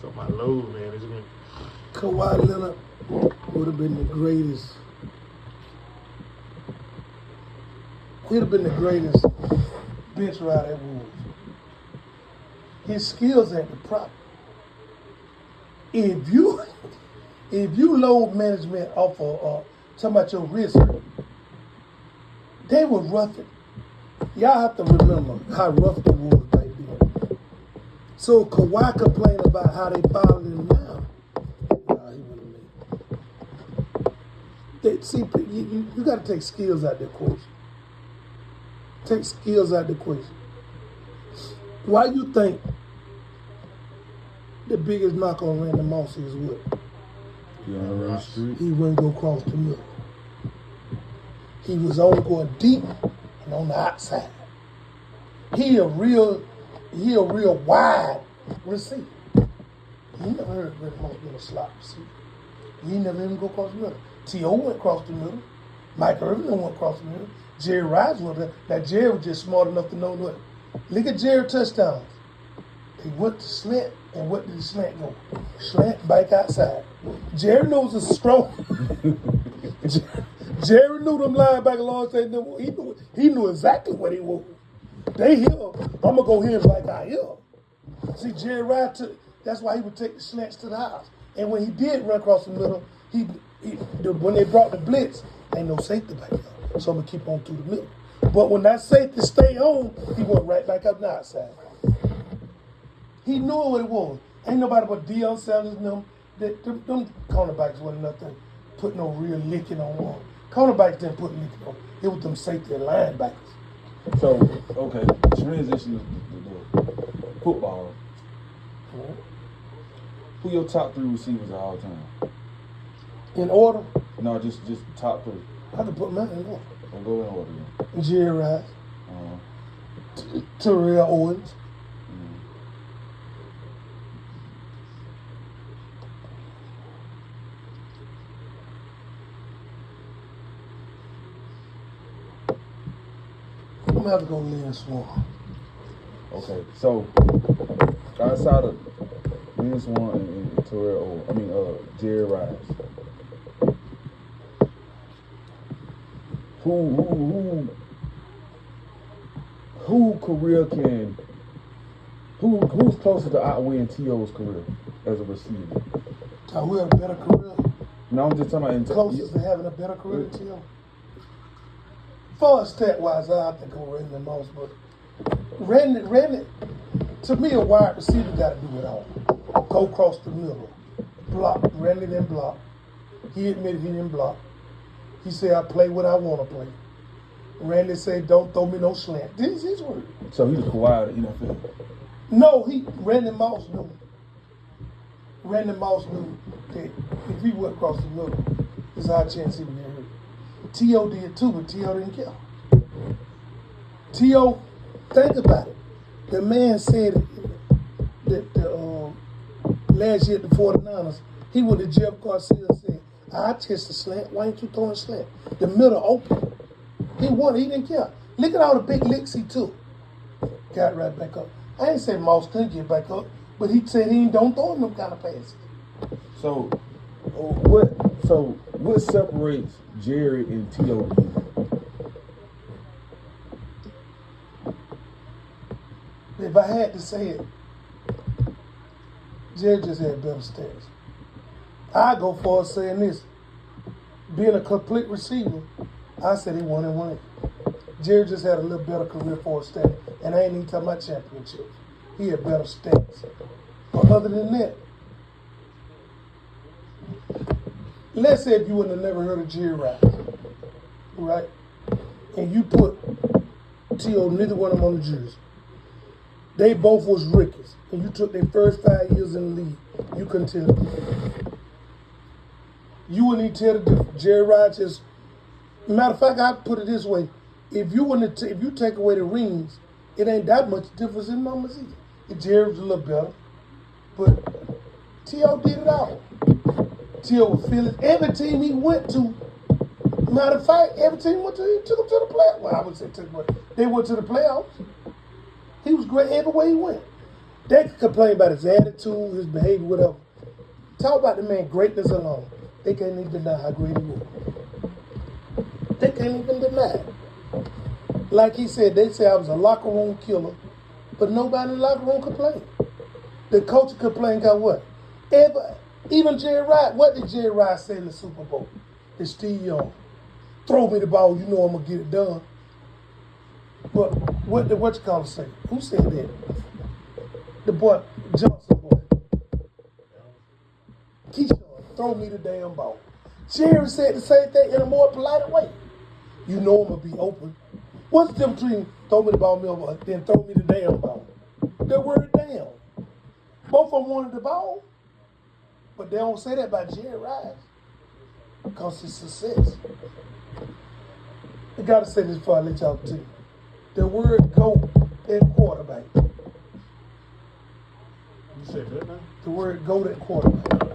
So my load, man, is been.
Kawhi Leonard would have been the greatest. He'd have been the greatest bench rider ever was. His skills ain't the problem. If you load management off of talking about your wrist, they would rough it. Y'all have to remember how rough they was back then. So Kawhi complained about how they fouled him now. Nah, he wouldn't have made it. See, you got to take skills out of the equation. Take skills out of the equation. Why you think the biggest knock on Randy Moss is what? He wouldn't go across the middle. He was only going deep and on the outside. He a real wide receiver. You never heard Randy Moss being a slot receiver. You never heard him go across the middle. T.O. went across the middle. Mike Irvin went across the middle. Jerry Rice went there. Now Jerry was just smart enough to know what. Look at Jerry touchdowns. He went to slant, and what did the slant go? Slant back outside. Jerry knows it's strong. Jerry knew them linebacker long say he knew exactly what he was. They here, I'm gonna go here like I here. See, Jerry Rice that's why he would take the slants to the house. And when he did run across the middle, when they brought the blitz, ain't no safety back there. So I'm gonna keep on through the middle. But when that safety stayed on, he went right back up the outside. He knew what it was. Ain't nobody but Deion Sanders and them cornerbacks wasn't nothing. Put no real licking on one. Cornerbacks didn't put me on. It was them safety and linebackers.
So, okay, transition to the football. Who your top 3 receivers of all time?
In order?
No, just top 3.
I have to put mine in order.
Or go in order then.
Jerry Rice. Terrell Owens. I'm gonna have to go Lynn Swan.
Okay, so outside of Lynn Swan and Terrell Owens, Jerry Rice. Who's closer to outweighing T.O.'s career as a receiver?
Who had a better career?
No, I'm just talking about
closest to having a better career than T.O. Far as stat wise, I think I'm Randy Moss, but Randy, to me, a wide receiver got to do it all. Go across the middle, block. Randy didn't block. He admitted he didn't block. He said, I play what I want to play. Randy said, don't throw me no slant. This is his word.
So he was Kawhi of the NFL.
No, Randy Moss knew. Randy Moss knew that if he went across the middle, there's a high chance he would get hurt. T.O. did too, but T.O. didn't care. T.O., think about it. The man said that last year at the 49ers, he went to Jeff Garcia and said, I test the slant. Why ain't you throwing slant? The middle open. He won. He didn't care. Look at all the big licks he took. Got right back up. I ain't say Moss couldn't get back up, but he said he don't throw him them kind of passes.
So what separates Jerry and T.O.?
If I had to say it, Jerry just had better stats. I go for saying this. Being a complete receiver, I said he won and won it. Jerry just had a little better career for his stats. And I ain't even talking about championships. He had better stats. But other than that, let's say if you wouldn't have never heard of Jerry Rice, right? And you put T.O., neither one of them on the jersey. They both was rookies. And you took their first 5 years in the league. You couldn't tell the difference. You wouldn't even tell the difference. Jerry Rice is, matter of fact, I put it this way. If you take away the rings, it ain't that much difference in numbers either. Jerry was a little better. But T.O. did it all. T.O. was feeling every team he went to. Matter of fact, every team he took him to the playoffs. Well, I would say they went to the playoffs. He was great everywhere he went. They could complain about his attitude, his behavior, whatever. Talk about the man greatness alone. They can't even deny how great he was. They can't even deny it. Like he said, they say I was a locker room killer, but nobody in the locker room complained. The coach complained, got what? Even Jerry Rice, what did Jerry Rice say in the Super Bowl? To Steve Young, throw me the ball, you know I'm going to get it done. But what you call it say? Who said that? The boy, Johnson boy. Keyshawn, throw me the damn ball. Jerry said the same thing in a more polite way. You know I'm going to be open. What's the difference between throw me the ball, then throw me the damn ball? The word damn. Both of them wanted the ball, but they don't say that about Jerry Rice because it's success. I got to say this before I let y'all too. The word "go" at quarterback.
You said that now?
The word "go" at quarterback.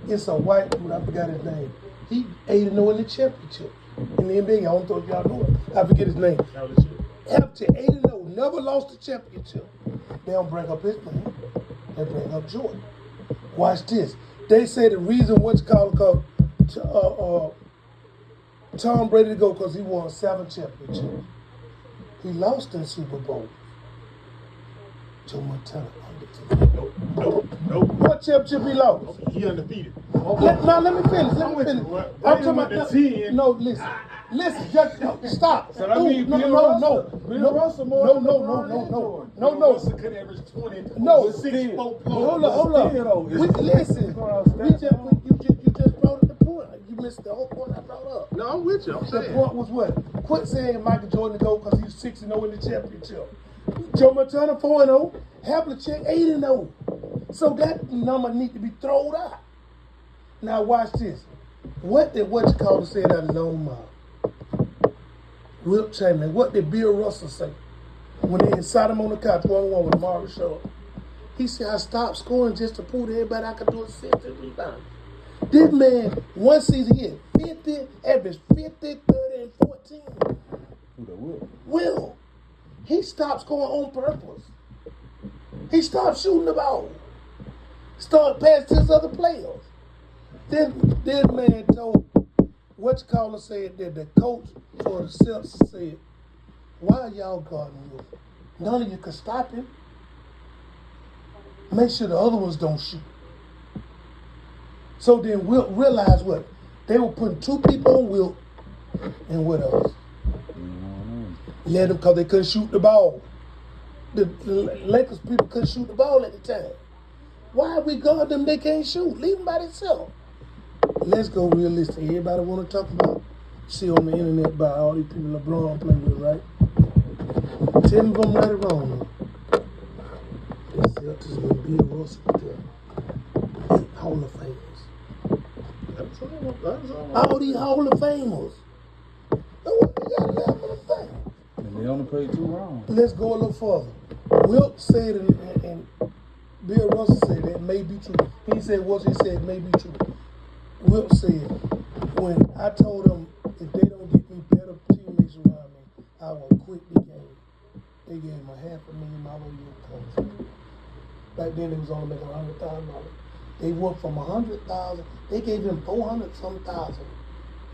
It's a white dude. I forgot his name. He 8-0 in the championship in the NBA. I don't know if y'all know it. I forget his name. After 8-0, never lost the championship. They don't bring up his name. They bring up Jordan. Watch this. They say the reason what's called Tom Brady to go because he won 7 championships. He lost in Super Bowl. Joe Montana undefeated.
Nope.
What championship he lost?
He undefeated.
Let me finish. I'm talking about
the 10.
No, listen. Just stop.
So that means Bill Russell more than LeBron and Jordan.
Russell could average 20.
No.
6 4
Hold up.
Still, though,
Listen. You just brought up the point.
missed the whole point I brought up.
No, I'm with you. I'm
The
saying.
point was what? Quit saying Michael Jordan to go because he's 6-0 in the championship. Joe Montana 4-0, Havlicek 8-0. So that number need to be thrown out. Now watch this. What did say that long mile? Wilt Chamberlain. What did Bill Russell say when they sat him on the couch 1-1 with Marvin Shaw? He said, I stopped scoring just to prove to everybody I could do assist and rebound. This man, one season, he had 50, averaged 50, 30, and 14.
Who that Will?
Will. He stopped scoring on purpose. He stopped shooting the ball. Started passing to his other players. Then this man told, said that the coach for the Celtics said, why are y'all guarding Will? None of you can stop him. Make sure the other ones don't shoot. So then Wilt realized what? They were putting 2 people on Wilt and what else? Let them because they couldn't shoot the ball. The Lakers people couldn't shoot the ball at the time. Why we guard them? They can't shoot. Leave them by themselves. Let's go realistic. Everybody want to talk about, see on the internet about all these people LeBron playing with, right? Tell me if I'm right or wrong, man. The Celtics will be a Russell there. 8 Hall of Famers. All these Hall of Famers. Now what they got left for the thing?
And they only played 2 rounds.
Let's go a little further. Wilt said, and Bill Russell said that may be true. He said it may be true. Wilt said, when I told them if they don't get me better teammates around me, I will quit the game. They gave him $500,000 a year contract. Back then, it was only making $100,000. They went from $100,000. They gave him 400-some thousand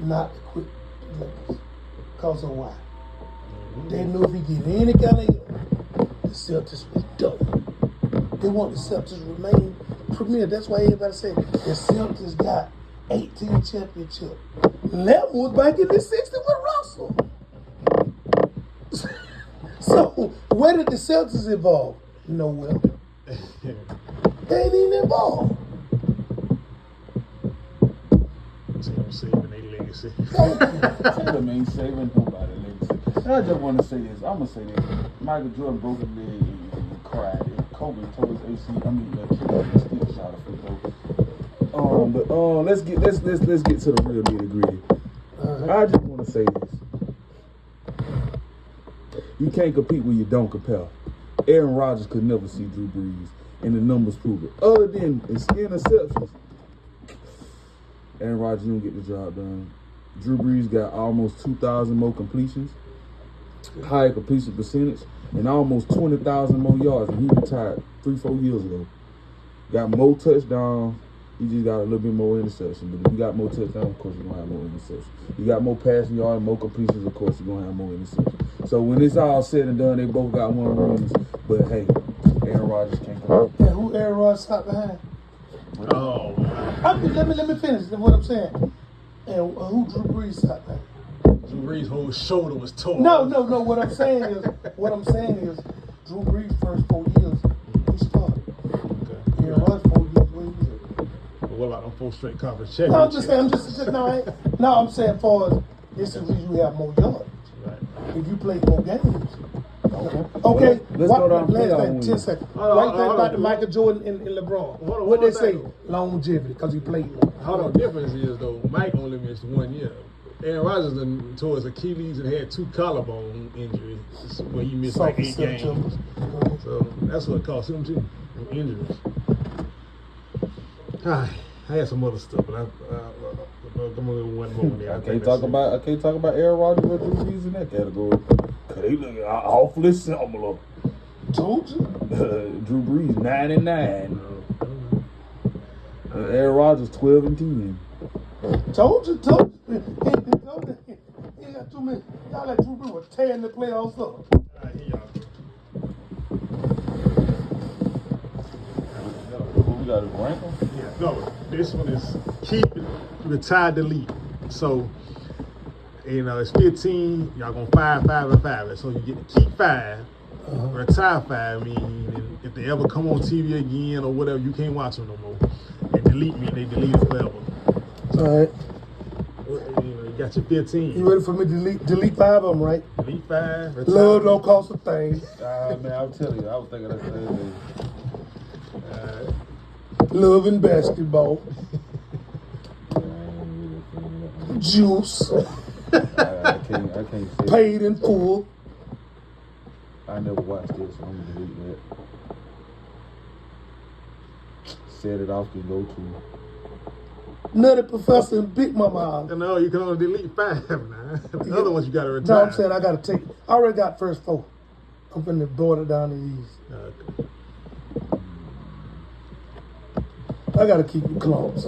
not to quit the Lakers. Because of why? They knew if he get any kind of help, the Celtics was done. They want the Celtics to remain premier. That's why everybody said the Celtics got 18 championships. Lamb was back in the 60s with Russell. So where did the Celtics evolve? Nowhere. They ain't even involved.
Saving their legacy.
Tatum ain't saving nobody legacy. And I just want to say this. I'm gonna say this. Michael Jordan broke his leg and cried. And Kobe told his AC. Still shot a free throw. But let's get to the real nitty gritty. I just want to say this. You can't compete when you don't compare. Aaron Rodgers could never see Drew Brees, and the numbers prove it. Other than interceptions, Aaron Rodgers didn't get the job done. Drew Brees got almost 2,000 more completions, higher completion percentage, and almost 20,000 more yards. And he retired 3-4 years ago. Got more touchdowns. He just got a little bit more interception. But if you got more touchdowns, of course you're gonna have more interceptions. You got more passing yards, more completions, of course you're gonna have more interceptions. So when it's all said and done, they both got 1 rings. But hey, Aaron Rodgers can't come.
And who Aaron Rodgers stopped behind?
Oh,
let me finish what I'm saying. And who Drew Brees stopped behind?
Drew Brees' whole shoulder was torn.
No. What I'm saying is, Drew Brees' first 4 years, he started.
Okay.
Aaron Rodgers 4 years, where he was at.
But what about them 4 straight conference
No, I'm
championships?
I'm saying for us, this is when you have more yards.
Right.
If you play more games.
Okay. Let's go down.
Last thing, 10 seconds. Right thing about the Michael Jordan and LeBron. What they say? Longevity, because he played more.
Hold on, difference is though, Mike only missed 1 year. Aaron Rodgers done tore his Achilles and had 2 collarbone injuries where he missed like 8 games. So that's what cost him too, injuries. I had some other stuff, but I'm gonna go one more there.
I can't talk about Aaron Rodgers or Drew Brees in that category. Cause they look awfully similar.
Told you.
Drew Brees 9-9. Aaron Rodgers 12-10.
Told you. He got too many. Y'all like Drew Brees was tearing the playoffs up.
Alright, here y'all
go. We got to rank them?
Yeah, no, this one is keep it, retire, delete. So, it's 15, y'all gonna 5, 5, and 5. So you get to keep 5, retire 5, meaning if they ever come on TV again or whatever, you can't watch them no more. And delete me, they delete it forever.
All right.
You got your 15.
You ready for me to delete 5 of them, right?
Delete 5. Retire.
Love don't cost a thing.
Man, I'm telling you, I was thinking that same thing.
Love and basketball. Juice.
I can't say
Paid in full.
I never watched this, so I'm gonna delete that. Set it off to go to.
Nutty Professor and Big Mama.
No, you can only delete 5 now. The other ones you got to retire.
No, I'm saying I got to take. I already got first 4. I'm finna boil it down to these.
Okay.
I got to keep it close.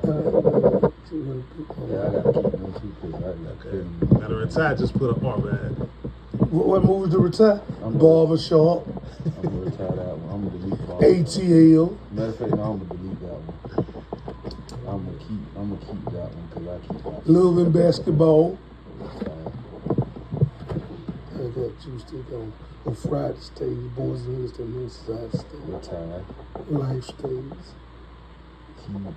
Yeah, I gotta keep them too, because I couldn't.
Now to retire, just put a R at.
What movies to retire? Barbershop.
I'm gonna retire that one. I'm gonna delete Barbershop.
ATL.
Matter of fact, no, I'm gonna delete that one. I'm gonna keep that one because I keep that.
Love and basketball. I got juice stick on Friday stage. Boys and Girls that means society stage.
Retire.
Life stage.
Keep.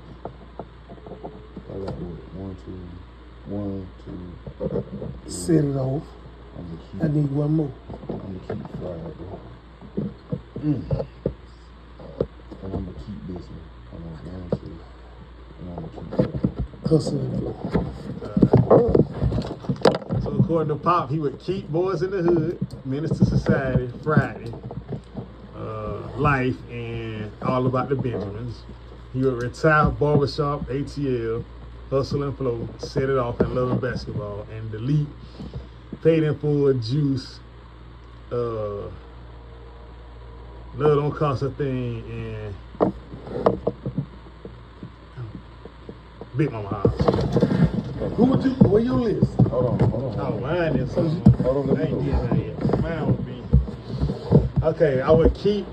I got what? 1, 2, 3.
Set it off.
I'm gonna keep.
I need one more.
I'm gonna keep Friday. And I'm gonna keep this one. I'm gonna go to. And I'm gonna keep that.
Hustle and flow.
So according to Pop, he would keep Boys in the Hood, Menace to Society, Friday, Life, and All About the Benjamins. He would retire Barbershop, ATL, Hustle and Flow, Set It Off, and Love and Basketball, and delete Paid in Full, Juice, Love Don't Cost a Thing, and Big Mama House.
Who would you? Where your list?
Hold on.
Oh, mine is.
Hold on, let
I
me
ain't
go.
did that yet. Mine would be. Okay, I would keep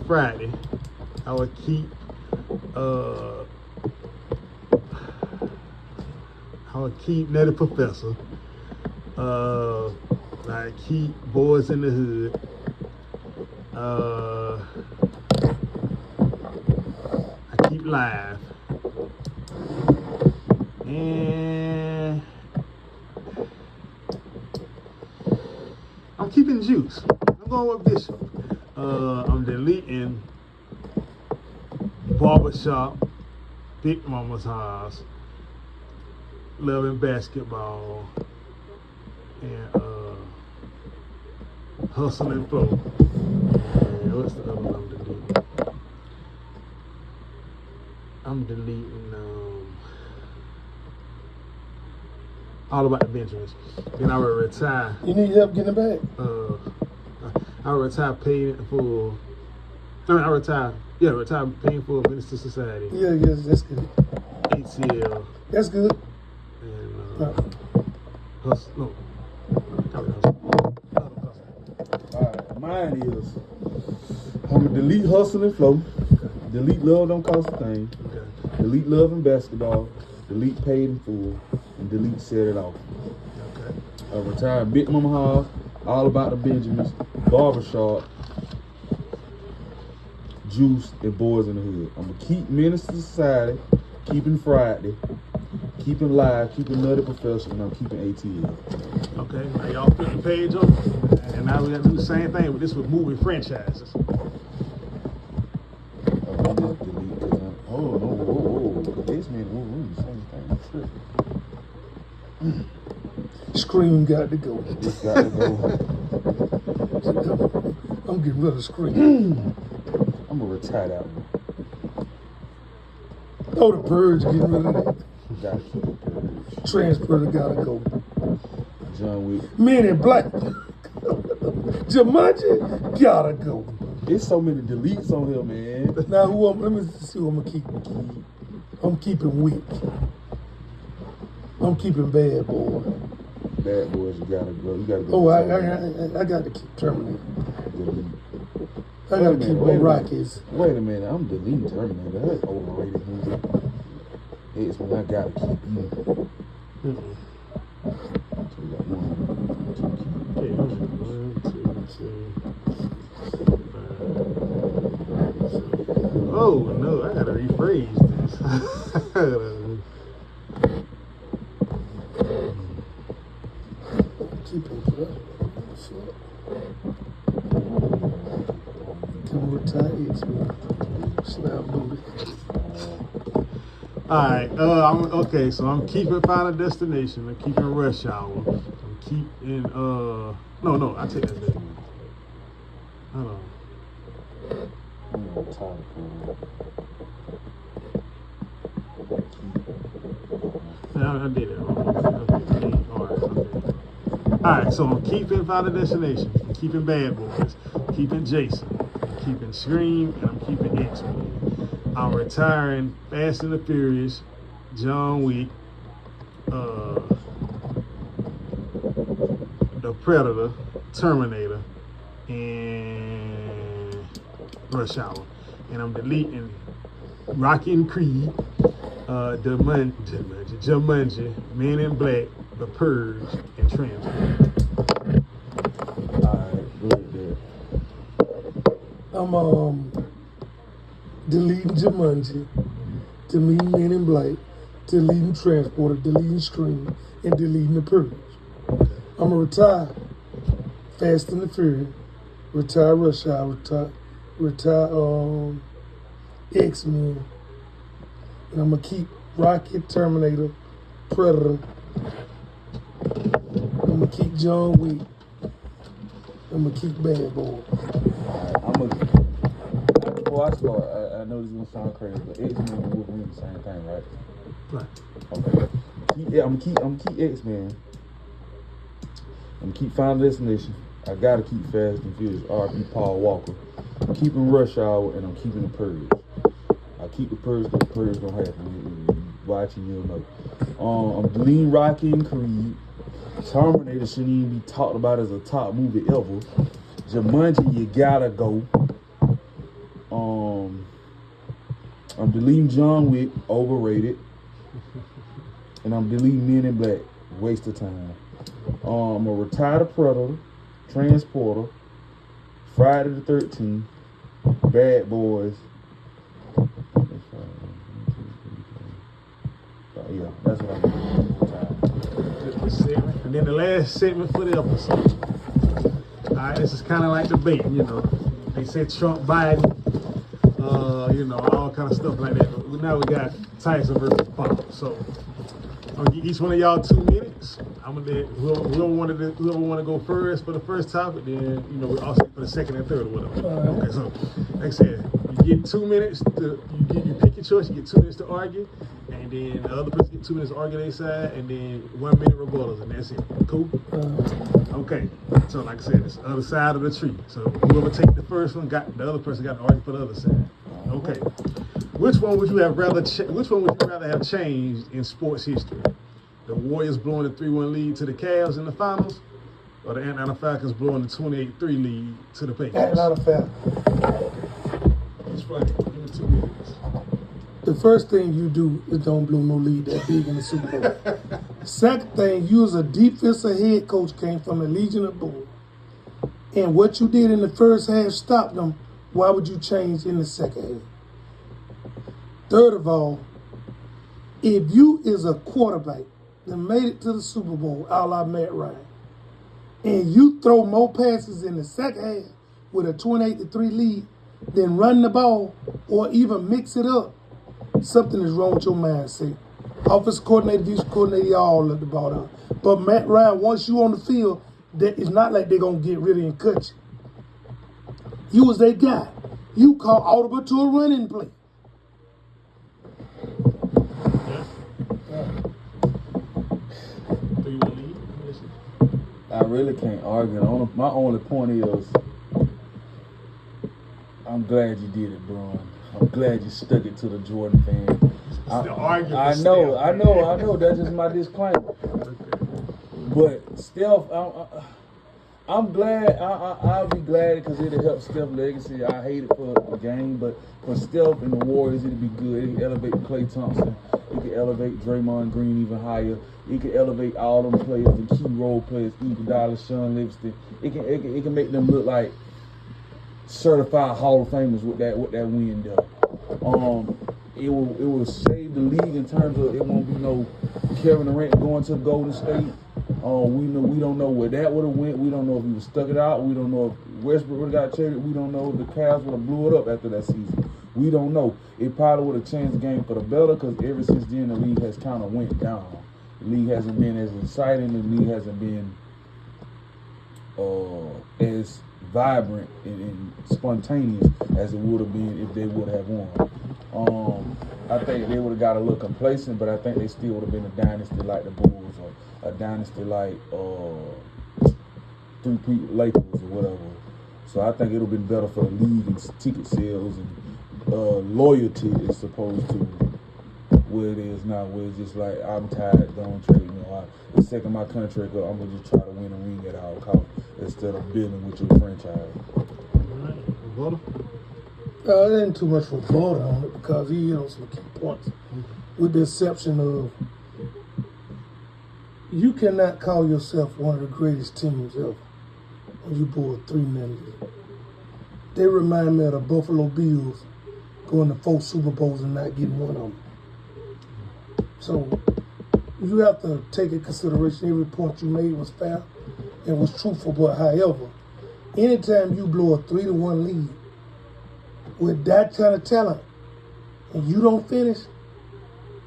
Friday. I would keep Nutty Professor. I keep Boys in the Hood. I keep Live. And I'm keeping Juice. I'm going with Bishop. I'm deleting Barbershop, Big Mama's House, Love and Basketball, and Hustle and Flow. And what's the other one I'm deleting? I'm deleting All About the Benjamins. Then I would retire.
You need help getting it back?
I would retire Paid in Full. I retire Paid in Full, Menace to Society.
Yeah, that's good.
ATL.
That's good.
And Hustle. No. Probably Hustle.
Alright, mine is I'm gonna delete Hustle and Flow, delete Love Don't Cost a Thing,
Okay.
delete Love and Basketball, delete Paid in Full, and delete Set It Off.
Okay.
I retire Big Mama House, All About the Benjamins, Barbershop, Juice, and Boys in the Hood. I'm gonna keep Menace to Society, keeping Friday, keeping Live, keeping Nutty Professor, and I'm keeping ATL.
Okay. Now y'all flip the page over. And now we gotta do the same thing, but this with movie franchises.
I'm gonna delete because because X-Men and Wolverine the same thing. I'm tripping.
Scream got to go.
It's got to go.
I'm getting rid of Scream.
I'm gonna retire that one.
Oh, the Purge getting rid of that.
Gotta keep the Purge.
Transporter gotta go.
John Wick.
Men in Black. Jumanji gotta go.
There's so many deletes on here, man.
Now let me see who I'm gonna keep. I'm keeping Wick. I'm keeping Bad Boy.
Bad Boys, you gotta go. You gotta go.
Oh, I got to keep Terminator.
Delete.
I got to keep Rockies.
Wait a minute, I'm deleting Terminator. That's overrated movie. It's when I gotta keep you. So we got 1, 2 keep.
Okay, 1, 2, 3, 4, 5, 6, 7. Oh no, I gotta rephrase this.
Keep it up. Come retire X-Men. Slap booty.
Alright, okay, so I'm keeping Final Destination, I'm keeping Rush Hour, I'm keeping no, I take that back. Hold on. I did it wrong. Alright, so I'm keeping Final Destination, I'm keeping Bad Boys, I'm keeping Jason, I'm keeping Scream, and I'm keeping X-Men. I'm retiring Fast and the Furious, John Wick, The Predator, Terminator, and Rush Hour. And I'm deleting Rocky and Creed, Jumanji, Men in Black, The Purge, and Transport.
Alright, good.
I'm deleting Jumanji, deleting Men in Black, deleting Transporter, deleting Scream, and deleting The Purge. I'm gonna retire Fast and the Furious, retire Rush Hour, retire X-Men, and I'm gonna keep Rocky, Terminator, Predator. I'm gonna keep John Wick. I'm gonna keep Bad Boy.
Before I start, I know this is gonna sound crazy, but X-Men and Wolverine the same thing, right?
Right.
Okay. I'm gonna keep X-Men. I'm gonna keep Final Destination. I gotta keep Fast and Furious. R.I.P. Paul Walker. I'm keeping Rush Hour, and I'm keeping The Purge. I keep The Purge because The Purge don't happen. You watch it, you'll know. I'm deleting Rocky and Creed. Terminator shouldn't even be talked about as a top movie ever. Jumanji, you gotta go. I'm deleting John Wick, overrated. And I'm deleting Men in Black, waste of time. I'm gonna retire The Predator, Transporter, Friday the 13th, Bad Boys. Yeah, that's what I'm gonna retire.
And then the last segment for the episode. Alright, this is kind of like debate, you know. They said Trump, Biden, you know, all kind of stuff like that. But now we got Tyson versus Paul. So I'm gonna give each one of y'all 2 minutes. I'm gonna let whoever want to go first for the first topic, then you know we also for the second and third or whatever. Okay, so like I said, you get 2 minutes to you pick your choice. You get 2 minutes to argue, and then the other person get 2 minutes to argue their side, and then 1 minute rebuttals, and that's it. Cool. Okay. So like I said, it's the other side of the tree. So whoever take the first one got the other person got to argue for the other side. Okay. Which one would you rather have changed in sports history? The Warriors blowing the 3-1 lead to the Cavs in the finals, or the Atlanta Falcons blowing the 28-3 lead to the Patriots?
Atlanta Falcons.
Which one? Give me 2 minutes.
The first thing you do is don't blow no lead that big in the Super Bowl. Second thing, you as a defensive head coach came from the Legion of Boom. And what you did in the first half stopped them. Why would you change in the second half? Third of all, if you is a quarterback that made it to the Super Bowl, a la Matt Ryan, and you throw more passes in the second half with a 28-3 lead than run the ball or even mix it up, something is wrong with your mindset. Offensive coordinator, defensive coordinator, y'all let the ball down. But Matt Ryan, once you on the field, that it's not like they're going to get rid of you and cut you. You was that guy. You call audible to a running play.
I really can't argue. My only point is, I'm glad you did it, Bron. I'm glad you stuck it to the Jordan fan. I know. That's just my disclaimer. But Steph, I'm glad. I'll be glad because it'll help Steph's legacy. I hate it for the game, but for Steph and the Warriors, it'll be good. It can elevate Klay Thompson. It can elevate Draymond Green even higher. It can elevate all them players, the key role players, Iguodala, Sean Livingston. It can make them look like certified Hall of Famers with that win though. will save the league in terms of it won't be no Kevin Durant going to Golden State. We don't know where that would have went. We don't know if he was stuck it out. We don't know if Westbrook would have got traded. We don't know if the Cavs would have blew it up after that season. We don't know. It probably would have changed the game for the better because ever since then the league has kind of went down. The league hasn't been as exciting. The league hasn't been as vibrant and spontaneous as it would have been if they would have won. I think they would have got a little complacent, but I think they still would have been a dynasty like the Bulls or a dynasty like three-peat Lakers or whatever. So I think it would have been better for the league and ticket sales and loyalty as opposed to where it is now, where it's just like, I'm tired, don't trade me. The second my contract up, I'm going to just try to win a ring at all costs instead of building with your franchise.
All right.
It ain't too much for Florida on it because he hit on some key points. With the exception of, you cannot call yourself one of the greatest teams ever when you pull 3 million. They remind me of the Buffalo Bills going to 4 Super Bowls and not getting one of them. So you have to take into consideration every point you made was fair and was truthful. But however, anytime you blow a 3-1 lead with that kind of talent and you don't finish,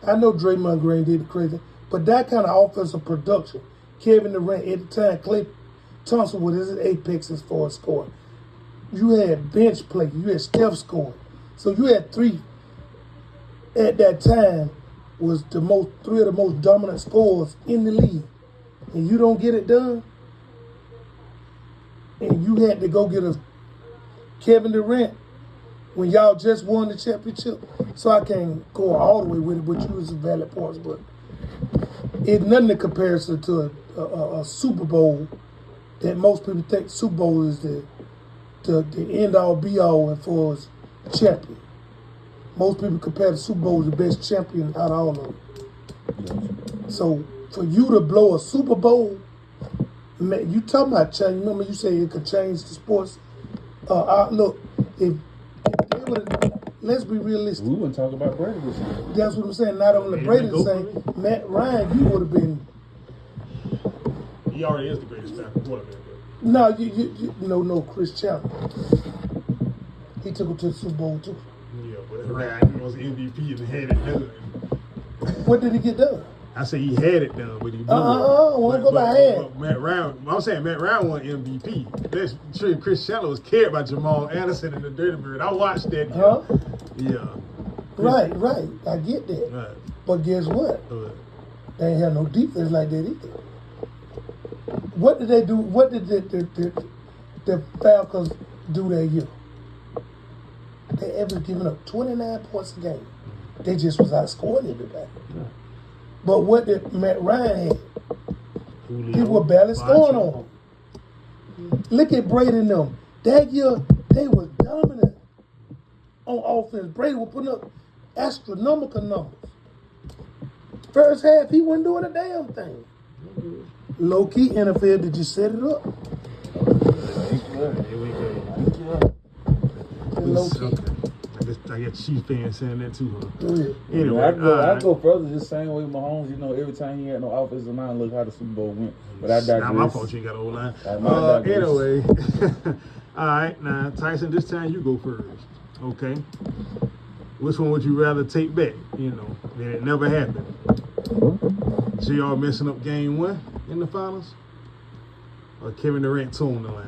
I know Draymond Green did the crazy, but that kind of offensive production, Kevin Durant at the time, Klay Thompson was his apex as far as scoring. You had bench play, you had Steph scoring. So you had 3 at that time was 3 of the most dominant scorers in the league. And you don't get it done. And you had to go get a Kevin Durant when y'all just won the championship. So I can't go all the way with it, but you was some valid points. But it's nothing in comparison to a Super Bowl that most people think Super Bowl is the end all be all as far as champion. Most people compare the Super Bowl to the best champion out of all of them. So for you to blow a Super Bowl, man, you talking about change. Remember you say it could change the sports outlook. If they would, let's be realistic.
We wouldn't talk about Brady this year.
That's what I'm saying. Not only Brady saying, Matt Ryan, you would have been.
He already is the greatest quarterback.
No, no, Chris Chandler. He took him to the Super Bowl too.
Yeah, but Ryan was MVP and had it done.
What did he get done?
I say he had it done, but he blew
I want to go by hand.
But Matt Ryan, I'm saying Matt Ryan won MVP. That's true. Chris Chandler was carried by Jamal Anderson and the Dirty Bird. I watched that. Yeah.
Right. I get that.
Right.
But guess what? They ain't have no defense like that either. What did they do? What did the Falcons do that year? They ever given up 29 points a game. They just was outscoring everybody. Yeah. But what did Matt Ryan have? People were barely scoring on him. Look at Brady and them. That year, they was dominant on offense. Brady was putting up astronomical numbers. First half, he wasn't doing a damn thing. Low-key NFL, did you set it up?
Here we go.
Low-key.
I got Chief fans saying that too, huh?
Yeah.
Anyway,
I go further, just same way Mahomes, every time he had no offensive line, look how the Super Bowl went. But I digress.
Not my fault you ain't got an old line. Anyway, all right, now Tyson, this time you go first, okay? Which one would you rather take back, that it never happened? JR messing up game 1 in the finals? Or Kevin Durant towing the line?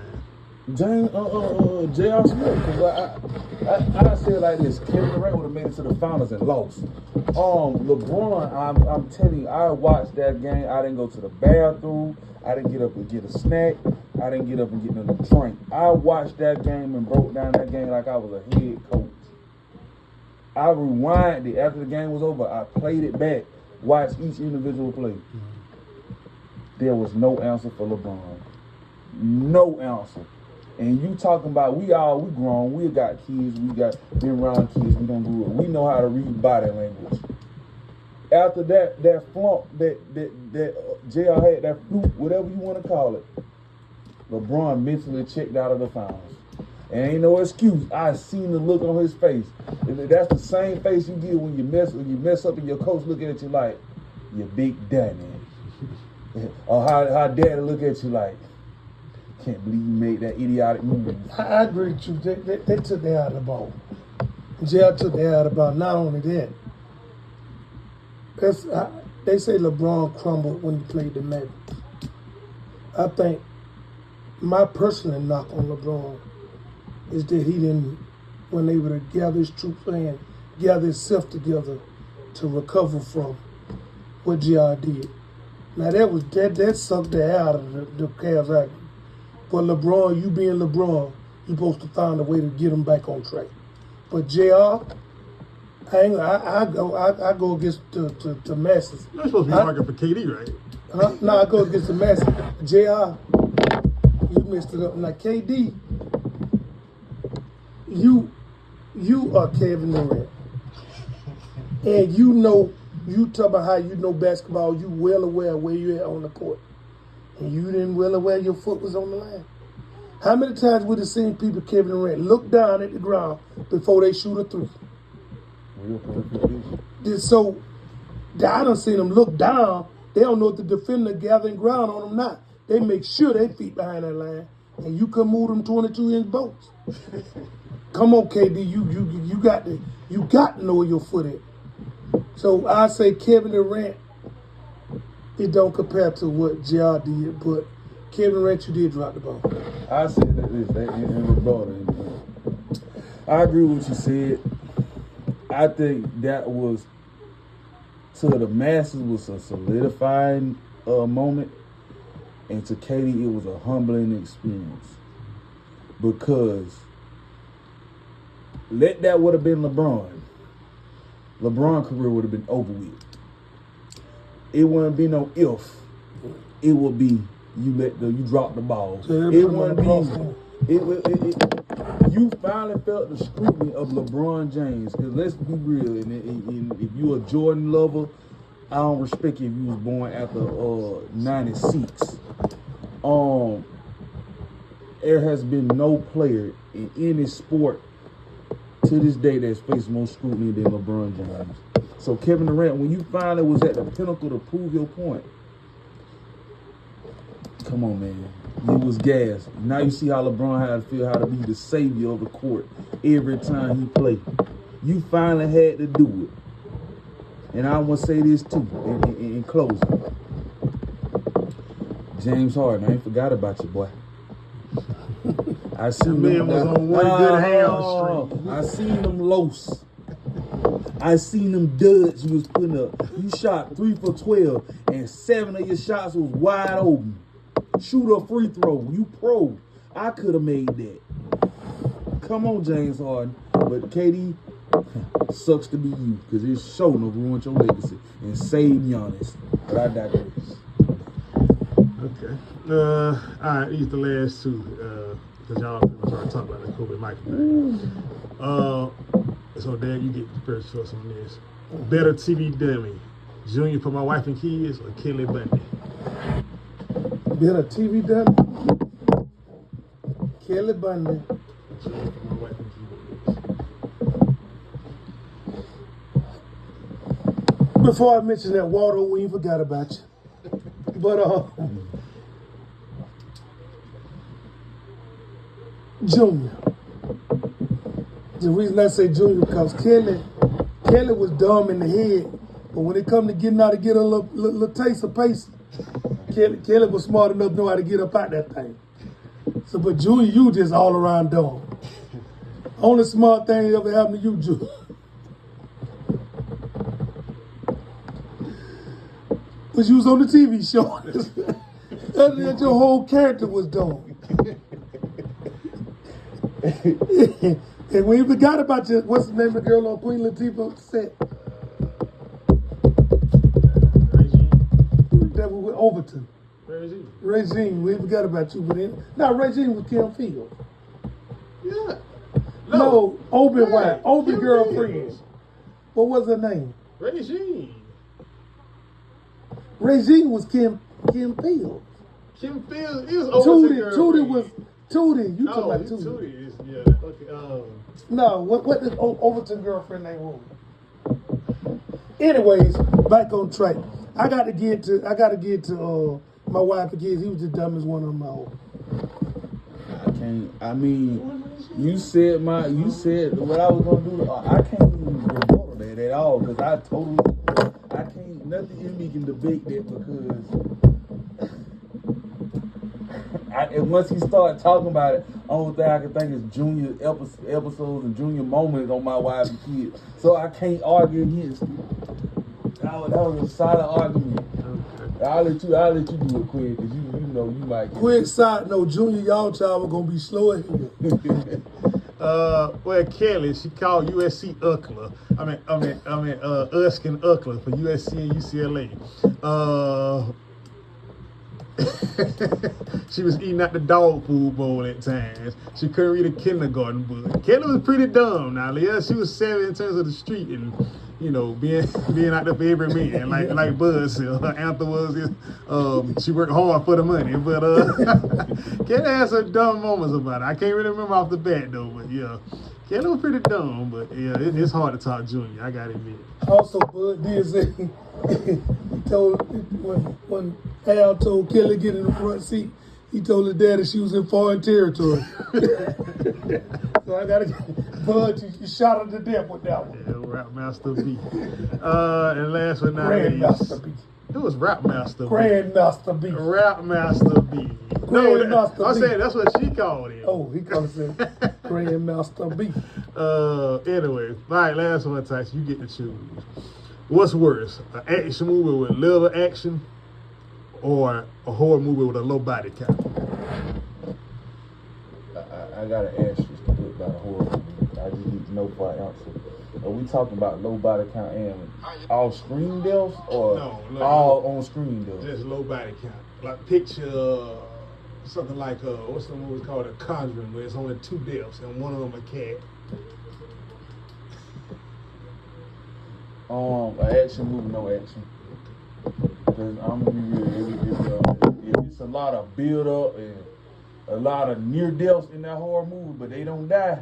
J.R. Smith, because I say it like this: Kevin Durant would have made it to the finals and lost. LeBron, I'm telling you, I watched that game. I didn't go to the bathroom. I didn't get up and get a snack. I didn't get up and get another drink. I watched that game and broke down that game like I was a head coach. I rewinded it after the game was over. I played it back, watched each individual play. There was no answer for LeBron. No answer. And you talking about we grown, we got kids, we got been around kids, we don't grow up. We know how to read body language. After that flunk that JR had, that fluke, whatever you want to call it, LeBron mentally checked out of the finals. And ain't no excuse. I seen the look on his face. And that's the same face you get when you mess up and your coach looking at you like, you big daddy. Or how daddy look at you like, can't believe you made that idiotic move.
I agree with you. They took their eye out of the ball. JR took their eye out of the ball. Not only that, they say LeBron crumbled when he played the Mavericks. I think my personal knock on LeBron is that he didn't, when they were to gather his troops and gather himself together to recover from what JR did. Now that sucked the air out of the Cavs argument. But LeBron, you being LeBron, you're supposed to find a way to get him back on track. But JR, I go against the masses.
You're supposed to be arguing for KD, right?
Huh? No, I go against the masses. JR, you messed it up. Now KD, you are Kevin Durant. And you talk about how you know basketball, you well aware where you at on the court. And you didn't well aware your foot was on the line. How many times we have seen people, Kevin Durant, look down at the ground before they shoot a three? So, I done seen them look down. They don't know if the defender gathering ground on them not. They make sure they feet behind that line, and you can move them 22-inch bolts. Come on, KD, you got to know where your foot at. So I say Kevin Durant, it don't compare to what JR did, but Kevin Durant, you did drop the ball.
I said that in rebuttal. I agree with what you said. I think that was, to the masses, was a solidifying moment, and to Katie, it was a humbling experience. Because that would have been LeBron. LeBron's career would have been over with. It wouldn't be no if. It would be you drop the ball. It wouldn't be. You finally felt the scrutiny of LeBron James. Because let's be real, and if you're a Jordan lover, I don't respect you if you was born after '96. There has been no player in any sport to this day that's faced more scrutiny than LeBron James. So Kevin Durant, when you finally was at the pinnacle to prove your point, come on, man. You was gassed. Now you see how LeBron had to feel how to be the savior of the court every time he played. You finally had to do it. And I want to say this too, in closing. James Harden, I ain't forgot about you, boy. I seen
man was on one good hamstring.
I seen them los. I seen them duds you was putting up. You shot 3 for 12, and 7 of your shots was wide open. Shoot a free throw. You pro. I could have made that. Come on, James Harden. But KD, sucks to be you, because it's sure enough ruined your legacy and saved Giannis. But I digress.
Okay. All right, these the last two, because y'all trying to talk about the Kobe Michael thing. So, Dad, you get the first choice on this. Better TV dummy, Junior for my wife and kids, or Kelly Bundy?
Better TV dummy? Kelly Bundy.
Junior for my wife and kids.
Before I mention that, Waldo, we ain't forgot about you. But, Junior. The reason I say Junior because Kelly was dumb in the head, but when it come to getting out to get a little taste of pace, Kelly was smart enough to know how to get up out that thing. So, but Junior, you just all around dumb. Only smart thing that ever happened to you, Junior. Was you was on the TV show. Other than that, your whole character was dumb. And we forgot about you. What's the name of the girl on Queen Latifah set? That was with Overton. Regine. We forgot about you. But Regine was Kim Fields.
Yeah.
No, Obi wife, Obi girlfriend. What was her name?
Regine.
Regine was Kim Fields.
Kim Fields is Overton girlfriend.
Tootie. You talking
Oh,
about
you
Tootie?
Tootie is yeah. Okay.
No, what the Overton girlfriend name was? Anyways, back on track. I got to get to my wife and kids. He was the dumbest one on my own.
I can't. I mean, you said what I was gonna do. I can't even rebuttal that at all because I can't. Nothing in me can debate that because and once he started talking about it, only thing I can think is junior episodes and junior moments on my wife and kids. So I can't argue against it. That was a solid argument. Okay. I'll let you do it quick because you know you might get
quick side note, Junior, y'all child was gonna be slow as hell.
Well, Kelly, she called USC Uckler. Uskin Uckler for USC and UCLA. She was eating at the dog food bowl at times. She couldn't read a kindergarten book. Kelly was pretty dumb. Now, yeah, she was savvy in terms of the street and being out there for every man, like Buzz said. Her anthem was she worked hard for the money. But Kelly had some dumb moments about it. I can't really remember off the bat though. But yeah, Kelly was pretty dumb. But yeah, it's hard to talk Junior. I gotta admit.
Also, Bud did say he told when Al told Kelly get in the front seat, he told her daddy she was in foreign territory. So I gotta Bud, you shot her to death with that one.
Yeah, Rap Master B. And last but not least,
Grandmaster B.
It was Rap Master B.
Grandmaster B.
Rap Master B.
Grandmaster B.
I'm saying that's what she called him.
Oh, he called it Grandmaster B.
Anyway, all right, last one, Tyson. You get to choose. What's worse, an action movie with little action or a horror movie with a low body count?
I got an asterisk to put about a horror movie. I just need to know before I answer. Are we talking about low body count and all screen deaths or all on screen deaths?
Just low body count. Like picture something like what's the movie called, The Conjuring, where it's only 2 deaths and one of them a cat.
An action movie, no action. Because I'm gonna be real, if it's a lot of build up and a lot of near deaths in that horror movie, but they don't die,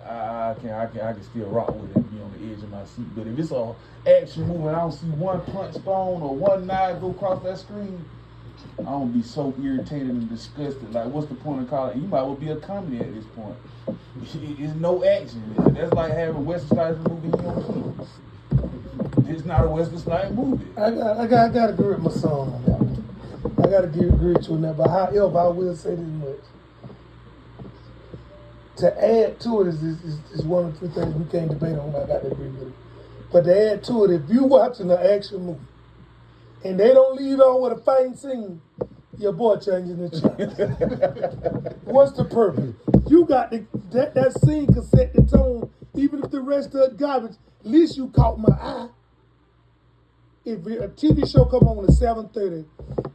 I can still rock with it and be on the edge of my seat. But if it's a action movie and I don't see one punch thrown or one knife go across that screen, I'm gonna be so irritated and disgusted. Like, what's the point of calling it? You might well be a comedy at this point. It's no action. That's like having Wesley Snipes movie you don't see. It's not a Wesley Snipes movie.
I got to agree with my son on that one. I got to agree with you on that. But however, I will say this much. To add to it is one of the things we can't debate on. I got to agree with it. But to add to it, if you're watching an action movie and they don't leave on with a fight scene, your boy changing the channel. What's the purpose? You got that scene can set the tone, even if the rest of it garbage. At least you caught my eye. If a TV show come on at 7:30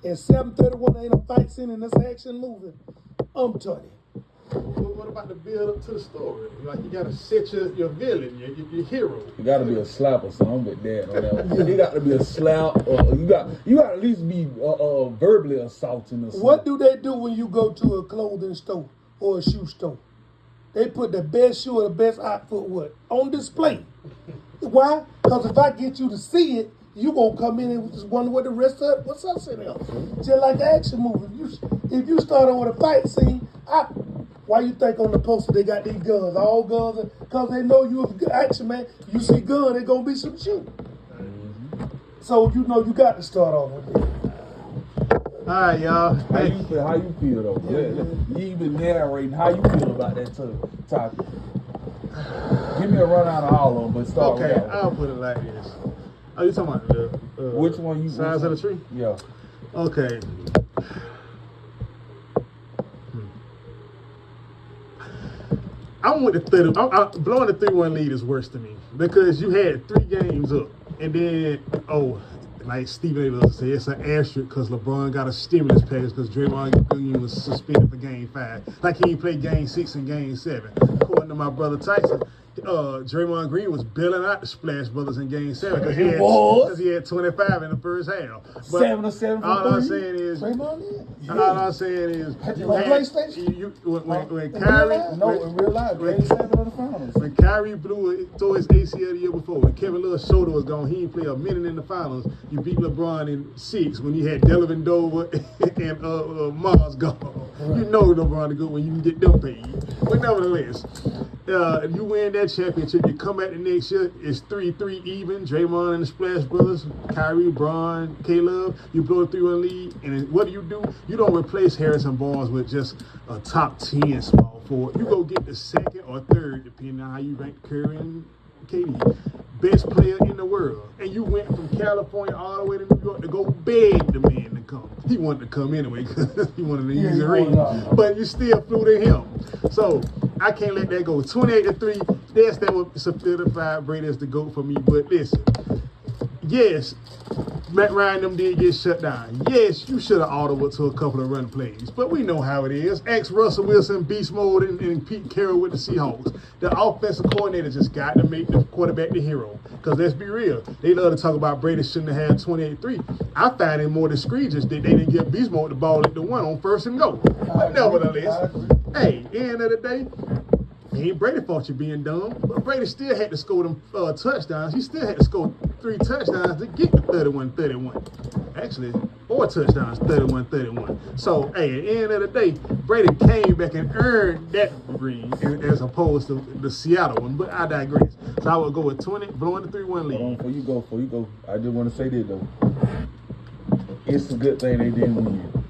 and 7:31 ain't a fight scene in this action movie, I'm telling you.
What about the build up to the story? Like, you gotta set your villain, your hero.
You gotta be a slap or something with that on that one. You got to be a slap, or you got at least be verbally assaulting or something.
What do they do when you go to a clothing store or a shoe store? They put the best shoe or the best outfit on display. Why? Because if I get you to see it, you gonna come in and just wonder what the rest of it, what's else in there. Just like the action movie. If you start on with a fight scene, why you think on the poster they got these guns? All guns, because they know you a action man. You see gun, there's gonna be some shooting. Mm-hmm. So you got to start off with it.
All right, y'all.
How you feel though? Yeah. You been narrating. How you feel about that topic? Give me a rundown of all of them, but start.
Okay, I'll put it like this. Oh, you talking about the
which one you
size of the tree?
Yeah.
Okay. I'm with the 30. Blowing the 3-1 lead is worse to me because you had 3 games up, and then like Stephen A. Wilson said, it's an asterisk because LeBron got a stimulus package because Draymond Green was suspended for Game 5. Like he ain't played Game 6 and Game 7. According to my brother Tyson, Draymond Green was bailing out the Splash Brothers in Game 7 because he had 25 in the first half. But
7 or 7
all
for
I'm
3.
saying is,
Draymond in?
all I'm saying is, when Kyrie,
in real life, Game 7 of the finals.
when Kyrie tore his ACL the year before, when Kevin Love's shoulder was gone, he didn't play a minute in the finals. You beat LeBron in 6 when he had Delavan Dover and Mars gone. Right. You know LeBron is good when you can get them paid. But nevertheless, you win that championship, you come back the next year, it's 3-3 even. Draymond and the Splash Brothers, Kyrie, Bron, Caleb, you blow a 3-1 lead, and what do? You don't replace Harrison Barnes with just a top 10 small forward. You go get the second or third, depending on how you rank Curry and KD. Best player in the world. And you went from California all the way to New York to go beg the man to come. He wanted to come anyway because he wanted to use the ring. But you still flew to him. So I can't let that go. 28-3, that's that would certified Brady as the GOAT for me. But listen, yes, Matt Ryan them did get shut down. Yes, you should have audibled to a couple of run plays, but we know how it is. Ex Russell Wilson, beast mode, and Pete Carroll with the Seahawks. The offensive coordinator just got to make the quarterback the hero. Because let's be real, they love to talk about Brady shouldn't have had 28-3. I find it more egregious that they didn't give Beast Mode the ball at the 1 on 1st and go. But nevertheless, hey, end of the day, ain't Brady fault you being dumb, but Brady still had to score them touchdowns. He still had to score 3 touchdowns to get the 31-31. Actually, 4 touchdowns, 31-31. So, hey, at the end of the day, Brady came back and earned that green as opposed to the Seattle one, but I digress. So I would go with 20, blowing the 3-1 lead.
Before you go, I just want to say this, though. It's a good thing they didn't win.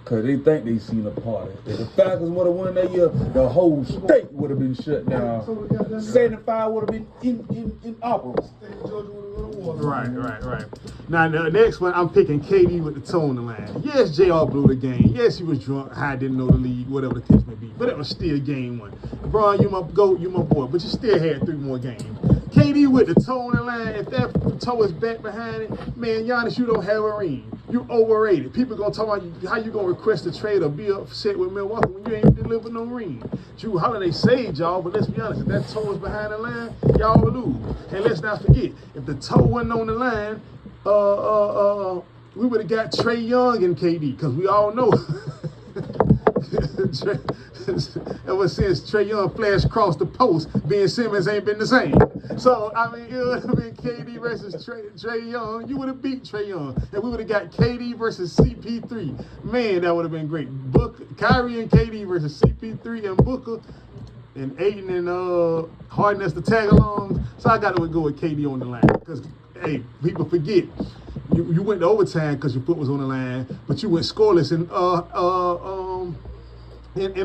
Because they think they seen a party. If the Falcons would have won that year, the whole state would have been shut down. 75 would have been inoperable.
Right. Now, the next one, I'm picking KD with the toe on the line. Yes, JR blew the game. Yes, he was drunk, high, didn't know the league, whatever the case may be. But it was still game 1. LeBron, you my GOAT, you my boy. But you still had 3 more games. KD with the toe on the line, if that toe is back behind it, man, Giannis, you don't have a ring. You overrated. People gonna talk about how you gonna request a trade or be upset with Milwaukee when you ain't delivered no ring. Drew Holiday saved y'all, but let's be honest, if that toe is behind the line, y'all will lose. And let's not forget, if the toe wasn't on the line, we would have got Trey Young and KD, because we all know ever since Trey Young flashed across the post, Ben Simmons ain't been the same. So, I mean, it would have been KD versus Trey Young. You would have beat Trey Young. And we would have got KD versus CP3. Man, that would have been great. Kyrie and KD versus CP3 and Booker and Aiden and Harden as the tag-alongs. So I got to go with KD on the line. Because, hey, people forget. You went to overtime because your foot was on the line, but you went scoreless in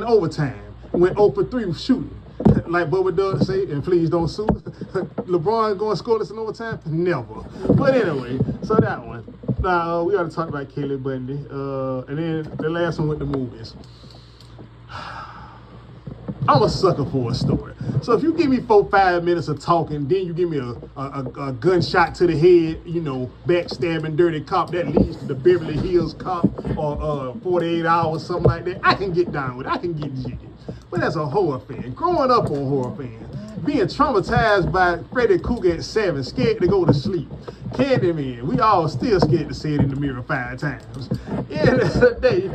overtime. Went 0 for 3 shooting. Like Bubba does say, and please don't sue. LeBron going scoreless in overtime? Never. But anyway, so that one. Now, we ought to talk about Caleb Bundy. And then the last one with the movies. I'm a sucker for a story. So if you give me 4-5 minutes of talking, then you give me a gunshot to the head, you know, backstabbing dirty cop that leads to the Beverly Hills Cop or 48 Hours, something like that, I can get down with it. I can get jiggy. But as a horror fan, growing up on horror fan, being traumatized by Freddy Krueger at 7, scared to go to sleep. Candyman, we all still scared to say it in the mirror 5 times. End of the day,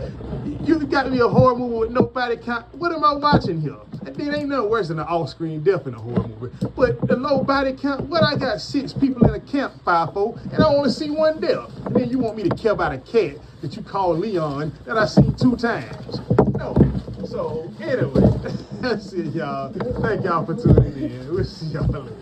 you got me a horror movie with no body count. What am I watching here? And then ain't nothing worse than an off-screen death in a horror movie. But the low body count, what I got 6 people in a campfire for, and I only see 1 death. And then you want me to care about a cat that you call Leon that I seen 2 times. No. So, anyway, that's it, y'all. Thank y'all for tuning in. We'll see y'all later.